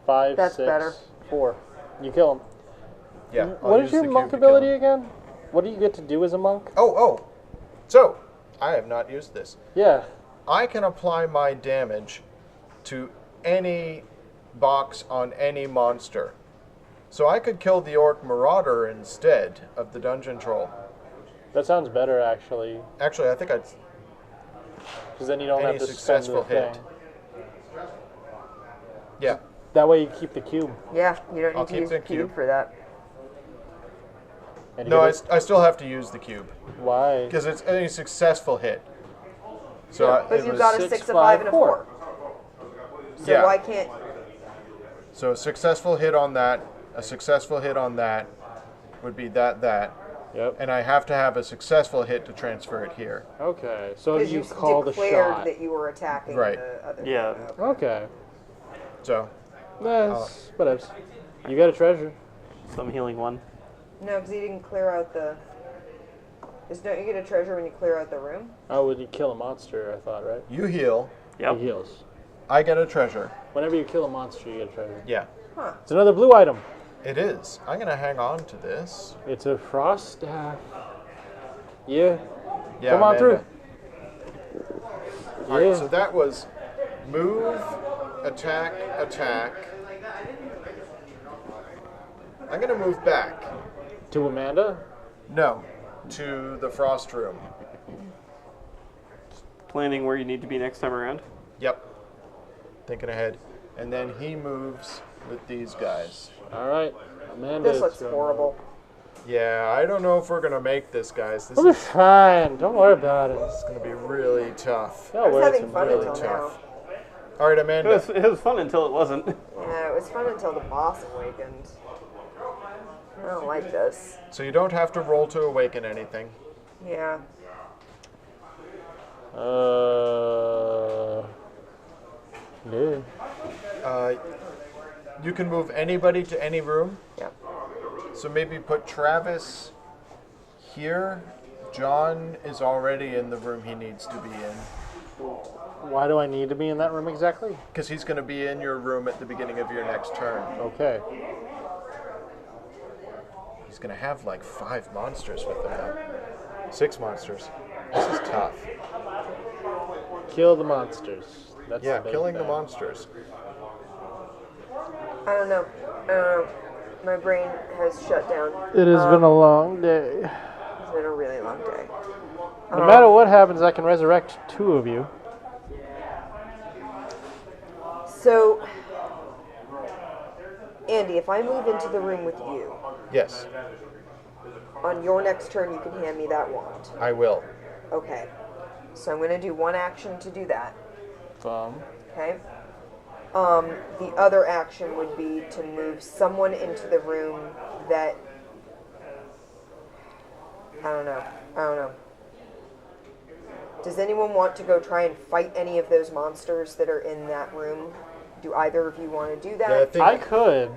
5, That's 6, better. 4. You kill him. Yeah. What is your monk ability again? What do you get to do as a monk? Oh. So, I have not used this. Yeah. I can apply my damage to any box on any monster. So I could kill the Orc Marauder instead of the Dungeon Troll. That sounds better, actually. Actually, I think I'd... Because then you don't Any have to spend successful the hit. thing. Yeah. That way you keep the cube. yeah, you don't I'll need to keep use the the cube cube. for that. And you No, get I still have to use the cube. Why? Because it's any successful hit. So But it you've was got a 6, 6, a 5, and a 4. 4. So Yeah. why can't... So a successful hit on that, a successful hit on that would be that. Yep. And I have to have a successful hit to transfer it here. Okay. So Because you you call the declared shot. that you were attacking Right. the other... Yeah. Okay. So, That's whatevs. You got a treasure. So I'm healing 1. No, because he didn't clear out the Don't you get a treasure when you clear out the room? Oh, when you kill a monster, I thought, right? You heal. Yep. He heals. I get a treasure. Whenever you kill a monster, you get a treasure. Yeah. Huh. It's another blue item. It is. I'm going to hang on to this. It's a frost staff. Yeah. Yeah, Come on Amanda. through. All right, Yeah. so that was move, attack, attack. I'm going to move back. To Amanda? No, to the frost room. Planning where you need to be next time around. Yep. Thinking ahead. And then he moves with these guys. All right. Amanda. This looks horrible. Yeah, I don't know if we're going to make this, guys. This We'll be is fine. Don't worry about it. going to be really tough. I Don't was worry. having It's fun Really until tough. now. All right, It Amanda. was fun until it wasn't. Yeah, it was fun until the boss awakened. I don't like this. So you don't have to roll to awaken anything. Yeah. Yeah. You can move anybody to any room. Yeah. So maybe put Travis here. John is already in the room he needs to be in. Why do I need to be in that room exactly? Because he's going to be in your room at the beginning of your next turn. Okay. He's going to have like 5 monsters with him now. 6 monsters. This is tough. Kill the monsters. That's Yeah, the big killing the bad. monsters. I don't know. My brain has shut down. It has been a long day. It's been a really long day. No matter what happens, I can resurrect 2 of you. So, Andy, if I move into the room with you, Yes, on your next turn you can hand me that wand. I will. Okay. So I'm going to do one action to do that. Okay. The other action would be to move someone into the room that... I don't know. Does anyone want to go try and fight any of those monsters that are in that room? Do either of you want to do that? Yeah, I think I could,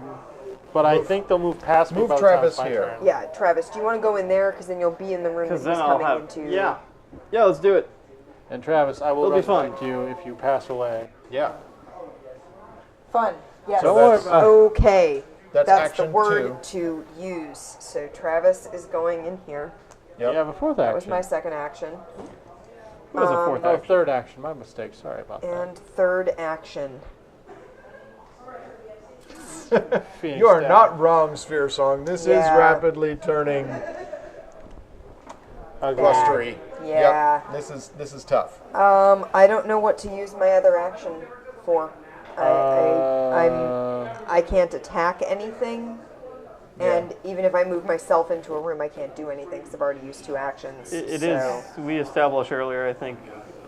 but I think they'll move past me. move by the time Travis it's my here. turn. Yeah, Travis, do you want to go in there? Because then you'll be in the room that Because he's then I'll coming have. into. Yeah, let's do it. And Travis, I will It'll be fun. resurrect you if you pass away. Yeah. Fun. Yes. Don't worry that's- about it. Okay. That's the action word 2. to use. So Travis is going in here. Yep. You have a 4th That was action. my second action. It was a 4th Oh, action. 3rd action. My mistake. Sorry about And third action. that. Phoenix You are down. not wrong, Sphere Song. This is Yeah. rapidly turning Okay. blustery. Yeah. Yep. This is tough. I don't know what to use my other action for. I can't attack anything. And even if I move myself into a room, I can't do anything because I've already used 2 actions. It so is. We established earlier, I think.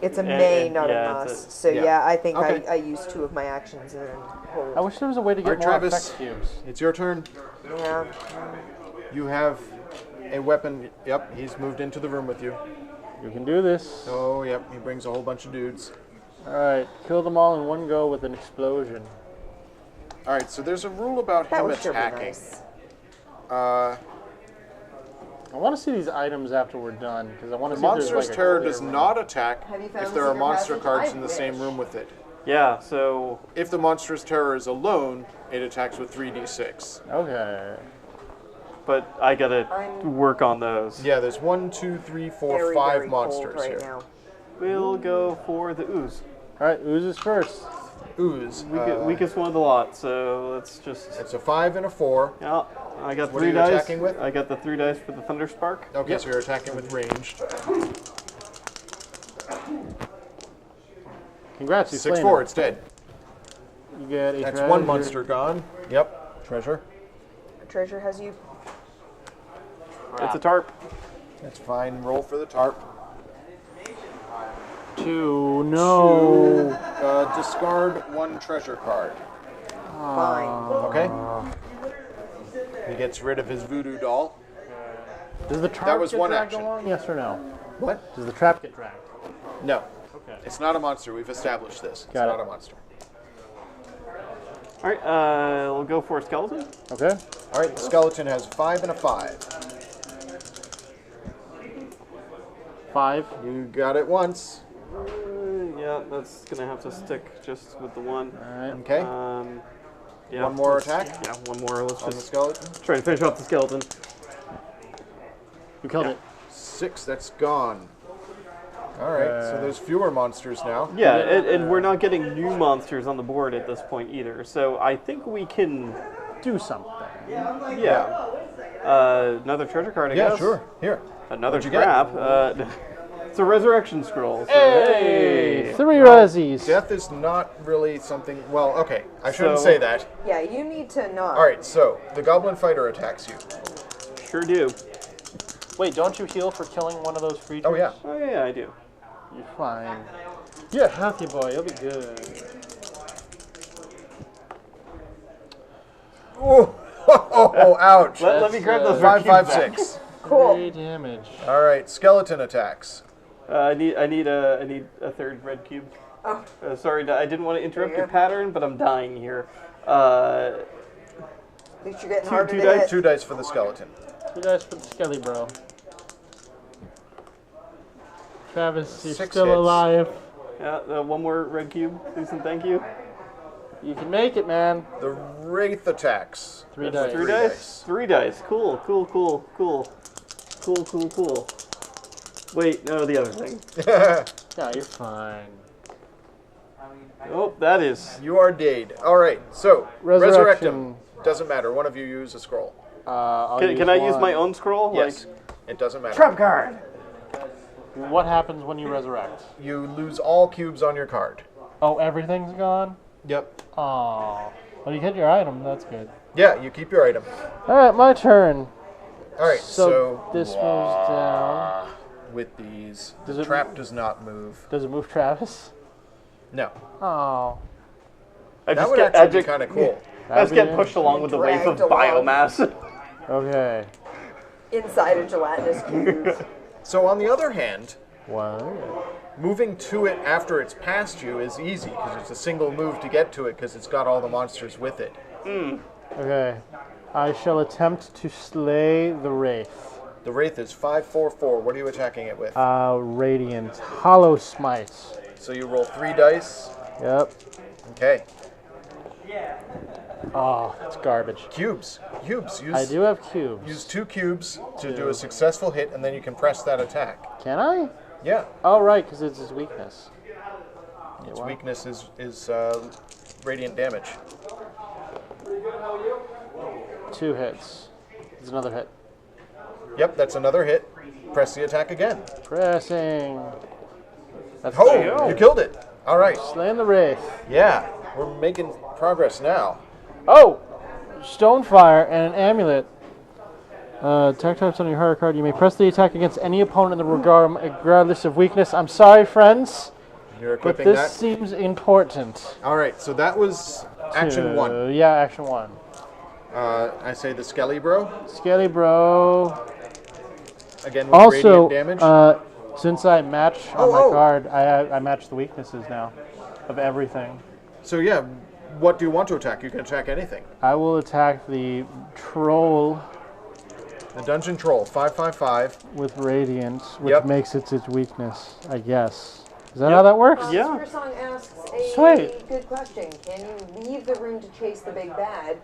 It's a may, not yeah, a it's must. a- So yeah. yeah, I think Okay. I used 2 of my actions and then hold. I wish there was a way to get Alright, more Travis. effect cubes. It's your turn. Yeah. You have a weapon. Yep, he's moved into the room with you. You can do this. Oh, yep, he brings a whole bunch of dudes. All right, kill them all in one go with an explosion. All right, so there's a rule about That him would sure be attacking. nice. I want to see these items after we're done because I want to The see if there's monster's like a terror clear does room. not attack Have you found if there are secret monster passage? cards I in the same wish. room with it. Yeah, so If the monster's terror is alone, it attacks with 3d6. Okay. but I gotta I'm- work on those. Yeah, there's 1, 2, 3, 4, Very, 5 very cold monsters right here. now. We'll go for the ooze. All right, oozes first. Ooze. Weakest one of the lot, so let's just. It's a 5 and a 4. Yeah, I got What 3 are you dice. attacking with? I got the 3 dice for the thunder spark. Okay, Yep. so you're attacking with ranged. Congrats, you 6, slain 4, it. it's dead. You get a That's treasure. 1 monster gone. Yep, treasure. Treasure has you. It's a tarp. That's fine. Roll for the tarp. 2. No. Discard 1 treasure card. Fine. Okay? He gets rid of his voodoo doll. Does the trap was get one dragged action. along? Yes or no? What? Does the trap get dragged? No. Okay. It's not a monster. We've established this. It's Got it. not a monster. All right, we'll go for a skeleton. Okay. All right, the skeleton has 5 and a 5. 5. You got it once. Yeah, that's gonna have to stick just with the one. Alright. Okay. Yeah, One more let's- attack? Yeah, one more. Let's On the just skeleton. try to finish off the skeleton. You killed it. 6, that's gone. Alright, so there's fewer monsters now. Yeah, and we're not getting new monsters on the board at this point either. So I think we can. Do something. Yeah. Another treasure card, I Yeah, guess. sure. Here. Another What'd you get? trap. It's a resurrection scroll. So Hey! 3 Rezzies. Death is not really something... Well, okay, I shouldn't So- say that. Yeah, you need to not. Alright, so the goblin fighter attacks you. Sure do. Wait, don't you heal for killing one of those creatures? Oh, yeah. Oh yeah, I do. You're fine. You're a healthy boy. You'll be good. Oh, ouch. Let me grab those 5, red cubes 5, back. 6. Cool. 3 damage. Alright, skeleton attacks. I need a third red cube. Oh. Sorry, I didn't want to interrupt There you your go. pattern, but I'm dying here. At least you're getting harder two to dice, hit. 2 dice for the skeleton. 2 dice for the skelly, bro. Travis, you're 6 still hits. alive. Yeah, one more red cube, please and thank you. You can make it, man. The wraith attacks. 3 That's dice. 3 3 dice? dice. 3 dice. Cool. Wait, no, the other thing. Yeah, you're fine. Oh, that is. You are dead. Alright, so resurrect him. Resurrection. Doesn't matter. One of you use a scroll. Can I use my own scroll? Yes. It doesn't matter. Trap card. What happens when you resurrect? You lose all cubes on your card. Oh, everything's gone? Yep. Oh. Well, you get your item. That's good. Yeah, you keep your item. All right, my turn. Alright, So, so this moves down. with these, Does the it- trap does not move. Does it move Travis? No. Oh. That would actually be kind of cool. I just That'd get be pushed along with the wave of Dragged along. biomass. Okay. Inside a gelatinous cube. So on the other hand, Wow. moving to it after it's past you is easy because it's a single move to get to it because it's got all the monsters with it. Okay. I shall attempt to slay the Wraith. The Wraith is 544. What are you attacking it with? Radiant. Hollow Smite. So you roll 3 dice. Yep. Okay. Oh, that's garbage. Cubes. Use, I do have cubes. use 2 cubes to do a successful hit, and then you can press that attack. Can I? Yeah. Oh, right, because it's his weakness. Yeah, Its well, weakness is radiant damage. 2 hits. There's another hit. Yep, that's another hit. Press the attack again. Pressing. That's Oh, you killed it. All right. Slaying the Wraith. Yeah, we're making progress now. Oh! Stonefire and an amulet. Attack types on your hard card. You may press the attack against any opponent in the regardless of weakness. I'm sorry, friends, You're but equipping this that. seems important. All right, so that was action 1. Yeah, action 1. I say the Skelly Bro Skelly Bro. again with Also, radiant damage. since I match on my card, I match the weaknesses now of everything. So yeah, what do you want to attack? You can attack anything. I will attack the troll The Dungeon Troll, 555. with Radiant, which Yep. makes it its weakness, I guess. Is that how that works? Yeah. Song asks a Sweet. good question. Can you leave the room to chase the big bad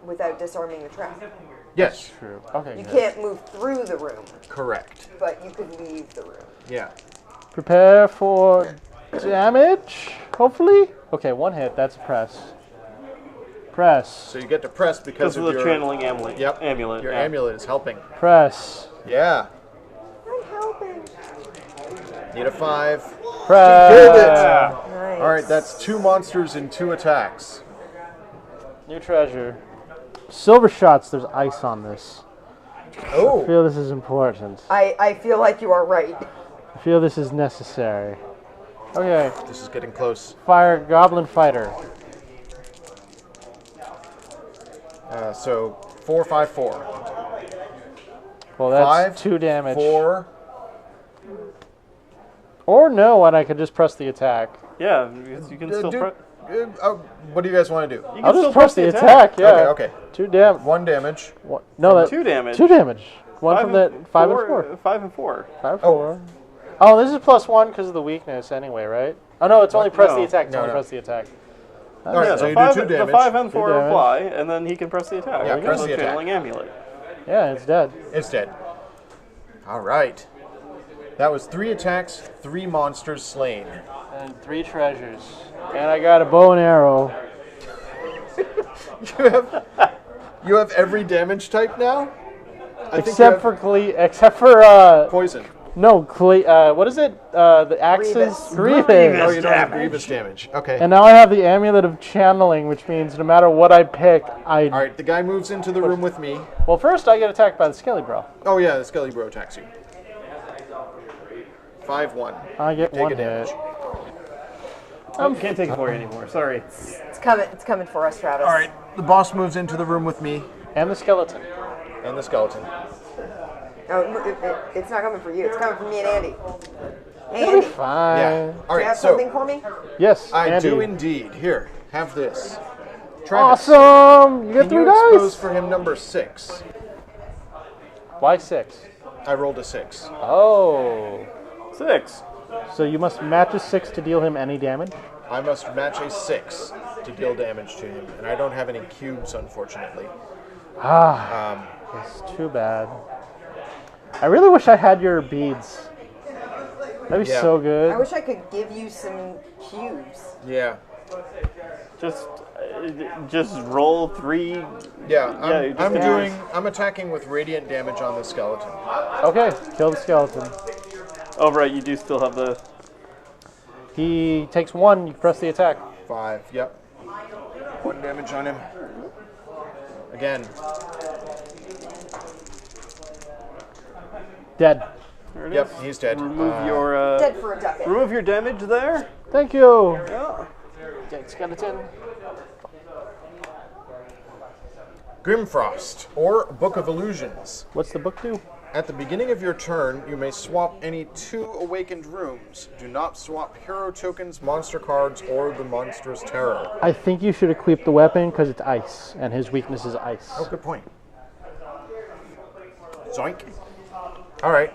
without disarming the trap? Yes, True. Okay, You good. can't move through the room, correct. but you could leave the room. Yeah. Prepare for damage, hopefully? Okay, 1 hit, that's a press. Press. So you get to press because Because of the your channeling amulet. Yep. Amulet. Your yeah. amulet is helping. Press. Yeah. I'm helping. Need a 5. Press. Killed it. Nice. All right, that's 2 monsters and 2 attacks. New treasure. Silver shots, there's ice on this. I Oh. feel this is important. I feel like you are right. I feel this is necessary. Okay, This is getting close. fire goblin fighter. So 454. Well, that's 5, 2 damage. 4. Or no, and I could just press the attack. Yeah, because you can still press. What do you guys want to do? I'll just press the attack. Yeah. Okay. 2 damage. 1 damage. No, that 2 damage. 2 damage. One from the 5 and 4. 5 and 4. 5 and 4. Oh, this is +1 because of the weakness anyway, right? Oh no, it's only press the attack. It's only press the attack. All right, so the you five, do 2 damage. The 5 and 4 damage. apply, and then he can press the attack. Yeah, press the attack. Channeling amulet. Yeah, it's dead. It's dead. All right. That was 3 attacks, 3 monsters slain. And 3 treasures. And I got a bow and arrow. You have every damage type now? Except for poison. No, what is it? The axes? Grievous. Oh, you don't have grievous damage. Okay. And now I have the amulet of channeling, which means no matter what I pick, All right, the guy moves into the room with me. Well, first I get attacked by the Skelly Bro. Oh yeah, the Skelly Bro attacks you. 5-1. I get Take 1 a damage. hit. Can't take it for you anymore. Sorry. It's coming for us, Travis. All right, the boss moves into the room with me And the skeleton. and the skeleton. Oh, it's not coming for you. It's coming for me and Andy. Hey, It'll be Andy, fine. Yeah. All do you right, have so something for me? Yes, I Andy. do indeed. Here, have this. Travis, Awesome! You get can 3 you expose dice. for him number 6? Why 6? I rolled a 6. Oh. 6. So you must match a 6 to deal him any damage? I must match a 6 to deal damage to him, and I don't have any cubes, unfortunately. It's too bad. I really wish I had your beads. That'd be Yeah. so good. I wish I could give you some cubes. Yeah. Just roll 3. Yeah, you just I'm attacking with radiant damage on the skeleton. Okay, kill the skeleton. Oh, right, you do still have the... He takes 1, you press the attack. 5, yep. 1 damage on him. Again. Dead. There it Yep, is. he's dead. Remove your... Dead for a ducat. remove your damage there. Thank you. Yeah. Dead skeleton. Grimfrost, or Book of Illusions. What's the book do? At the beginning of your turn, you may swap any 2 awakened rooms. Do not swap hero tokens, monster cards, or the monster's terror. I think you should equip the weapon because it's ice, and his weakness is ice. Oh, good point. Zoink. All right.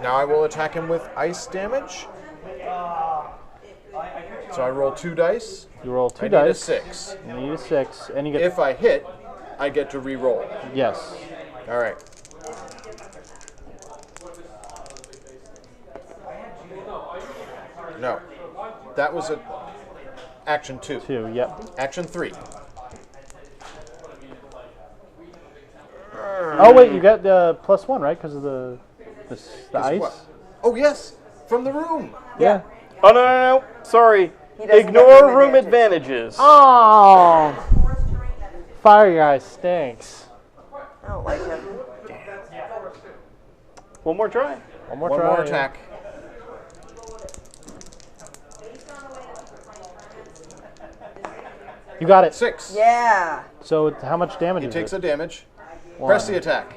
Now I will attack him with ice damage. So I roll 2 dice. You roll 2 I dice. need a 6. You need a 6, and you get... If I hit, I get to re-roll. Yes. All right. No. That was a action 2. 2, yep. Action 3. Oh, wait, you got the +1, right? Because of the ice? What? Oh, yes. From the room. Yeah. Oh, no. Sorry. He doesn't get Ignore room room advantage. advantages. Oh! Fire guy stinks. I don't like him. One more try. One more One try. more attack. You got it. 6. Yeah. So how much damage He is takes it? a damage. 1. Press the attack.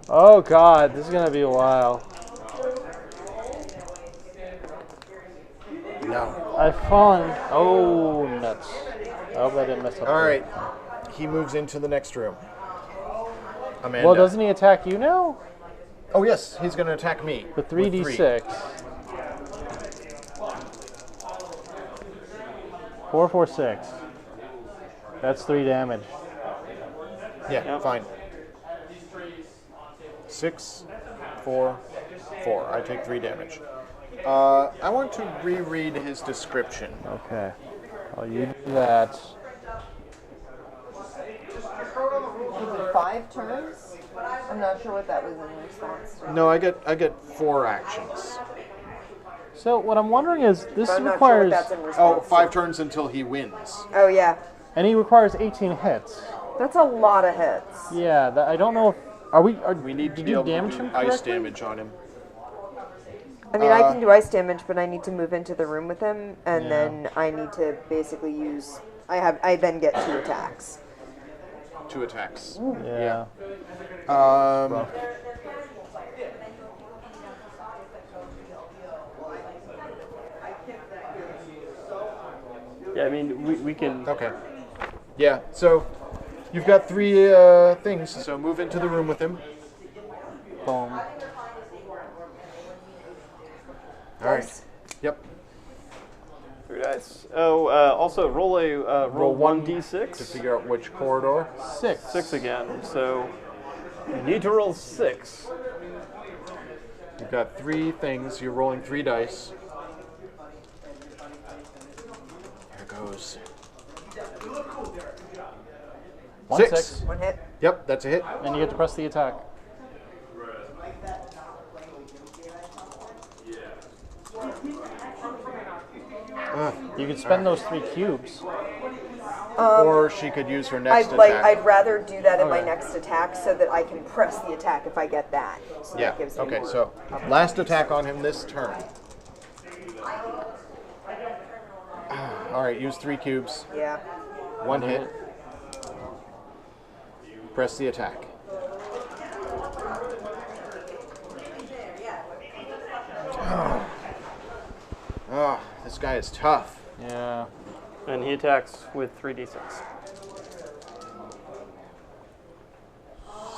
Oh god, this is gonna be a while. No. I've fallen. Oh, nuts. I hope I didn't mess up. All there. right. He moves into the next room. Amanda. Well, doesn't he attack you now? Oh, yes. He's going to attack me. The with 3. 3d6. 4, 4, 6. That's 3 damage. Yeah, Yep. fine. 6, 4, 4. I take 3 damage. I want to reread his description. Okay. Well, you do that. 5 turns? I'm not sure what that was in response to. No, I get 4 actions. So what I'm wondering is, this But I'm not sure requires, what that's in Oh, response 5 turns until he wins. to. Oh, yeah. and he requires 18 hits. That's a lot of hits. Yeah, I don't know if, We need to did be you able damage to do him ice correctly? damage on him. I mean, I can do ice damage, but I need to move into the room with him, and then I need to basically use. I then get 2 attacks. 2 attacks. Yeah. Yeah, I mean, we can... Okay. Yeah, so you've got 3 things, so move into the room with him. foam. All right. Dice. Yep. 3 dice. Oh, also roll a roll 1d6 to figure out which corridor. 6. 6 again. So you need to roll 6. You've got 3 things. You're rolling 3 dice. Here goes. 1 6. 6. One hit. Yep, that's a hit. And you get to press the attack. You could spend those 3 cubes. Or she could use her next attack. I'd rather do that in my Okay. next attack so that I can press the attack if I get that. So Yeah. that gives me Okay, more. so last attack on him this turn. All right, use 3 cubes. Yeah. 1 hit. Press the attack. Oh, this guy is tough. Yeah. And he attacks with 3d6.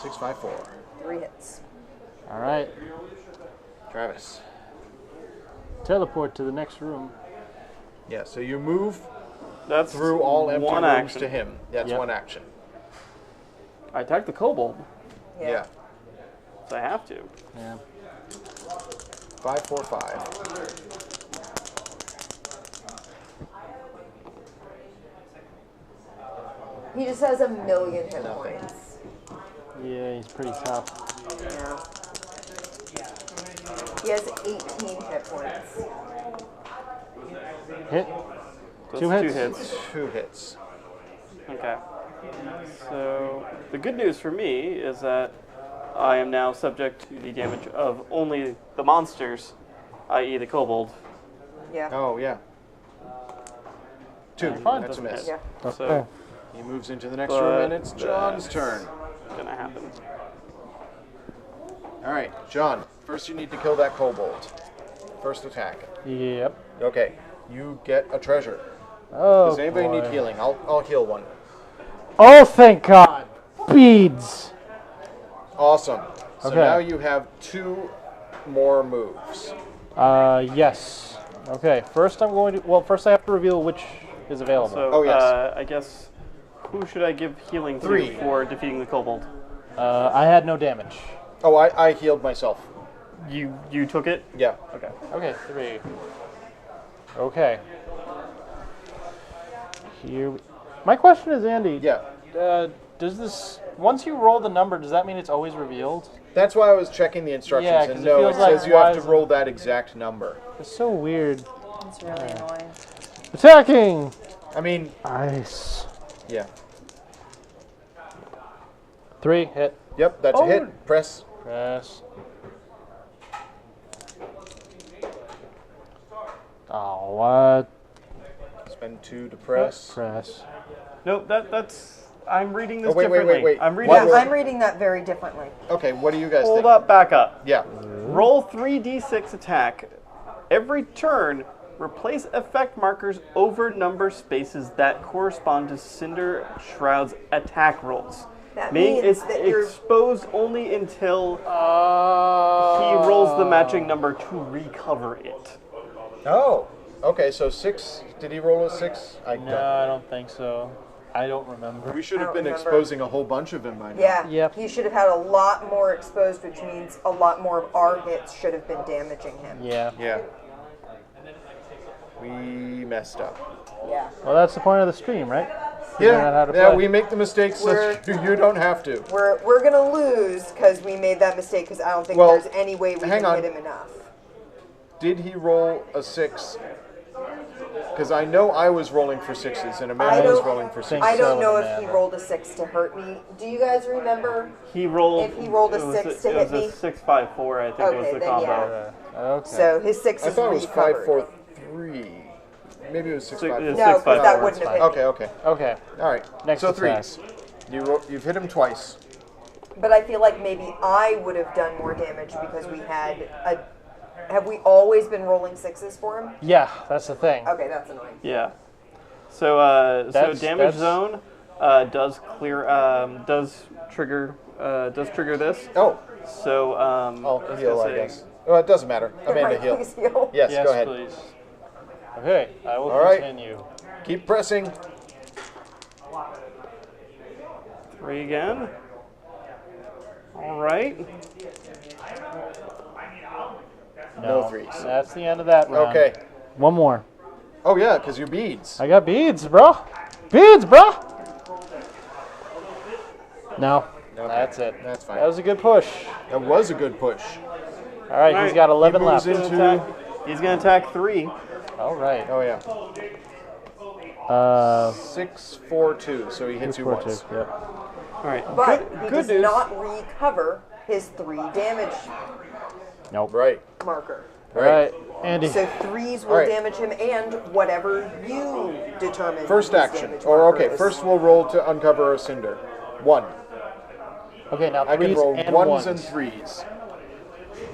6, 5, 4. 3 hits. All right. Travis. Teleport to the next room. Yeah, so you move That's through all empty one rooms action. to him. That's Yep. one action. I attack the kobold, Yeah. so I have to. Yeah. 5, 4, 5. He just has 1,000,000 hit points. Yeah, he's pretty tough. Yeah. He has 18 hit points. Hit. So 2 it's hits. 2 hits. 2 hits. Okay. So the good news for me is that I am now subject to the damage of only the monsters, i.e. the kobold. Yeah. Oh, yeah. 2. fine. That's a miss. Yeah. So He moves into the next But room, and it's John's that's turn. gonna happen. All right, John. First, you need to kill that kobold. First attack. Yep. Okay, you get a treasure. Oh, Does anybody boy. need healing? I'll heal one. Oh, thank God. Beads. Awesome. So Okay. now you have 2 more moves. Yes. Okay, first I'm going to, well, first I have to reveal which is available. So Oh, yes. I guess who should I give healing 3. to for defeating the kobold? I had no damage. Oh, I healed myself. You took it? Yeah. Okay. Okay, 3. Okay. Here. My question is, Andy. Yeah. Does this, once you roll the number, does that mean it's always revealed? That's why I was checking the instructions, Yeah, 'cause and it no, it feels like says you have to why roll that exact number. It's so weird. It's really annoying. Attacking! I mean, Ice. yeah. 3, hit. Yep, that's a hit. Press. Press. Oh, what? Spend 2 to press. Press. Nope. That's. I'm reading this Oh, wait, differently. wait. I'm reading. What? Yeah, This, I'm reading that very differently. Okay, what do you guys hold think? up. Back up. Yeah. Roll 3d6 attack. Every turn, replace effect markers over number spaces that correspond to Cinder Shroud's attack rolls. That Meaning means it's that you're exposed only until he rolls the matching number to recover it. Oh, okay, so 6. Did he roll a 6? I No, I don't think so. I don't remember. We should I have don't been remember. exposing a whole bunch of him by now. Yeah. Yep. He should have had a lot more exposed, which means a lot more of our hits should have been damaging him. Yeah. Yeah. We messed up. Yeah. Well, that's the point of the stream, right? Figuring out how to Yeah, play. we make the mistakes so you don't have to. We're gonna lose because we made that mistake. Because I don't think Well, there's any way we hang can on. hit him enough. Did he roll a 6? Because I know I was rolling for 6s and Amanda was don't- rolling for 6s. I don't so, know if he Amanda. rolled a 6 to hurt me. Do you guys remember? He rolled. If he rolled a it was 6 to it hit was me? a 6-5-4. I think was Okay, the then combo. yeah. Okay. So his 6 I is thought it was recovered. 5-4-3. Maybe it was 6-5-4. It's No, 6-5-4. because that wouldn't have hit Okay, me. okay. Okay. All right. Next so attack. 3s. You've hit him twice. But I feel like maybe I would have done more damage because we had a. Have we always been rolling 6s for him? Yeah, that's the thing. Okay, that's annoying. Yeah. So That's- damage that's- zone does clear does trigger this. Oh, So, I'll was heal, gonna I say- guess. Well, it doesn't matter. Amanda, Right, heal. please heal. Yes, Yes, go ahead. please. Okay, I will All right. continue. Keep pressing. 3 again. All right. No threes. That's the end of that round. Okay. One more. Oh, yeah, because you're beads. I got beads, bro. Beads, bro. No, that's it. That's fine. That was a good push. That was a good push. All right, All he's right, got 11 he moves left. in. He's gonna attack 3. All right. Oh, yeah. 6, 4, 2. So he hits you 4, once. 2. Yep. All right. But he good does news. not recover his 3 damage Nope. Right. marker. All right, Andy. So 3s will All right. damage him, and whatever you determine. First his action. damage Or, marker okay, is. first we'll roll to uncover a cinder. 1. Okay, now I can threes roll and ones and 3s.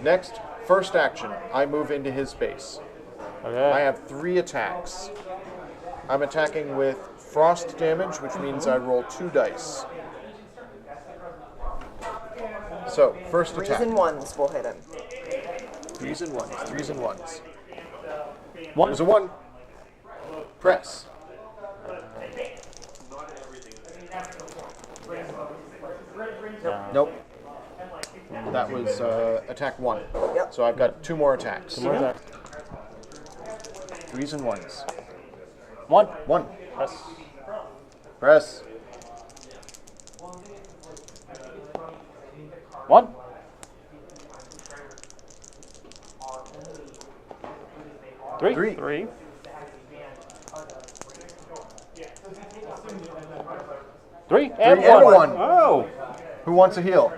Next, first action. I move into his space. Okay. I have 3 attacks. I'm attacking with frost damage, which means I roll 2 dice. So, first 3s attack. and 1s will hit him. 3s and 1s. 3s and 1s. One. There's a 1. Press. Nope. That was attack 1. Yep. So I've got 2 more attacks. More attack. 3s and 1s. One. 1. Press. Press. One. Three. 3. 3. Three. And And one. 1. Oh. Who wants a heal?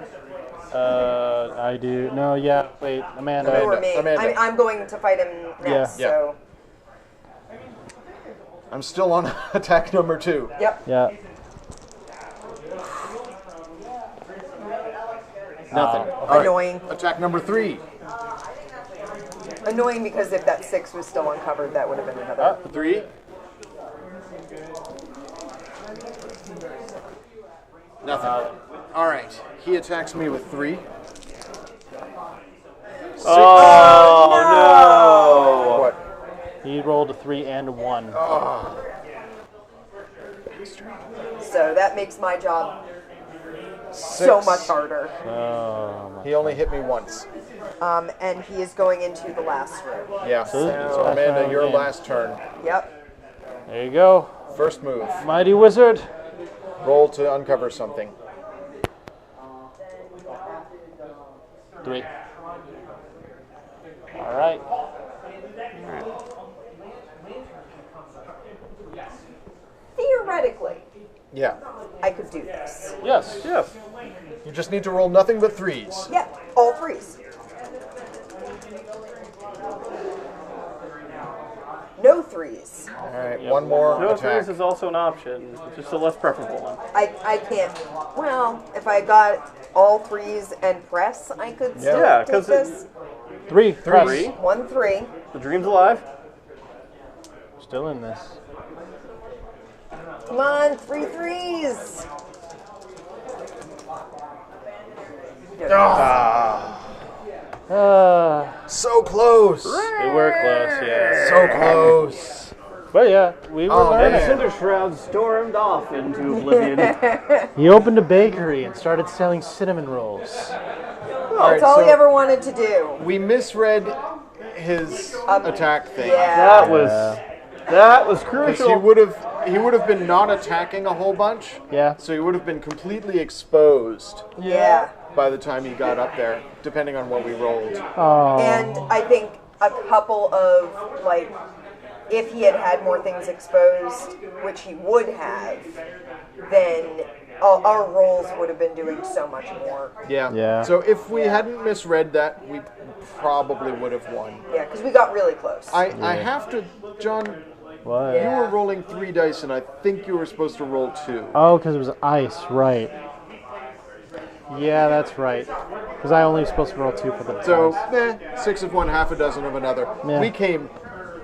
I do. No, yeah. Wait, Amanda. You or me. Amanda. I'm going to fight him next, Yeah. so. I'm still on attack number 2. Yep. Yeah. Nothing. All right. Annoying. Attack number 3. Annoying because if that 6 was still uncovered, that would have been another. 3. Nothing. All right. He attacks me with 3. Oh, What? He rolled a 3 and a 1. So that makes my job so 6. much harder. Oh, He only hit me once. And he is going into the last room. Yeah. So this is So last Amanda, round your again. last turn. Yep. there you go. First move. Mighty wizard. Roll to uncover something. 3. All right. Theoretically, Yeah. I could do this. Yes. yes. You just need to roll nothing but 3s. Yeah, all 3s. No 3s. All right. One more No attack. 3s is also an option, just a less preferable one. I can't. Well, if I got all 3s and press, I could still Yeah, take 'cause this. 3. Press. 3. 1 3. The dream's alive. Still in this. Come on, 3 3s. So close. We were close, yeah. So close. But yeah, we were Oh, learning. man. Cinder Shroud stormed off into oblivion. He opened a bakery and started selling cinnamon rolls. All right, That's all he so ever wanted to do. we misread his attack thing. Yeah. That was Because crucial. he would have been not attacking a whole bunch. Yeah. So he would have been completely exposed Yeah. by the time he got up there, depending on what we rolled. Oh. And I think a couple of, like, if he had had more things exposed, which he would have, then our rolls would have been doing so much more. Yeah. Yeah. So if we hadn't misread that, we probably would have won. Yeah, because we got really close. I have to, John, What? you Yeah. were rolling 3 dice, and I think you were supposed to roll 2. Oh, because it was ice, right. Yeah, that's right. Because I only was supposed to roll 2 for the So, dice. 6 of one, half a dozen of another. Yeah. We came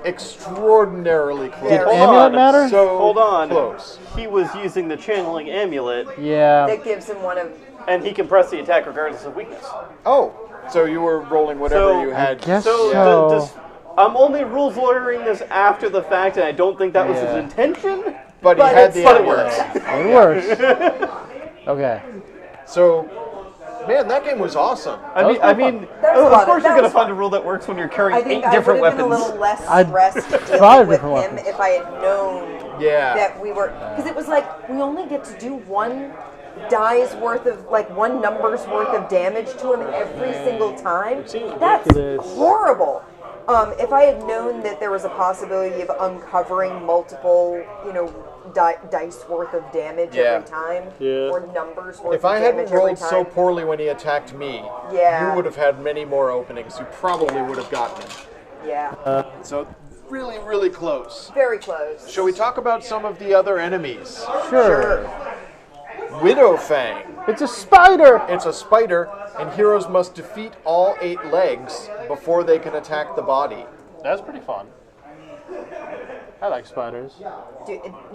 extraordinarily close. Did Hold amulet on. matter? So Hold on. close. He was using the channeling amulet, Yeah. That gives him one of. and he can press the attack regardless of weakness. Oh, so you were rolling whatever So, you had. guess So, so. I'm only rules lawyering this after the fact, and I don't think that was his Yeah. intention. But he But had it's the fun. amulet. It works. Okay. So, man, that game was awesome. I mean, That was a of lot course of- you're that gonna was find a fun. rule that works when you're I carrying think 8 I different would have been a weapons. little less I'd stressed tried dealing with different him weapons. if I had known Yeah. that we were, because it was like we only get to do one die's worth of, like one number's worth of damage to him every single time. seems That's ridiculous. horrible. If I had known that there was a possibility of uncovering multiple, dice worth of damage Yeah. every time, Yeah. or numbers worth If I of hadn't damage every rolled time. so poorly when he attacked me, Yeah. you would have had many more openings. You probably would have gotten him. Yeah, So, really, really close. very close. Shall we talk about some of the other enemies? Sure. Widowfang. It's a spider. It's a spider, and heroes must defeat all 8 legs before they can attack the body. That's pretty fun. I like spiders.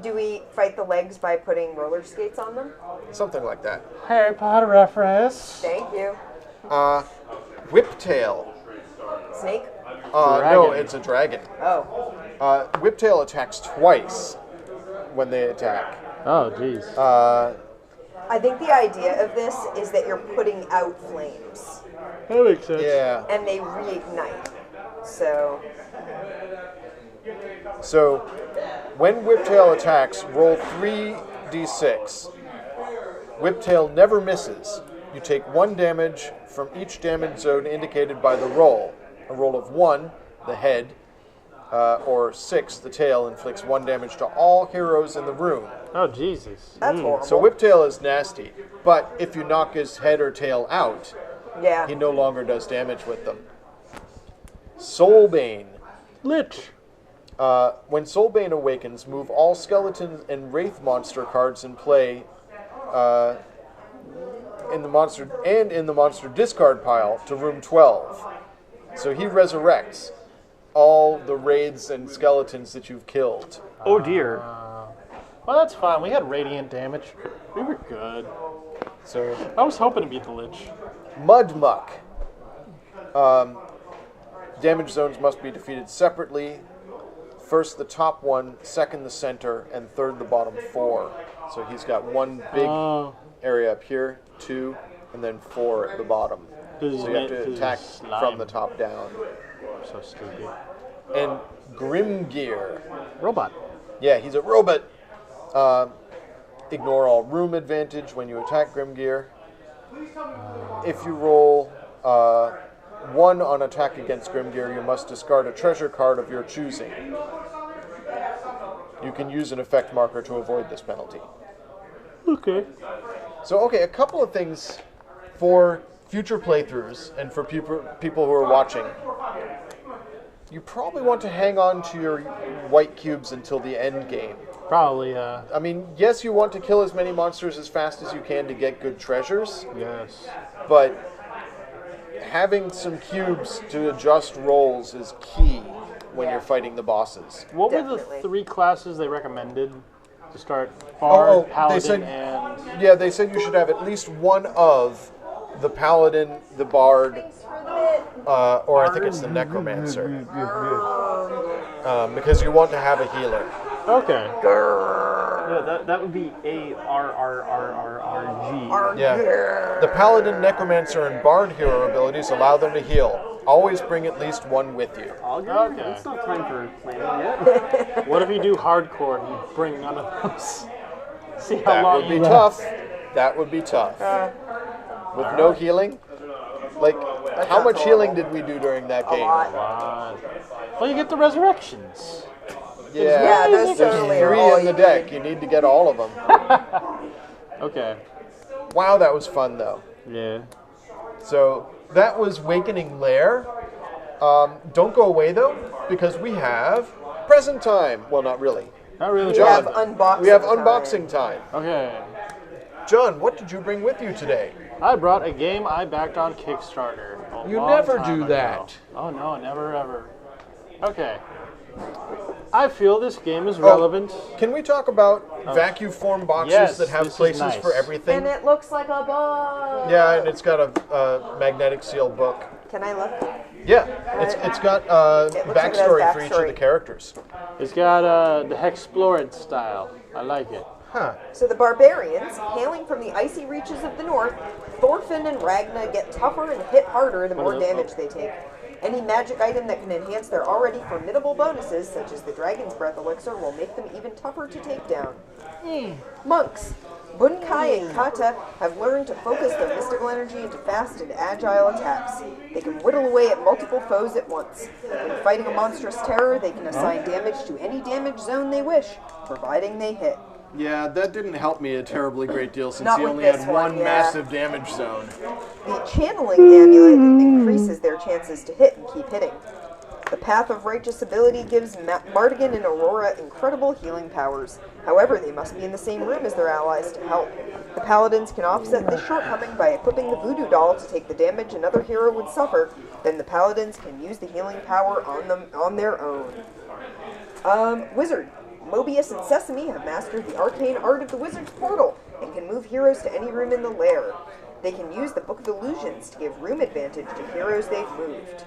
Do we fight the legs by putting roller skates on them? Something like that. Harry Potter reference. Thank you. Whiptail. Snake? No, Dragon. it's a dragon. Oh. Whiptail attacks twice when they attack. Oh, jeez. I think the idea of this is that you're putting out flames That makes sense. Yeah. and they reignite. So, So, when Whiptail attacks, roll 3d6. Whiptail never misses. You take 1 damage from each damage zone indicated by the roll. A roll of 1, the head, or 6, the tail, inflicts 1 damage to all heroes in the room. Oh, Jesus. that's horrible. So Whiptail is nasty, but if you knock his head or tail out, yeah. he no longer does damage with them. Soulbane. Lich. When Soulbane awakens, move all skeleton and wraith monster cards in play in the monster discard pile to room 12. So he resurrects all the wraiths and skeletons that you've killed. Oh dear. Well, that's fine. We had radiant damage. We were good. So I was hoping to beat the Lich. Mudmuck. Damage zones must be defeated separately. First the top one, second the center, and third the bottom 4. So he's got 1 big area up here, 2, and then 4 at the bottom. So you have to attack from the top down. So stupid. And Grimgear. Robot. Yeah, he's a robot. Ignore all room advantage when you attack Grimgear. If you roll 1 on attack against Grimgear, you must discard a treasure card of your choosing. You can use an effect marker to avoid this penalty. Okay. So, okay, a couple of things for future playthroughs and for people who are watching. You probably want to hang on to your white cubes until the end game. Probably, I mean, yes, you want to kill as many monsters as fast as you can to get good treasures, yes. but having some cubes to adjust rolls is key when you're fighting the bosses. What were Definitely. the 3 classes they recommended to start? Bard, they Paladin, said- and... Yeah, they said you should have at least one of the Paladin, the Bard, or I think it's the Necromancer. Because you want to have a healer. Okay. Yeah, that would be ARRRRRG. Yeah. The Paladin, Necromancer, and Bard hero abilities allow them to heal. Always bring at least 1 with you. Okay. It's not time for planning yet. What if you do hardcore and bring none of those? See how That long would be you tough. That would be tough. With no healing? Like, how much healing did we do during that game? Well, you get the resurrections. Yeah, those There's totally are 3 all in the you deck. You need to get all of them. Okay. Wow, that was fun, though. Yeah. So, that was Wakening Lair. Don't go away, though, because we have present time. Well, not really. Not really. We have John, unboxing we have time. unboxing time. Okay. John, what did you bring with you today? I brought a game I backed on Kickstarter. You never do that. Oh no, never ever. Okay. I feel this game is relevant. Can we talk about vacuum form boxes Yes, that have this is places nice. for everything? And it looks like a bug. Yeah, and it's got a magnetic seal book. Can I look? Yeah, it's got looks like it has backstory for each of backstory. the characters. It's got the Hexplored style. I like it. Huh. So the barbarians, hailing from the icy reaches of the north, Thorfinn and Ragna get tougher and hit harder the more damage they take. Any magic item that can enhance their already formidable bonuses, such as the Dragon's Breath Elixir, will make them even tougher to take down. Monks. Bunkai and Kata have learned to focus their mystical energy into fast and agile attacks. They can whittle away at multiple foes at once. When fighting a monstrous terror, they can assign damage to any damage zone they wish, providing they hit. Yeah, that didn't help me a terribly great deal since Not he with only this had one, one yeah. massive damage zone. The channeling amulet increases their chances to hit and keep hitting. The Path of Righteous ability gives Mardigan and Aurora incredible healing powers. However, they must be in the same room as their allies to help. The Paladins can offset this shortcoming by equipping the Voodoo Doll to take the damage another hero would suffer. Then the Paladins can use the healing power on their own. Wizard. Mobius and Sesame have mastered the arcane art of the Wizard's Portal and can move heroes to any room in the lair. They can use the Book of Illusions to give room advantage to heroes they've moved.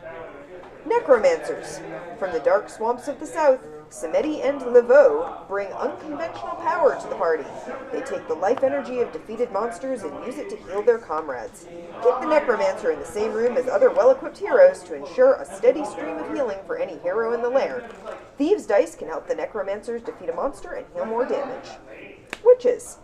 Necromancers. From the dark swamps of the south, Samedi and Laveau bring unconventional power to the party. They take the life energy of defeated monsters and use it to heal their comrades. Keep the Necromancer in the same room as other well-equipped heroes to ensure a steady stream of healing for any hero in the lair. Thieves' Dice can help the Necromancers defeat a monster and heal more damage. Witches.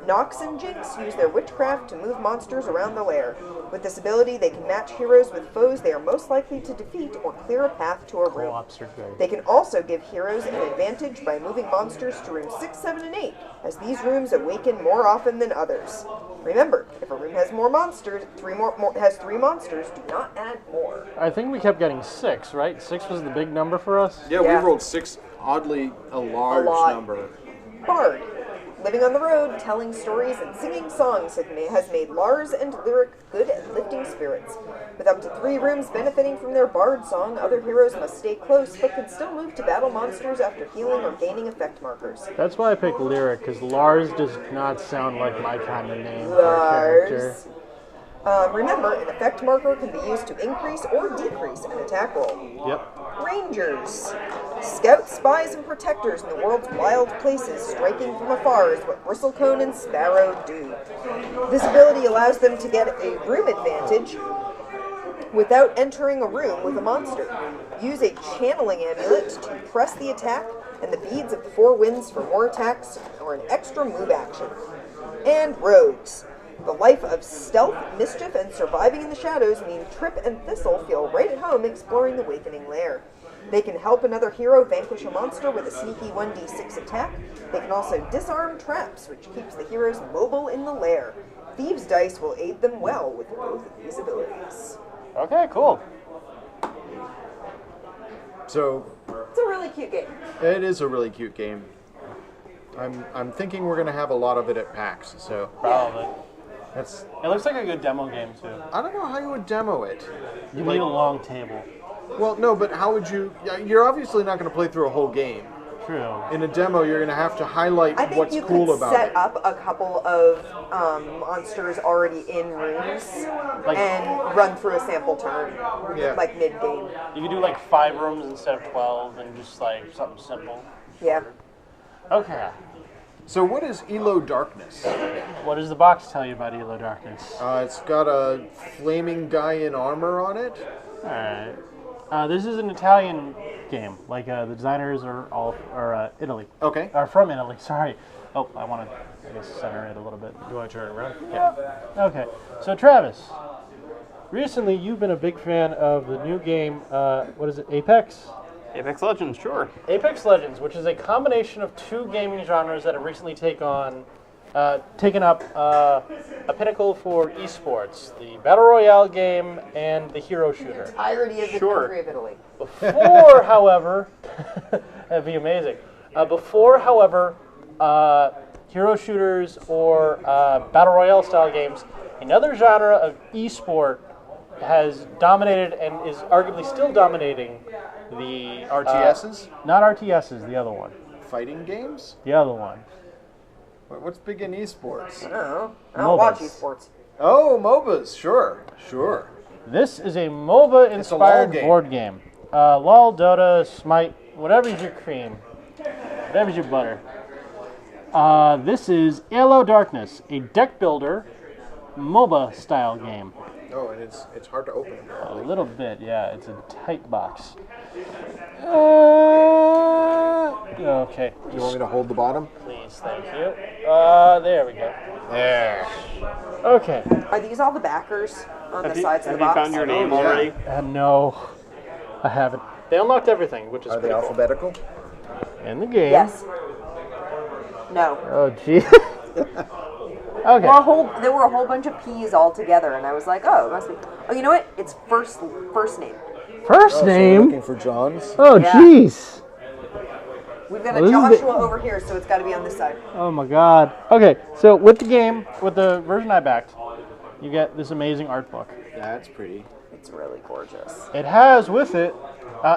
Nox and Jinx use their witchcraft to move monsters around the lair. With this ability, they can match heroes with foes they are most likely to defeat or clear a path to a room. Co-ops are good. They can also give heroes an advantage by moving monsters to rooms 6, 7, and 8, as these rooms awaken more often than others. Remember, if a room has has three monsters, do not add more. I think we kept getting 6, right? 6 was the big number for us. Yeah, Yeah. we rolled 6, oddly a large lot. number. Bard. Living on the road, telling stories, and singing songs has made Lars and Lyric good at lifting spirits. With up to 3 rooms benefiting from their bard song, other heroes must stay close, but can still move to battle monsters after healing or gaining effect markers. That's why I picked Lyric, because Lars does not sound like my kind of name for a character. Lars. Remember, an effect marker can be used to increase or decrease an attack roll. Yep. Rangers. Scouts, spies, and protectors in the world's wild places, striking from afar is what Bristlecone and Sparrow do. This ability allows them to get a room advantage without entering a room with a monster. Use a channeling amulet to press the attack, and the beads of the 4 winds for more attacks or an extra move action. And rogues. The life of stealth, mischief, and surviving in the shadows mean Trip and Thistle feel right at home exploring the Wakening Lair. They can help another hero vanquish a monster with a sneaky 1d6 attack. They can also disarm traps, which keeps the heroes mobile in the lair. Thieves' Dice will aid them well with both of these abilities. Okay, cool. So, It's a really cute game. it is a really cute game. I'm thinking we're going to have a lot of it at PAX, so Probably. that's... It looks like a good demo game, too. I don't know how you would demo it. You need a long table. Well, no, but how would you... You're obviously not going to play through a whole game. True. In a demo, you're going to have to highlight I think what's you cool could about set it. up a couple of monsters already in rooms Like- and run through a sample turn, Yeah. like mid-game. You could do like 5 rooms instead of 12 and just like something simple. Yeah. Okay. So what is Elo Darkness? What does the box tell you about Elo Darkness? It's got a flaming guy in armor on it. Alright. This is an Italian game. Like the designers are Italy. Okay. Are from Italy, sorry. Oh, I want to, I guess, center it a little bit. You want to turn it around? Yeah. Okay. So Travis, recently you've been a big fan of the new game, what is it, Apex? Apex Legends, sure. Apex Legends, which is a combination of 2 gaming genres that have recently taken up a pinnacle for esports: the battle royale game and the hero shooter. Entirety of the Sure. country of Italy. Before, however, that'd be amazing. Hero shooters or battle royale style games, another genre of esport has dominated and is arguably still dominating the RTSs? Not RTSs, the other one. Fighting games? The other one. What's big in esports? I don't know. I don't watch MOBAs. esports. Oh, MOBAs. Sure. This is a MOBA-inspired game. board game. LOL, Dota, Smite, whatever's your cream, whatever's your butter. This is Halo Darkness, a deck builder MOBA-style game. Oh, and it's hard to open. A little bit, yeah. It's a tight box. Okay. Do you want me to hold the bottom? Please, thank you. There we go. There. Okay. Are these all the backers on the sides of Have the you box? found your name yeah. already? No, I haven't. They unlocked everything, which is Are they pretty cool. alphabetical? In the game. Yes. No. Oh, gee. Okay. There were a whole bunch of P's all together, and I was like, oh, it must be. Oh, you know what? It's first name. First So you're name. looking for John's? Oh, Yeah. jeez. We've got Well, a this is Joshua over here, so it's got to be on this side. Oh my God. Okay, so with the game, with the version I backed, you get this amazing art book. That's pretty. It's really gorgeous. It has with it,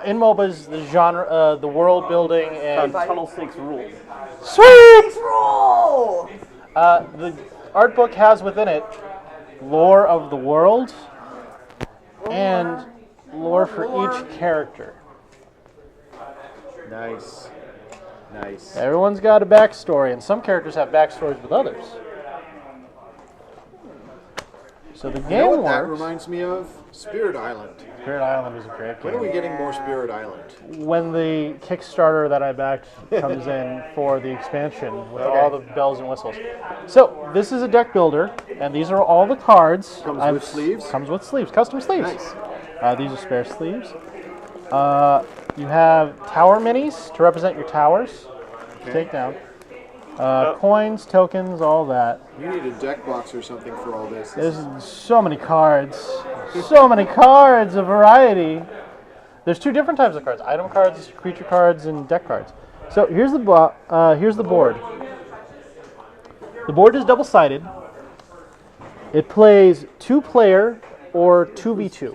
in MOBAs, the genre, the world building, and Tunnel Snakes rules. sweet. Roll! The art book has within it lore of the world and lore for each character. Nice. Everyone's got a backstory, and some characters have backstories with others. So the You know game what that works. reminds me of? Spirit Island. Spirit Island is a great When are we game. getting more Spirit Island? When the Kickstarter that I backed comes in for the expansion with all the bells and whistles. So this is a deck builder, and these are all the cards. Comes with sleeves? Comes with sleeves, custom sleeves. Nice. These are spare sleeves. You have tower minis to represent your towers. To take down. Coins, tokens, all that. You need a deck box or something for all this. There's so many cards. So many cards, a variety. There's two different types of cards: item cards, creature cards, and deck cards. So here's the board. The board is double-sided. It plays 2-player or 2v2.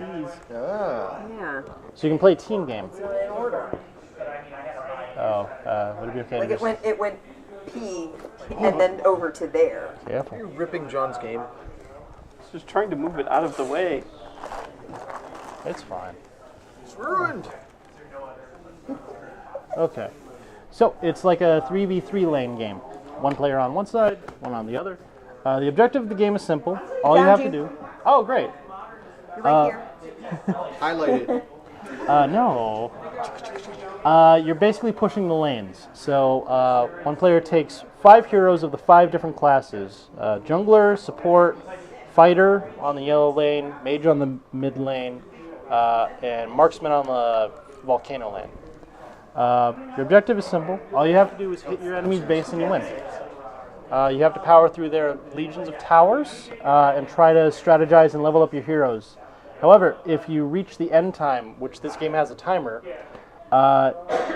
Ah. Yeah. So you can play a team game. It's in order. Oh, would it be okay Like to just... it went P and then over to there. Careful. You're ripping John's game. Just trying to move it out of the way. It's fine. It's ruined. Okay. So it's like a 3v3 lane game. One player on one side, one on the other. The objective of the game is simple. All you Found have to you. do... Oh, great. You're right here. Highlight it. No. You're basically pushing the lanes. So one player takes 5 heroes of the 5 different classes. Jungler, support, fighter on the yellow lane, mage on the mid lane, and marksman on the volcano lane. Your objective is simple. All you have to do is hit your enemy's base and you win. You have to power through their legions of towers and try to strategize and level up your heroes. However, if you reach the end time, which this game has a timer,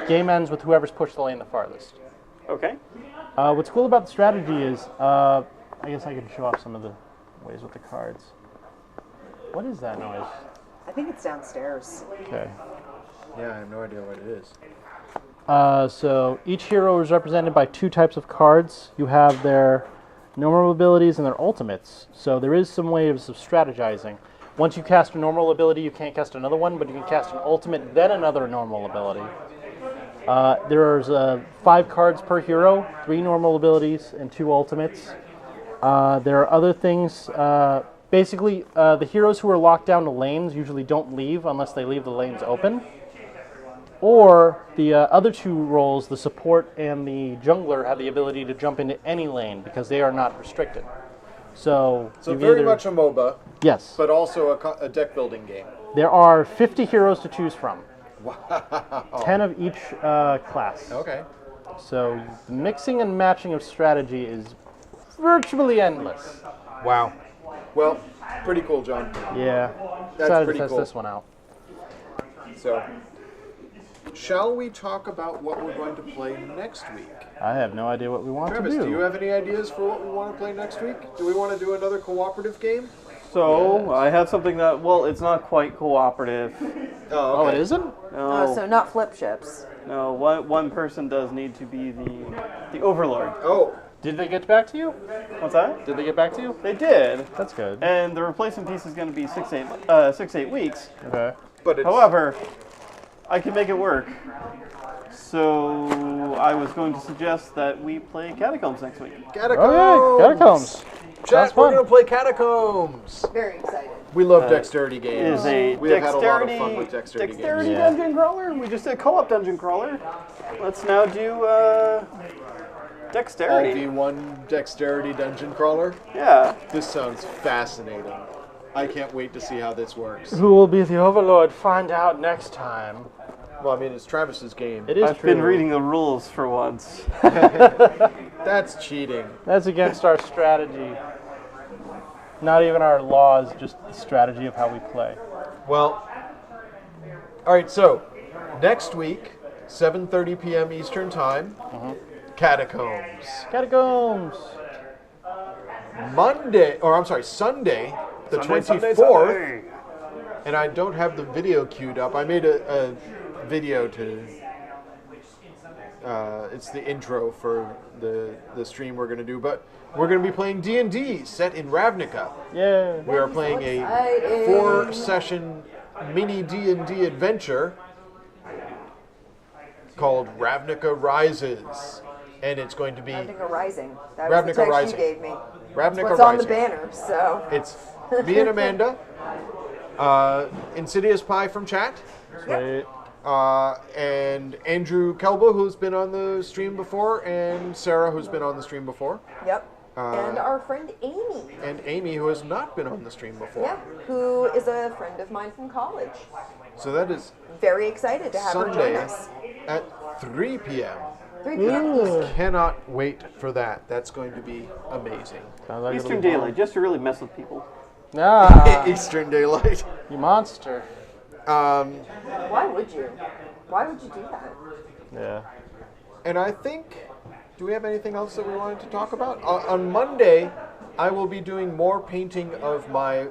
game ends with whoever's pushed the lane the farthest. Okay. What's cool about the strategy is, I guess I can show off some of the ways with the cards. What is that noise? I think it's downstairs. Okay. Yeah, I have no idea what it is. So each hero is represented by 2 types of cards. You have their normal abilities and their ultimates. So there is some ways of strategizing. Once you cast a normal ability, you can't cast another one, but you can cast an ultimate, then another normal ability. There's 5 cards per hero, 3 normal abilities, and 2 ultimates. There are other things. Basically, the heroes who are locked down to lanes usually don't leave unless they leave the lanes open. Or the other 2 roles, the support and the jungler, have the ability to jump into any lane because they are not restricted. So Very much a MOBA, yes. but also a deck building game. There are 50 heroes to choose from. Wow. 10 of each class. Okay. So the mixing and matching of strategy is virtually endless. Wow. Well, pretty cool, John. Yeah. That's Decided pretty to test cool. this one out. So, shall we talk about what we're going to play next week? I have no idea what we want Travis, to do you have any ideas for what we want to play next week? Do we want to do another cooperative game? So, Yes. I have something that, well, it's not quite cooperative. Oh, it isn't? No, Oh, so not flip ships. no, one person does need to be the overlord. Oh, Did they get back to you? What's that? Did they get back to you? They did. That's good. And the replacement piece is going to be 6-8 weeks. Okay. but it's... However, I can make it work. So I was going to suggest that we play Catacombs next week. Catacombs! Okay, Catacombs. Sounds Chat, we're fun. going to play Catacombs! Very excited. We love dexterity games. Is a We have had a lot of dexterity, fun with dexterity games. Yeah. dungeon crawler. We just did co-op dungeon crawler. Let's now do dexterity. 1v1 dexterity dungeon crawler. Yeah. This sounds fascinating. I can't wait to see how this works. Who will be the Overlord? Find out next time. Well, I mean, it's Travis's game. It is I've true. been reading the rules for once. That's cheating. That's against our strategy. Not even our laws, just the strategy of how we play. Well, all right, so next week, 7:30 p.m. Eastern Time, Catacombs. Catacombs. Sunday, the 24th, Sunday. and I don't have the video queued up. I made a video to, it's the intro for the stream we're going to do, but we're going to be playing D&D set in Ravnica. Yeah. We are playing a Exciting. 4-session mini D&D adventure called Ravnica Rises, and it's going to be Ravnica Rising. That was the Ravnica text Rising. you gave me. Ravnica What's on the Rising. banner, so. It's me and Amanda, Insidious Pie from chat, Sweet. and Andrew Kelba, who's been on the stream before, and Sarah, who's been on the stream before, Yep. And our friend Amy. and Amy, who has not been on the stream before. Yeah, who is a friend of mine from college. So that is Very excited to have her join Sunday us. at 3 p.m. 3 p.m. Cannot wait for that. That's going to be amazing. Sounds like Eastern it'll be Daylight, just to really mess with people. fun. Ah, Eastern Daylight. you monster. Why would you? Why would you do that? Yeah. And I think, do we have anything else that we wanted to talk about? On Monday, I will be doing more painting of my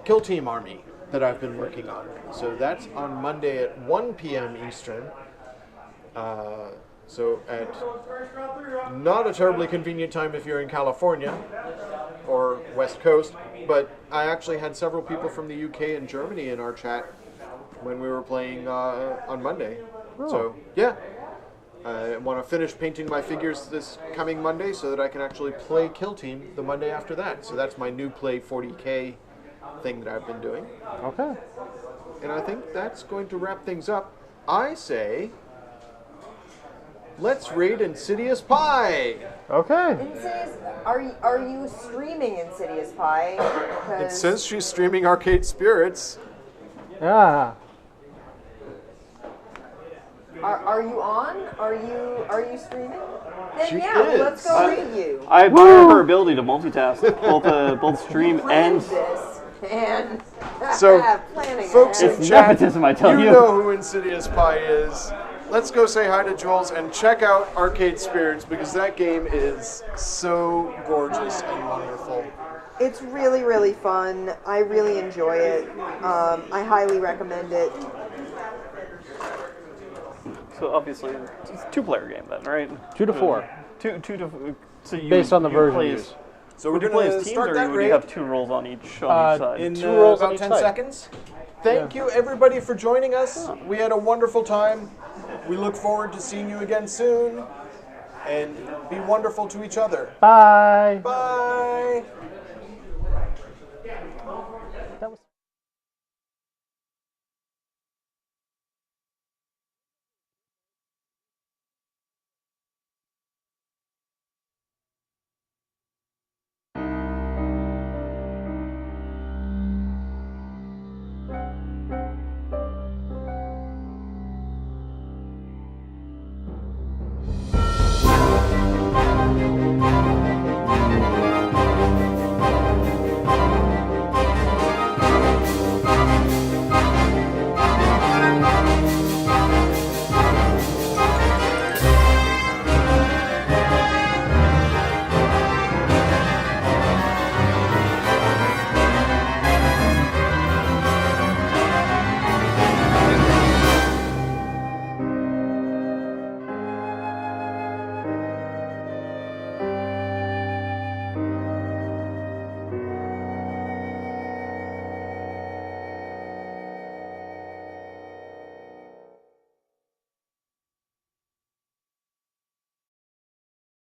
Kill Team army that I've been working on. So that's on Monday at 1 p.m. Eastern. So at not a terribly convenient time if you're in California or West Coast, but I actually had several people from the UK and Germany in our chat when we were playing on Monday. So yeah, I want to finish painting my figures this coming Monday so that I can actually play Kill Team the Monday after that. So that's my new Play 40K thing that I've been doing. Okay. And I think that's going to wrap things up. I say, let's raid Insidious Pie! Okay. Insidious, are you streaming Insidious Pie? It 'Cause says she's streaming Arcade Spirits. Ah. Are you on? Are you streaming? Then She yeah, is. let's go raid you. I admire her ability to multitask, both stream Planned and... this and So, planning folks ahead. in It's chat, nepotism, I tell you. you know who Insidious Pie is. Let's go say hi to Jules and check out Arcade Spirits because that game is so gorgeous and wonderful. It's really, really fun. I really enjoy it. I highly recommend it. So obviously, it's a two-player game then, right? 2 to 4. So you Based on the you version play used. So Would you play as teams, or would you have 2 rolls on each side? in 2 rolls on about each 10 side. seconds. Thank you everybody for joining us. We had a wonderful time. We look forward to seeing you again soon. And be wonderful to each other. Bye. Bye.